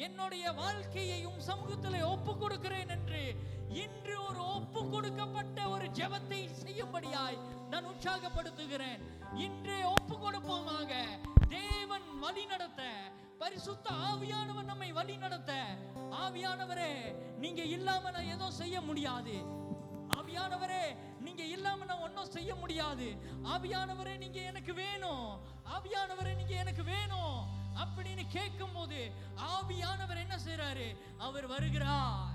என்னுடைய வாழ்க்கையையும் சமூகத்திலே ஒப்பு கொடுக்கிறேன் என்று இன்று ஒரு ஒப்பு கொடுக்கப்பட்ட ஒரு ஜெபத்தை செய்யும்படியாய் நான் உற்சாகப்படுத்துகிறேன். இன்றே ஒப்பு கொடுப்போமாக. தேவன் வழி நடத்த, பரிசுத்த ஆவியானவர் நம்மை வழி நடத்த. ஆவியானவரே, நீங்க இல்லாம நான் எதுவும் செய்ய முடியாது. ஆவியானவரே, நீங்க இல்லாம நான் ஒன்னும் செய்ய முடியாது. ஆவியானவரே, நீங்க எனக்கு வேணும். ஆவியானவரே, நீங்க எனக்கு வேணும் அப்படின்னு கேட்கும் போது ஆவியானவர் என்ன செய்றாரு? அவர் வருகிறார்.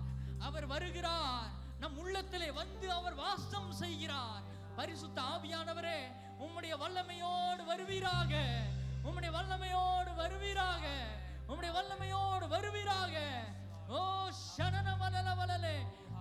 அவர் வருகிறார். நம் உள்ளத்திலே வந்து அவர் வாசம் செய்கிறார். பரிசுத்த ஆவியானவரே, உம்முடைய வல்லமையோடு வருவீராக. உம்முடைய வல்லமையோடு வருவீராக. உம்முடைய வல்லமையோடு வருவீராக. ஓ ஷனன வலல வலலே.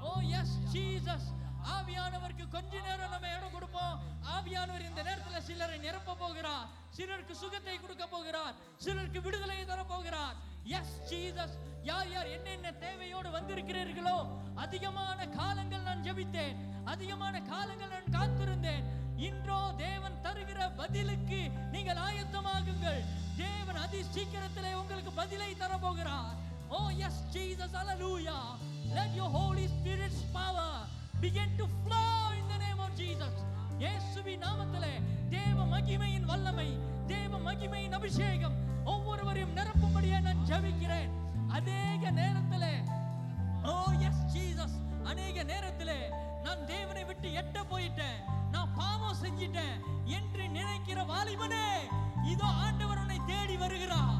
ஓ எஸ் ஜீசஸ். ஆவியானவருக்கு கொஞ்ச நேரம் நம்ம இடம் கொடுப்போம். ஆவியானவர் இந்த நேரத்தில் சிலரை நிரப்ப போகிறார். சிலருக்கு சுகத்தை கொடுக்க போகிறார். சிலருக்கு விடுதலை தர போகிறார். S Jesus. யார் யார் என்னென்ன தேவையோடு வந்திருக்கிறீர்களோ, அதிகமான காலங்கள் நான் ஜெபித்தேன், அதிகமான காலங்கள் நான் காத்திருந்தேன். இன்றோ தேவன் தருகிற பதிலுக்கு நீங்கள் ஆயத்தமாகுங்கள். தேவன் அதி சீக்கிரத்திலே உங்களுக்கு பதிலை தர போகிறார். Oh yes Jesus. ஹalleluya. Let your Holy Spirit's power begin to flow in the name of Jesus. இயேசுவின் நாமத்திலே தேவ மகிமையின் வல்லமை, தேவ மகிமையின் அபிஷேகம் ஒவ்வொருவரையும் நிரப்பும்படியே நான் ஜெபிக்கிறேன். அநேக நேரத்திலே, ஓ எஸ் ஜீசஸ், அநேக நேரத்திலே நான் தேவனை விட்டு எட்ட போயிட்டேன், நான் பாவம் செஞ்சிட்டேன் என்று நினைக்கிற வாலிபனே, இதோ ஆண்டவர் உன்னை தேடி வருகிறார்.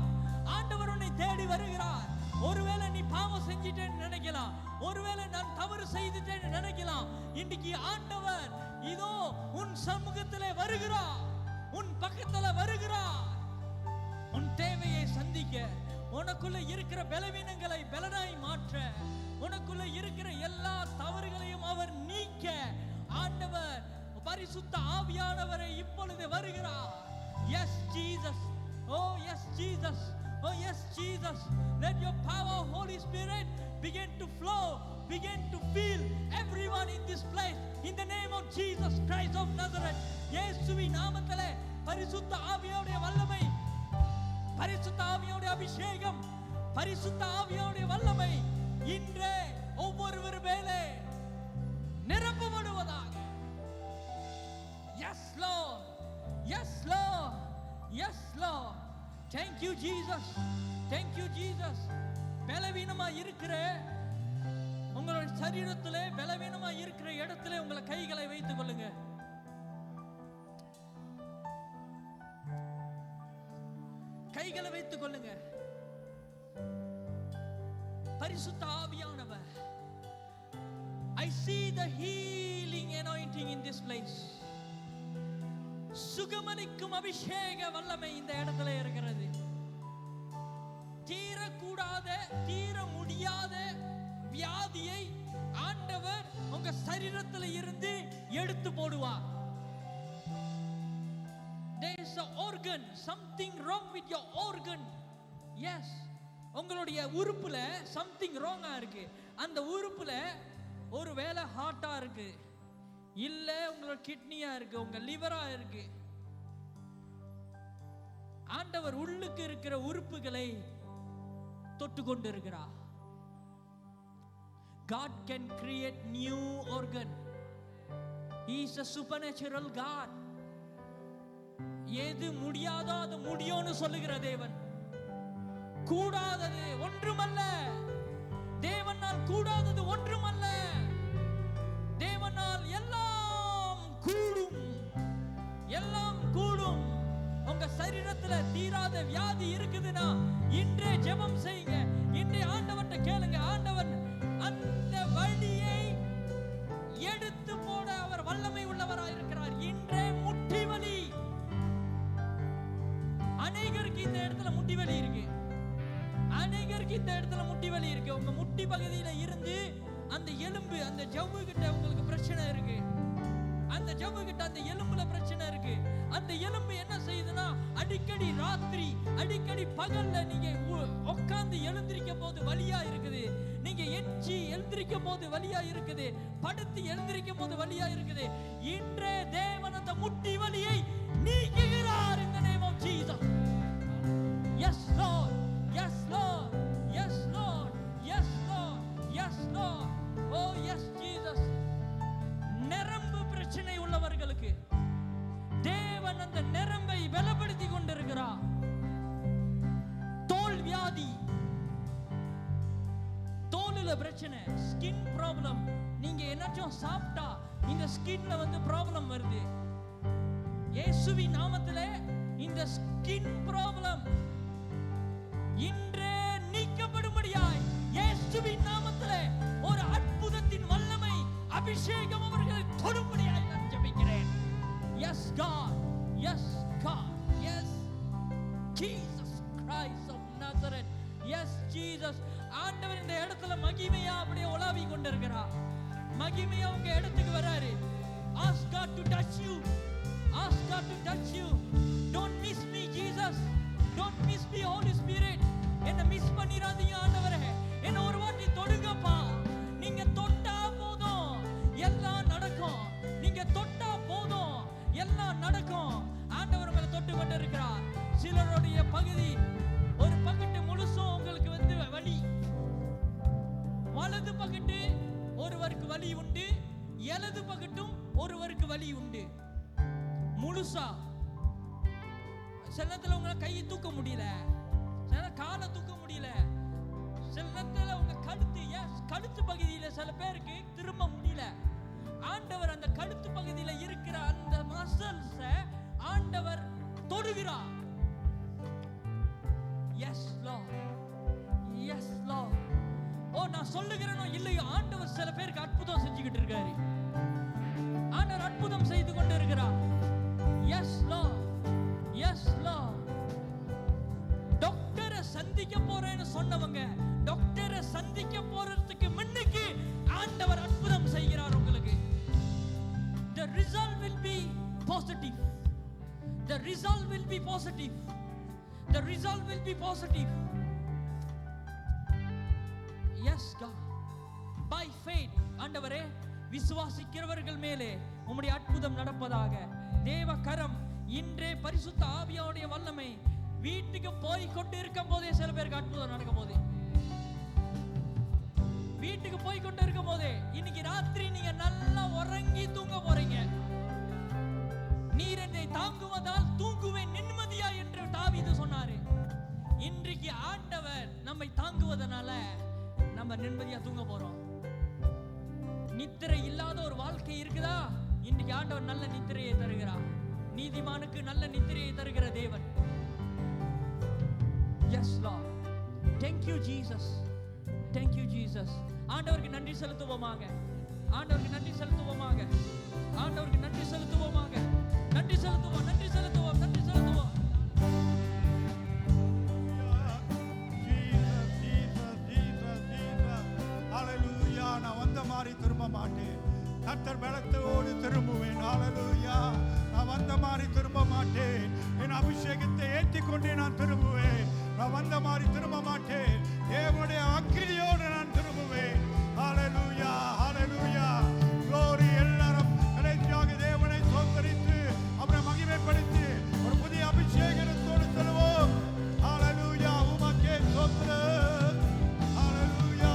ஆண்டவர் உன்னை தேடி வருகிறார். ஒருவேளை நீ பாவம் செஞ்சிட்டேன்னு நினைக்கலாம், ஒருவேளை நான் தவறு செய்துட்டேன்னு நினைக்கலாம். இன்னைக்கு ஆண்டவர் இதோ உன் சமூகத்திலே வருகிறார், உன் பக்கத்துல வருகிறார். உன் தேவையை சந்திக்க, உனக்குள்ள இருக்கிற பலவீனங்களை பலனாய் மாற்ற, உனக்குள்ள இருக்கிற எல்லா தவறுகளையும் அவர் நீக்க ஆண்டவர் பரிசுத்த ஆவியானவரை இப்பொழுது வருகிறார். Yes Jesus. Oh yes Jesus. Oh yes Jesus, let your power, Holy Spirit, begin to flow, begin to fill everyone in this place in the name of Jesus Christ of Nazareth. இயேசுவின் நாமத்திலே பரிசுத்த ஆவியோட வல்லமை, பரிசுத்த ஆவியோட அபிஷேகம், பரிசுத்த ஆவியோட வல்லமை இன்றே ஒவ்வொருவர் மேலே நிரப்பப்படுவதாக. Yes Lord, yes Lord, yes Lord. Thank you Jesus, thank you Jesus. பலவீனமா இருக்கிற உங்களுடைய சரீரத்திலே, பலவீனமா இருக்கிற இடத்திலே உங்களை கைகளை வைத்துக் கொள்ளுங்க. கைகளை வைத்துக் கொள்ளுங்க. பரிசுத்த ஆவியானவர், I see the healing anointing in this place. சுகமளிக்கும் அபிஷேக வல்லமை இந்த இடத்துல இருக்கிறது. தீரக்கூடாத, தீர முடியாத வியாதியை ஆண்டவர் உங்க சரீரத்தில் இருந்து எடுத்து போடுவார். There is an organ, something wrong with your organ. Yes, உங்களுடைய உறுப்புல something wrong இருக்கு. அந்த உறுப்புல ஒருவேளை ஹார்ட்டா இருக்கு, இல்ல உங்களோட கிட்னியா இருக்கு, உங்க லிவரா இருக்கு. ஆண்டவர் உள்ளுக்கு இருக்கிற உறுப்புகளை தொட்டு கொண்டு இருக்கிறார். God can create new organ. He is a supernatural God. எது முடியாதோ அது முடியும்னு சொல்லுகிற தேவன். கூடாதது ஒன்றுமல்ல, தேவனால் கூடாதது ஒன்றுமல்ல. தேவனால் எல்லாம் கூடும், எல்லாம் கூடும். உங்க சரீரத்துல தீராத வியாதி இருக்குதுன்னா இன்றே ஜெபம் செய்யுங்க. இன்றே ஆண்டவர்கிட்ட கேளுங்க. ஆண்டவர் அந்த வலியை எடுத்து போட அவர் வல்லமை உள்ளவராய் இருக்கிறார். இன்றே முட்டி வலி, அநேகருக்கு இந்த இடத்துல முட்டி வலி இருக்கு, அநேகருக்கு இந்த இடத்துல முட்டி வலி இருக்கு. உங்க முட்டி பகுதியில இருந்து அந்த எலும்பு, அந்த ஜவ்வு கிட்ட உங்களுக்கு பிரச்சனை இருக்கு. அந்த ஜவ்வு கிட்ட, அந்த எலும்புல பிரச்சனை இருக்கு. அந்த எலும்பு என்ன செய்யுதுன்னா அடிக்கடி ராத்திரி, அடிக்கடி பகல்ல நீங்க உட்கார்ந்து எழுந்திருக்கும் போது வலியா இருக்குது, நீங்க எஞ்சி எழுந்திருக்கும் போது வலியா இருக்குது, படுத்து எழுந்திருக்கும் போது வலியா இருக்குது. இன்றே தேவன் அந்த முட்டி வலியை நீக்குகிறார் in the name of Jesus. Yes Lord, yes Lord, yes ஸ்கின்ல பிரச்சனை, ஸ்கின் ப்ராப்ளம். நீங்க என்னாச்சும் சாப்பிட்டா இந்த ஸ்கின்ல வந்து ப்ராப்ளம் வருது. இயேசுவின் நாமத்திலே இந்த ஸ்கின் ப்ராப்ளம் இன்றே நீக்கப்படும்படியாய் இயேசுவின் நாமத்திலே ஒரு அற்புதத்தின் வல்லமை அபிஷேகம் அவர்களை தொடும்படியாய் நான் ஜெபிக்கிறேன். Yes God, yes God, yes Jesus Christ of Nazareth, yes Jesus. ஆண்டவர் இந்த இடத்துல மகிமையா அப்படியே உலாவி கொண்டிருக்கிறார். மகிமையா உங்க இடத்துக்கு வராரு. Ask God to touch you. Ask God to touch you. Don't miss me Jesus. Don't miss me Holy Spirit. என்ன மிஸ் பண்ணிராதீங்க ஆண்டவரே. என்ன ஒரு வாட்டி தொடுங்கப்பா. நீங்க தொட்டா போதும் எல்லாம் நடக்கும். நீங்க தொட்டா போதும் எல்லாம் நடக்கும். ஆண்டவர் உங்களை தொட்டு கொண்டு இருக்கிறார். சிலருடைய பகுதி ஒரு பக்கத்து முழுசும் உங்களுக்கு வந்து வலி. வலது பக்கத்து ஒருவருக்கு வலி உண்டு, இடது பக்கட்டும் ஒருவருக்கு வலி உண்டு. முழுசா சில நேரத்தில் உங்களை கையை தூக்க முடியல, சில காலை தூக்க முடியல, சில நேரத்தில் உங்க கழுத்து பகுதியில் சில பேருக்கு திரும்ப முடியல. ஆண்டவர் அந்த கழுத்து பகுதியில் இருக்கிற அந்த மசில்ஸ ஆண்டவர் தொடுகிறார். Yes Lord, yes Lord. ஓ நான் சொல்லுகிறேனோ இல்லையோ ஆண்டவர் சில பேருக்கு அற்புதம் செஞ்சுக்கிட்டு இருக்காரு. ஆண்டவர் அற்புதம் செய்து கொண்டு இருக்கிறார். Yes Lord, yes Lord. டாக்டரை சந்திக்க போறேன்னு சொன்னவங்க டாக்டரை சந்திக்க போறதுக்கு முன்னுக்கு ஆண்டவர் அற்புதம் செய்கிறார் உங்களுக்கு. The result will be positive. The result will be positive. The result will be positive. Yes God. By faith. ஆண்டவரே விசுவாசிக்கிறவர்கள் மேலே உம்முடைய அற்புதம் நடப்பதாக. தேவ கரம் இன்றே பரிசுத்த ஆவியாவுடைய வல்லமை வீட்டுக்கு போய் கொண்டு இருக்கும் போதே சில பேருக்கு அற்புதம் நடக்கும் போதே, வீட்டுக்கு போய் கொண்டு இருக்கும் போதே, இன்னைக்கு ராத்திரி நீங்க நல்லா உறங்கி தூங்க போறீங்க. நீர் என்னை தாங்குவதால் தூங்குவேன் நிம்மதியா என்று தாவீது சொன்னாரு. இன்றைக்கு ஆண்டவர் நம்மை தாங்குவதனால நம்ம நிம்மதியா தூங்க போறோம். நித்திரை இல்லாத ஒரு வாழ்க்கை இருக்குதா? இன்னைக்கு ஆண்டவர் நல்ல நித்திரையை தருகிறார். நீதிமானுக்கு நல்ல நித்திரையை தருகிற தேவன். Yes Lord. Thank you Jesus. Thank you Jesus. ஆண்டவருக்கு நன்றி செலுத்துவோமாக. ஆண்டவருக்கு நன்றி செலுத்துவோமாக. ஆண்டவருக்கு நன்றி செலுத்துவோமாக. நன்றி செலுத்துவோம், நன்றி செலுத்துவோம், நன்றி செலுத்துவோம். ஹalleluya. நான் வந்த மாதிரி திரும்ப மாட்டேன். கர்த்தர் பலத்தோடு திரும்புவேன். ஹalleluya. நான் வந்த மாதிரி திரும்ப மாட்டேன். என் அபிஷேகத்தை ஏற்றிக்கொண்டே நான் திரும்புவேன். நான் வந்த மாதிரி திரும்ப மாட்டேன். தேவனுடைய அக்கினியோடு நான் திரும்புவேன். ஹalleluya, ஹalleluya. glory. எல்லாரும் கடைசியாக தேவனை ஸ்தோத்திரித்து அவரை மகிமைப்படுத்தி ஒரு புதிய அபிஷேகத்தோடு செல்வோம். ஹalleluya. உமக்கே ஸ்தோத்திரம். ஹalleluya.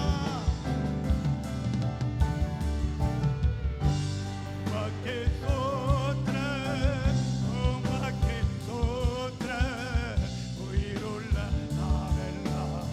உமக்கே ஸ்தோத்திரம். உமக்கே ஸ்தோத்திரம். உயிருள்ள நாளெல்லாம்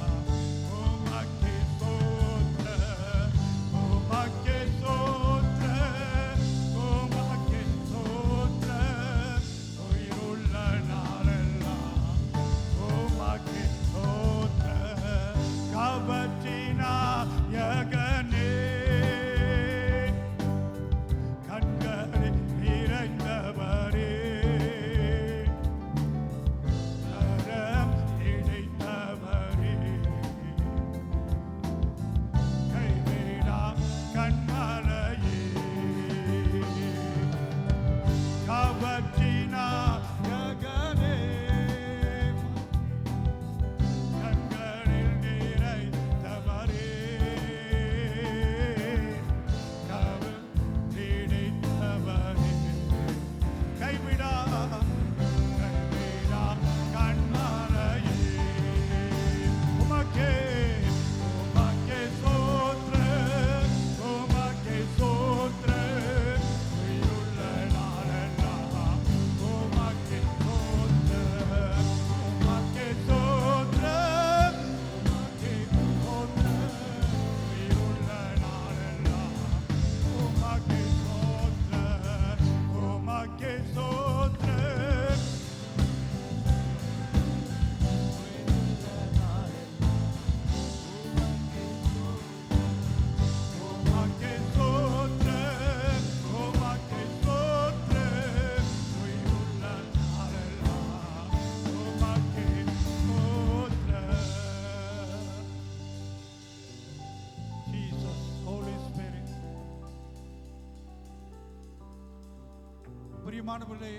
பிரியமானவர்களே,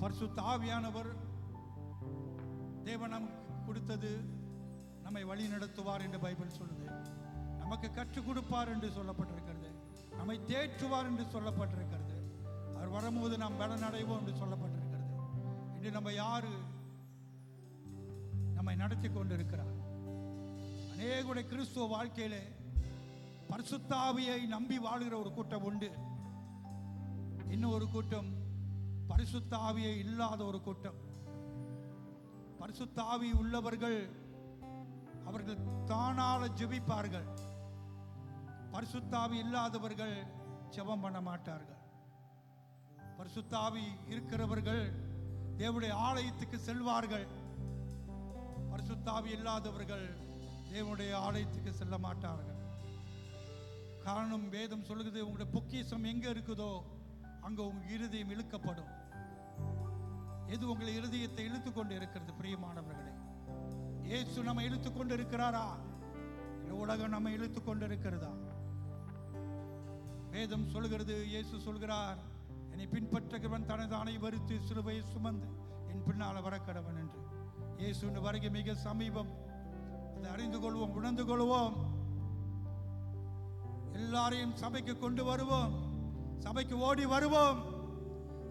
பரிசுத்த ஆவியானவர் தேவன் நமக்கு கொடுத்தது நம்மை வழி நடத்துவார் என்று பைபிள் சொல்லுது. நமக்கு கற்றுக் கொடுப்பார் என்று சொல்லப்பட்டிருக்கிறது. நம்மை தேற்றுவார் என்று சொல்லப்பட்டிருக்கிறது. அவர் வரும்போது நாம் பலன் அடைவோம் என்று சொல்லப்பட்டிருக்கிறது. இன்று நம்ம யாரு நம்மை நடத்தி கொண்டிருக்கிறார்? அநேகுடைய கிறிஸ்துவ வாழ்க்கையிலே பரிசுத்த ஆவியை நம்பி வாழ்கிற ஒரு கூட்டம் உண்டு. இன்னும் ஒரு கூட்டம் பரிசுத்த ஆவியை இல்லாத ஒரு கூட்டம். பரிசுத்த ஆவி உள்ளவர்கள் அவர்கள் தானால ஜெபிப்பார்கள். பரிசுத்த ஆவி இல்லாதவர்கள் ஜெபம் பண்ண மாட்டார்கள். பரிசுத்த ஆவி இருக்கிறவர்கள் தேவனுடைய ஆலயத்துக்கு செல்வார்கள். பரிசுத்த ஆவி இல்லாதவர்கள் தேவனுடைய ஆலயத்துக்கு செல்ல மாட்டார்கள். காரணம், வேதம் சொல்லுகிறது, உங்களுடைய பொக்கிஷம் எங்க இருக்குதோ அங்க உங்க இருதயம் இழுக்கப்படும். எது உங்களை இருதயத்தை இழுத்து கொண்டு இருக்கிறது? பிரியமானவர்களே, இயேசு நம்ம இழுத்து கொண்டு இருக்கிறாரா? இந்த உலகம் நம்ம இழுத்து கொண்டு இருக்கிறதா? வேதம் சொல்கிறது, இயேசு சொல்கிறார், என்னை பின்பற்றுகிறவன் தனது அணை வறுத்து சிலுவையை சுமந்து என் பின்னால் வர கடவன் என்று. இயேசு வருகை மிக சமீபம். அதை அறிந்து கொள்வோம், உணர்ந்து கொள்வோம். எல்லாரையும் சபைக்கு கொண்டு வருவோம். சபைக்கு ஓடி வருவோம்.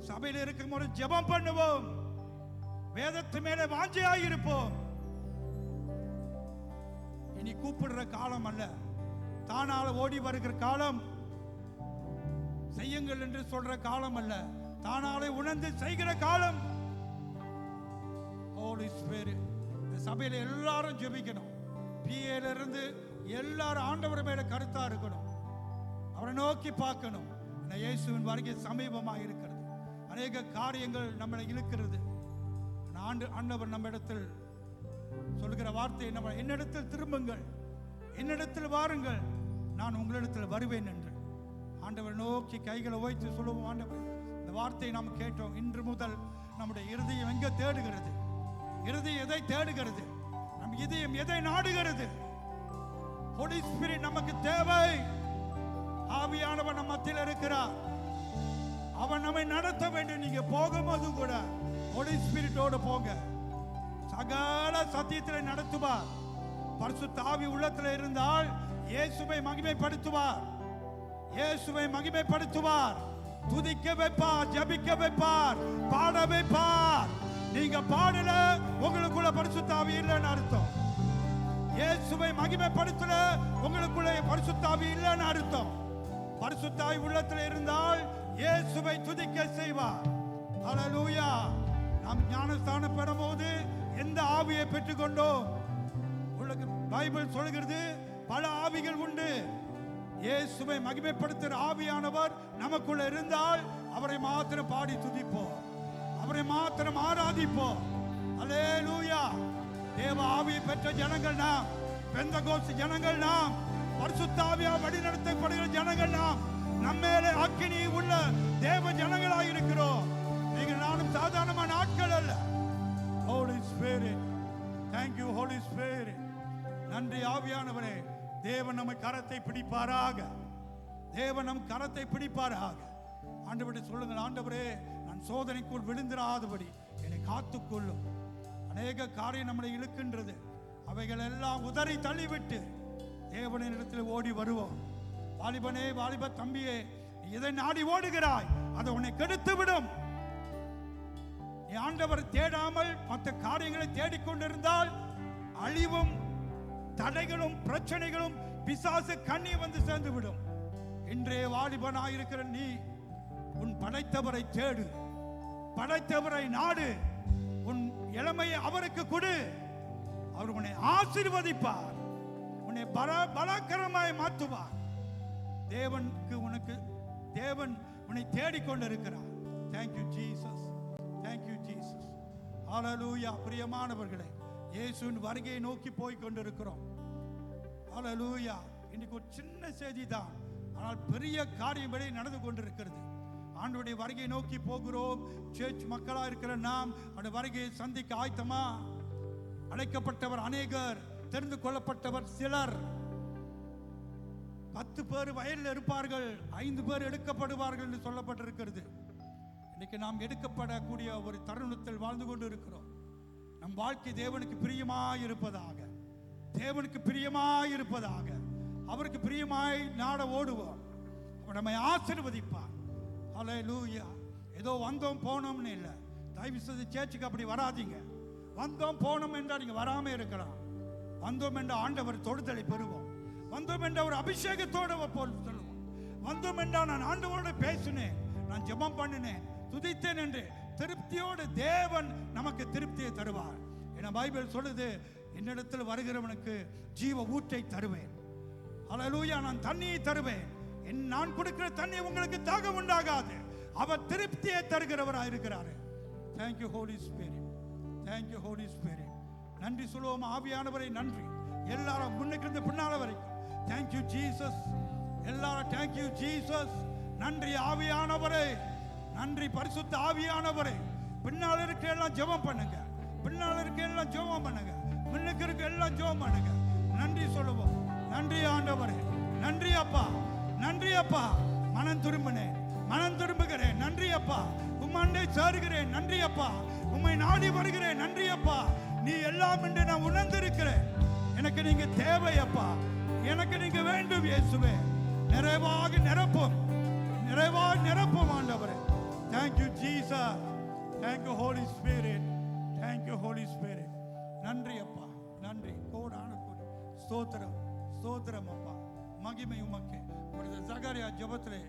சபையில் இருக்கும் போது ஜெபம் பண்ணுவோம். வேதத்து மேலே வாஞ்சையாய் இருப்போம். இனி கூப்பிடுற காலம் அல்ல, தானால ஓடி வருகிற காலம். செய்யுங்கள் என்று சொல்ற காலம் அல்ல, தானாலே உணர்ந்து செய்கிற காலம். ஹோலி ஸ்பிரிட், சபையில எல்லாரும் ஜெபிக்கணும். பிஏல இருந்து எல்லாரும் ஆண்டவர் மேல கருத்தா இருக்கணும். அவரை நோக்கி பார்க்கணும். இயேசுவின் வருகை சமீபமாக இருக்கிறது. அநேக காரியங்கள் நம்மளை இழுக்கிறது. ஆண்டவர் நம்ம இடத்தில் சொல்லுகிற வார்த்தை, நம்ம என்னிடத்தில் திரும்புங்கள், என்னிடத்தில் வாருங்கள், நான் உங்களிடத்தில் வருவேன் என்று. ஆண்டவர் நோக்கி கைகளை ஓய்த்து சொல்லுவோம். ஆண்டவர், இந்த வார்த்தையை நாம் கேட்டோம். இன்று முதல் நம்முடைய இருதயம் எங்க தேடுகிறது? இருதயம் எதை தேடுகிறது? நம் இதயம் எதை நாடுகிறது? ஹோலி ஸ்பிரிட் நமக்கு தேவை. ஆவியானவர் நம் மத்தியில் இருக்கிறார். அவன் நம்மை நடத்த வேண்டும். நீங்க போகும்போது கூட ஹோலி ஸ்பிரிட்டோடு போங்க. சகல சத்தியத்தில் நடத்துவார். பரிசுத்த ஆவி உள்ளத்தில் இருந்தால் இயேசுவை மகிமைப்படுத்துவார். இயேசுவை மகிமைப்படுத்துவார். துதிக்க வைப்பார், ஜெபிக்க வைப்பார், பாட வைப்பார். நீங்க பாடல, உங்களுக்குள்ள பரிசுத்த ஆவி இல்லைன்னு அர்த்தம். இயேசுவை மகிமைப்படுத்தல, உங்களுக்குள்ள பரிசுத்த ஆவி இல்லைன்னு அர்த்தம். பரிசுத்த ஆவி உள்ளத்தில் இருந்தால் இயேசுவை துதிக்க செய்வார். ஹல்லேலூயா. நாம் ஞானஸ்தானம் பெறும்போது எந்த ஆவியை பெற்றுக்கொண்டோம்? பைபிள் சொல்கிறது, பல ஆவிகள் உண்டு. இயேசுவை மகிமைப்படுத்துகிற ஆவியானவர் நமக்குள்ள இருந்தால் அவரை மாத்திரம் பாடி துதிப்போம், அவரை மாத்திரம் ஆராதிப்போம். ஹல்லேலூயா. தேவ ஆவியை பெற்ற ஜனங்கள் நாம், பெந்தகோஸ்து ஜனங்கள் நாம், பரிசுத்த ஆவியால் வழிநடத்தப்படுகிற ஜனங்கள் நாம். நம்மேலே அக்கினி உள்ள தேவ ஜனங்களாய் இருக்கிறோம். நீங்கள் நானும் சாதாரணமான ஆட்கள் அல்ல. Holy Spirit, thank you Holy Spirit. நன்றி ஆவியானவரே. தேவன் நம்ம கரத்தை பிடிப்பாராக. தேவன் நம் கரத்தை பிடிப்பாராக. ஆண்டவரே சொல்லுங்கள், ஆண்டவரே நான் சோதனைக்குள் விழுந்திராதபடி என்னை காத்துக்கொள்ளும். அநேக காரியம் நம்மளை இழுக்கின்றது. அவைகள் எல்லாம் உதறி தள்ளிவிட்டு தேவனின் இடத்தில் ஓடி வருவோம். வாலிபனே, வாலிப தம்பியே, இதை நாடி ஓடுகிறாய், அதை உன்னை கெடுத்து விடும். நீ ஆண்டவர் தேடாமல் மற்ற காரியங்களை தேடிக்கொண்டிருந்தால் அழிவும் தடைகளும் பிரச்சனைகளும் பிசாசு கண்ணி வந்து சேர்ந்து விடும். இன்றைய வாலிபனாயிருக்கிற நீ உன் படைத்தவரை தேடு, படைத்தவரை நாடு, உன் இளமையை அவருக்கு கொடு. அவர் உன்னை ஆசீர்வதிப்பார், உன்னை பலாக்கரமாய் மாற்றுவார். தேவன் உன்னை தேடிக்கொண்டிருக்கிறார். Thank you Jesus, thank you Jesus. ஹல்லேலூயா. பிரியமானவர்களே, இயேசுவின் வருகையை நோக்கி போய் கொண்டிருக்கிறோம். ஹல்லேலூயா. இன்னைக்கு ஒரு சின்ன செய்தி தான், ஆனால் பெரிய காரியம் வரை நடந்து கொண்டிருக்கிறது. ஆண்டவருடைய வருகையை நோக்கி போகிறோம். சர்ச் மக்களா இருக்கிற நாம் அந்த வருகையை சந்திக்க ஆயத்தமா? அழைக்கப்பட்டவர் அநேகர், தெரிந்து கொள்ளப்பட்டவர் சிலர். 10 பேர் வயலில் இருப்பார்கள், 5 பேர் எடுக்கப்படுவார்கள் என்று சொல்லப்பட்டிருக்கிறது. இன்னைக்கு நாம் எடுக்கப்படக்கூடிய ஒரு தருணத்தில் வாழ்ந்து கொண்டு இருக்கிறோம். நம் வாழ்க்கை தேவனுக்கு பிரியமாய் இருப்பதாக, தேவனுக்கு பிரியமாய் இருப்பதாக, அவருக்கு பிரியமாய் நாட ஓடுவோம். அவர் நம்மை ஆசீர்வதிப்பார். ஹல்லேலூயா. ஏதோ வந்தோம் போனோம்னு இல்லை. தயவு செய்து சேர்ச்சுக்கு அப்படி வராதீங்க. வந்தோம் போனோம் என்றால் நீங்க வராம இருக்கலாம். வந்தோம் என்ற ஆண்டவர் தொடுதலை பெறுவோம். வந்தோம் என்ற ஒரு அபிஷேகத்தோட போல் சொல்லுவோம். வந்தோம் என்றால் நான் ஆண்டவரோட பேசினேன், நான் ஜெபம் பண்ணினேன், துதித்தேன் என்று திருப்தியோடு தேவன் நமக்கு திருப்தியை தருவார். என பைபிள் சொல்லுது, என்னிடத்தில் வருகிறவனுக்கு ஜீவ ஊற்றை தருவேன். ஹல்லேலூயா. நான் தண்ணியை தருவேன். நான் கொடுக்கிற தண்ணி உங்களுக்கு தாகம் உண்டாகாது. அவர் திருப்தியை தருகிறவராக இருக்கிறார். Thank you Holy Spirit, thank you Holy Spirit. நன்றி சொல்லுவோம் ஆவியானவரை. நன்றி எல்லாரும் முன்னுக்கு இருந்து பின்னால வரைக்கும். Thank you Jesus. எல்லாரும் தேங்க்யூ ஜீசஸ். நன்றி ஆவியானவரே, நன்றி பரிசுத்த ஆவியானவரே. பின்னால் இருக்க எல்லாம் ஜெபம் பண்ணுங்க, பின்னால் இருக்க எல்லாம் ஜெபம் பண்ணுங்க, முன்னுக்கு இருக்க எல்லாம் ஜெபம் பண்ணுங்க. நன்றி சொல்லுவோம். நன்றி ஆண்டவரே, நன்றி அப்பா, நன்றி அப்பா. மனம் திரும்பினேன், மனம் திரும்புகிறேன். நன்றி அப்பா. உம்மாண்டை சேருகிறேன். நன்றி அப்பா. உம்மை நாடி வருகிறேன். நன்றி அப்பா. நீ எல்லாம் என்று நான் உணர்ந்திருக்கிறேன். எனக்கு நீங்க தேவை அப்பா, எனக்கு நீங்க வேண்டும் இயேசுவே. நிறைவாக நிரப்பும், நிறைவாக நிரப்பும் ஆண்டவரே. Thank you Jesus. Thank you Holy Spirit, thank you Holy Spirit. நன்றி அப்பா, நன்றி. கோடான கோடி ஸ்தோத்திரம், ஸ்தோத்திரம் அப்பா. மகிமை உமக்கு. சகரியா ஜெபத்திலே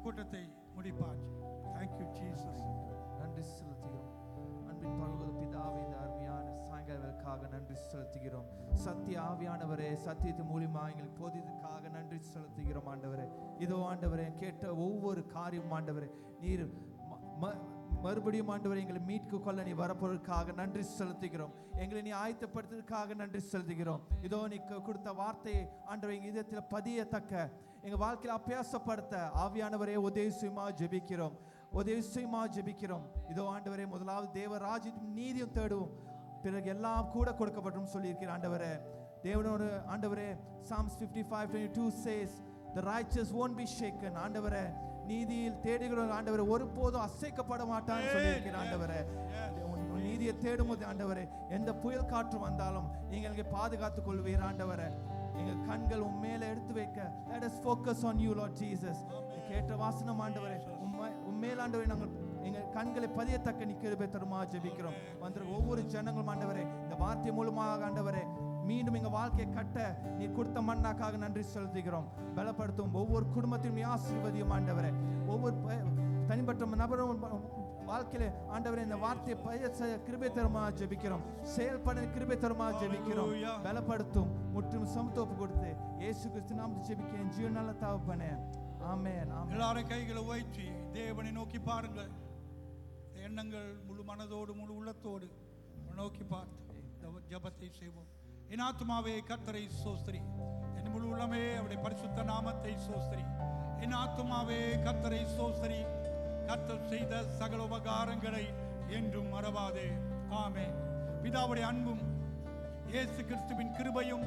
கூட்டத்தை முடிப்பார். Thank you Jesus. நன்றி செலுத்துகிறோம். அன்பின் பரலோக பிதாவே, இந்த அருமையான சாயங்காலத்திற்காக நன்றி செலுத்துகிறோம். சத்திய ஆவியானவரே, சத்தியத்து மூலியமா எங்களுக்கு போதியதுக்காக நன்றி செலுத்துகிறோம் ஆண்டவரே. இதோ ஆண்டவரே, கேட்ட ஒவ்வொரு காரியம் ஆண்டவரே, நீர் மறுபடியும் ஆண்டவரே எங்களை மீட்க கொள்ள நீ வரப்போறதுக்காக நன்றி செலுத்துகிறோம். எங்களை நீ ஆயத்தப்படுத்துறதுக்காக நன்றி செலுத்துகிறோம். இதோ நீ கொடுத்த வார்த்தையை ஆண்டவரே எங்கள் இதயத்தில் பதியத்தக்க, எங்கள் வாழ்க்கையில் அபியாசப்படுத்த ஆவியானவரே உதவி செய்யுமா ஜெபிக்கிறோம், உதவி செய்யுமா ஜெபிக்கிறோம். இதோ ஆண்டவரே, முதலாவது தேவராஜ்யத்தின் நீதியும் தேடுவோம், பிறகு எல்லாம் கூட கொடுக்கப்படும் சொல்லியிருக்கிற ஆண்டவரே. தேவனோட ஆண்டவரே, Psalms 55:22 says the righteous won't be shaken. ஆண்டவரே, நீதியில் தேடுகிற ஆண்டவரே ஒருபோதும் அசைக்கப்பட மாட்டான்னு சொல்லியிருக்கிற ஆண்டவரே. நீதியை தேடும் போது ஆண்டவரே, எந்த புயல் காற்று வந்தாலும் நீங்கள் எங்களை பாதுகாத்துக் கொள்வீர் ஆண்டவரே. எங்கள் கண்கள் உண்மையில எடுத்து வைக்க, let us focus on you Lord Jesus. கேட்ட வாசனம் ஆண்டவரே, உண்மையில ஆண்டவரே நாங்கள் எங்கள் கண்களை பதியத்தக்க நீ கிருபை தருமா ஜெபிக்கிறோம். வந்து ஒவ்வொரு ஜனங்களும் ஆண்டவரே, இந்த வார்த்தை மூலமாக ஆண்டவரே மீண்டும் எங்கள் வாழ்க்கையை கட்ட நீ கொடுத்த மண்ணாக்காக நன்றி செலுத்துகிறோம். பலப்படுத்தும் ஒவ்வொரு குடும்பத்தையும் நீ ஆசீர்வதியும் ஆண்டவரே. ஒவ்வொரு தனிப்பட்ட நபரும் வாழ்க்கையில ஆண்டவரே இந்த வார்த்தையை பய கிருபை தருமா ஜெபிக்கிறோம். செயல்பட கிருபை தருமா ஜெபிக்கிறோம். பலப்படுத்தும் முற்றும் சமத்தோப்பு கொடுத்து இயேசு கிறிஸ்து நாமத்தில் ஜெபிக்கிறேன் ஜீவனால தகப்பனே. ஆமென். எல்லாரும் கைகளை உயர்த்தி தேவனை நோக்கி பாருங்கள். எண்ணங்கள் முழு மனதோடு முழு உள்ளத்தோடு நோக்கி பார்த்து இந்த ஜெபத்தை செய்வோம். என் ஆத்துமாவே கர்த்தரை ஸ்தோத்திரி, என் முழு உள்ளமே அவருடைய பரிசுத்த நாமத்தை ஸ்தோத்திரி. என் ஆத்துமாவே கர்த்தரை ஸ்தோத்திரி, கர்த்தர் செய்த சகல உபகாரங்களை என்றும் மறவாதே. ஆமென். பிதாவுடைய அன்பும் இயேசு கிறிஸ்துவின் கிருபையும்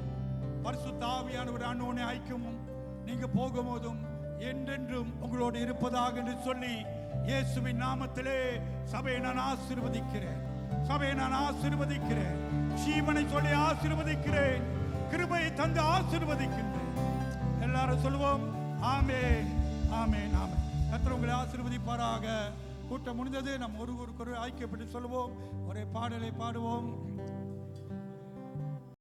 பரிசுத்த ஆவியானவர் அன்பின் ஐக்கியமும் நீங்க போகும்போதும் என்றென்றும் உங்களோடு இருப்பதாக என்று சொல்லி இயேசுவின் நாமத்திலே சபையை நான் ஆசீர்வதிக்கிறேன். சபையை நான் ஆசீர்வதிக்கிறேன். ஜீவனை சொல்லி ஆசீர்வதிக்கிறேன். கிருபையை தந்து ஆசீர்வதிக்கின்றேன். எல்லாரும் சொல்லுவோம் ஆமென், ஆமென், ஆமென். கர்த்தர் உங்களை ஆசீர்வதிப்பாராக. கூட்டம் முடிந்தது. நாம் ஒருவருக்கொரு ஐக்கியப்பட்டு சொல்லுவோம். ஒரே பாடலை பாடுவோம்.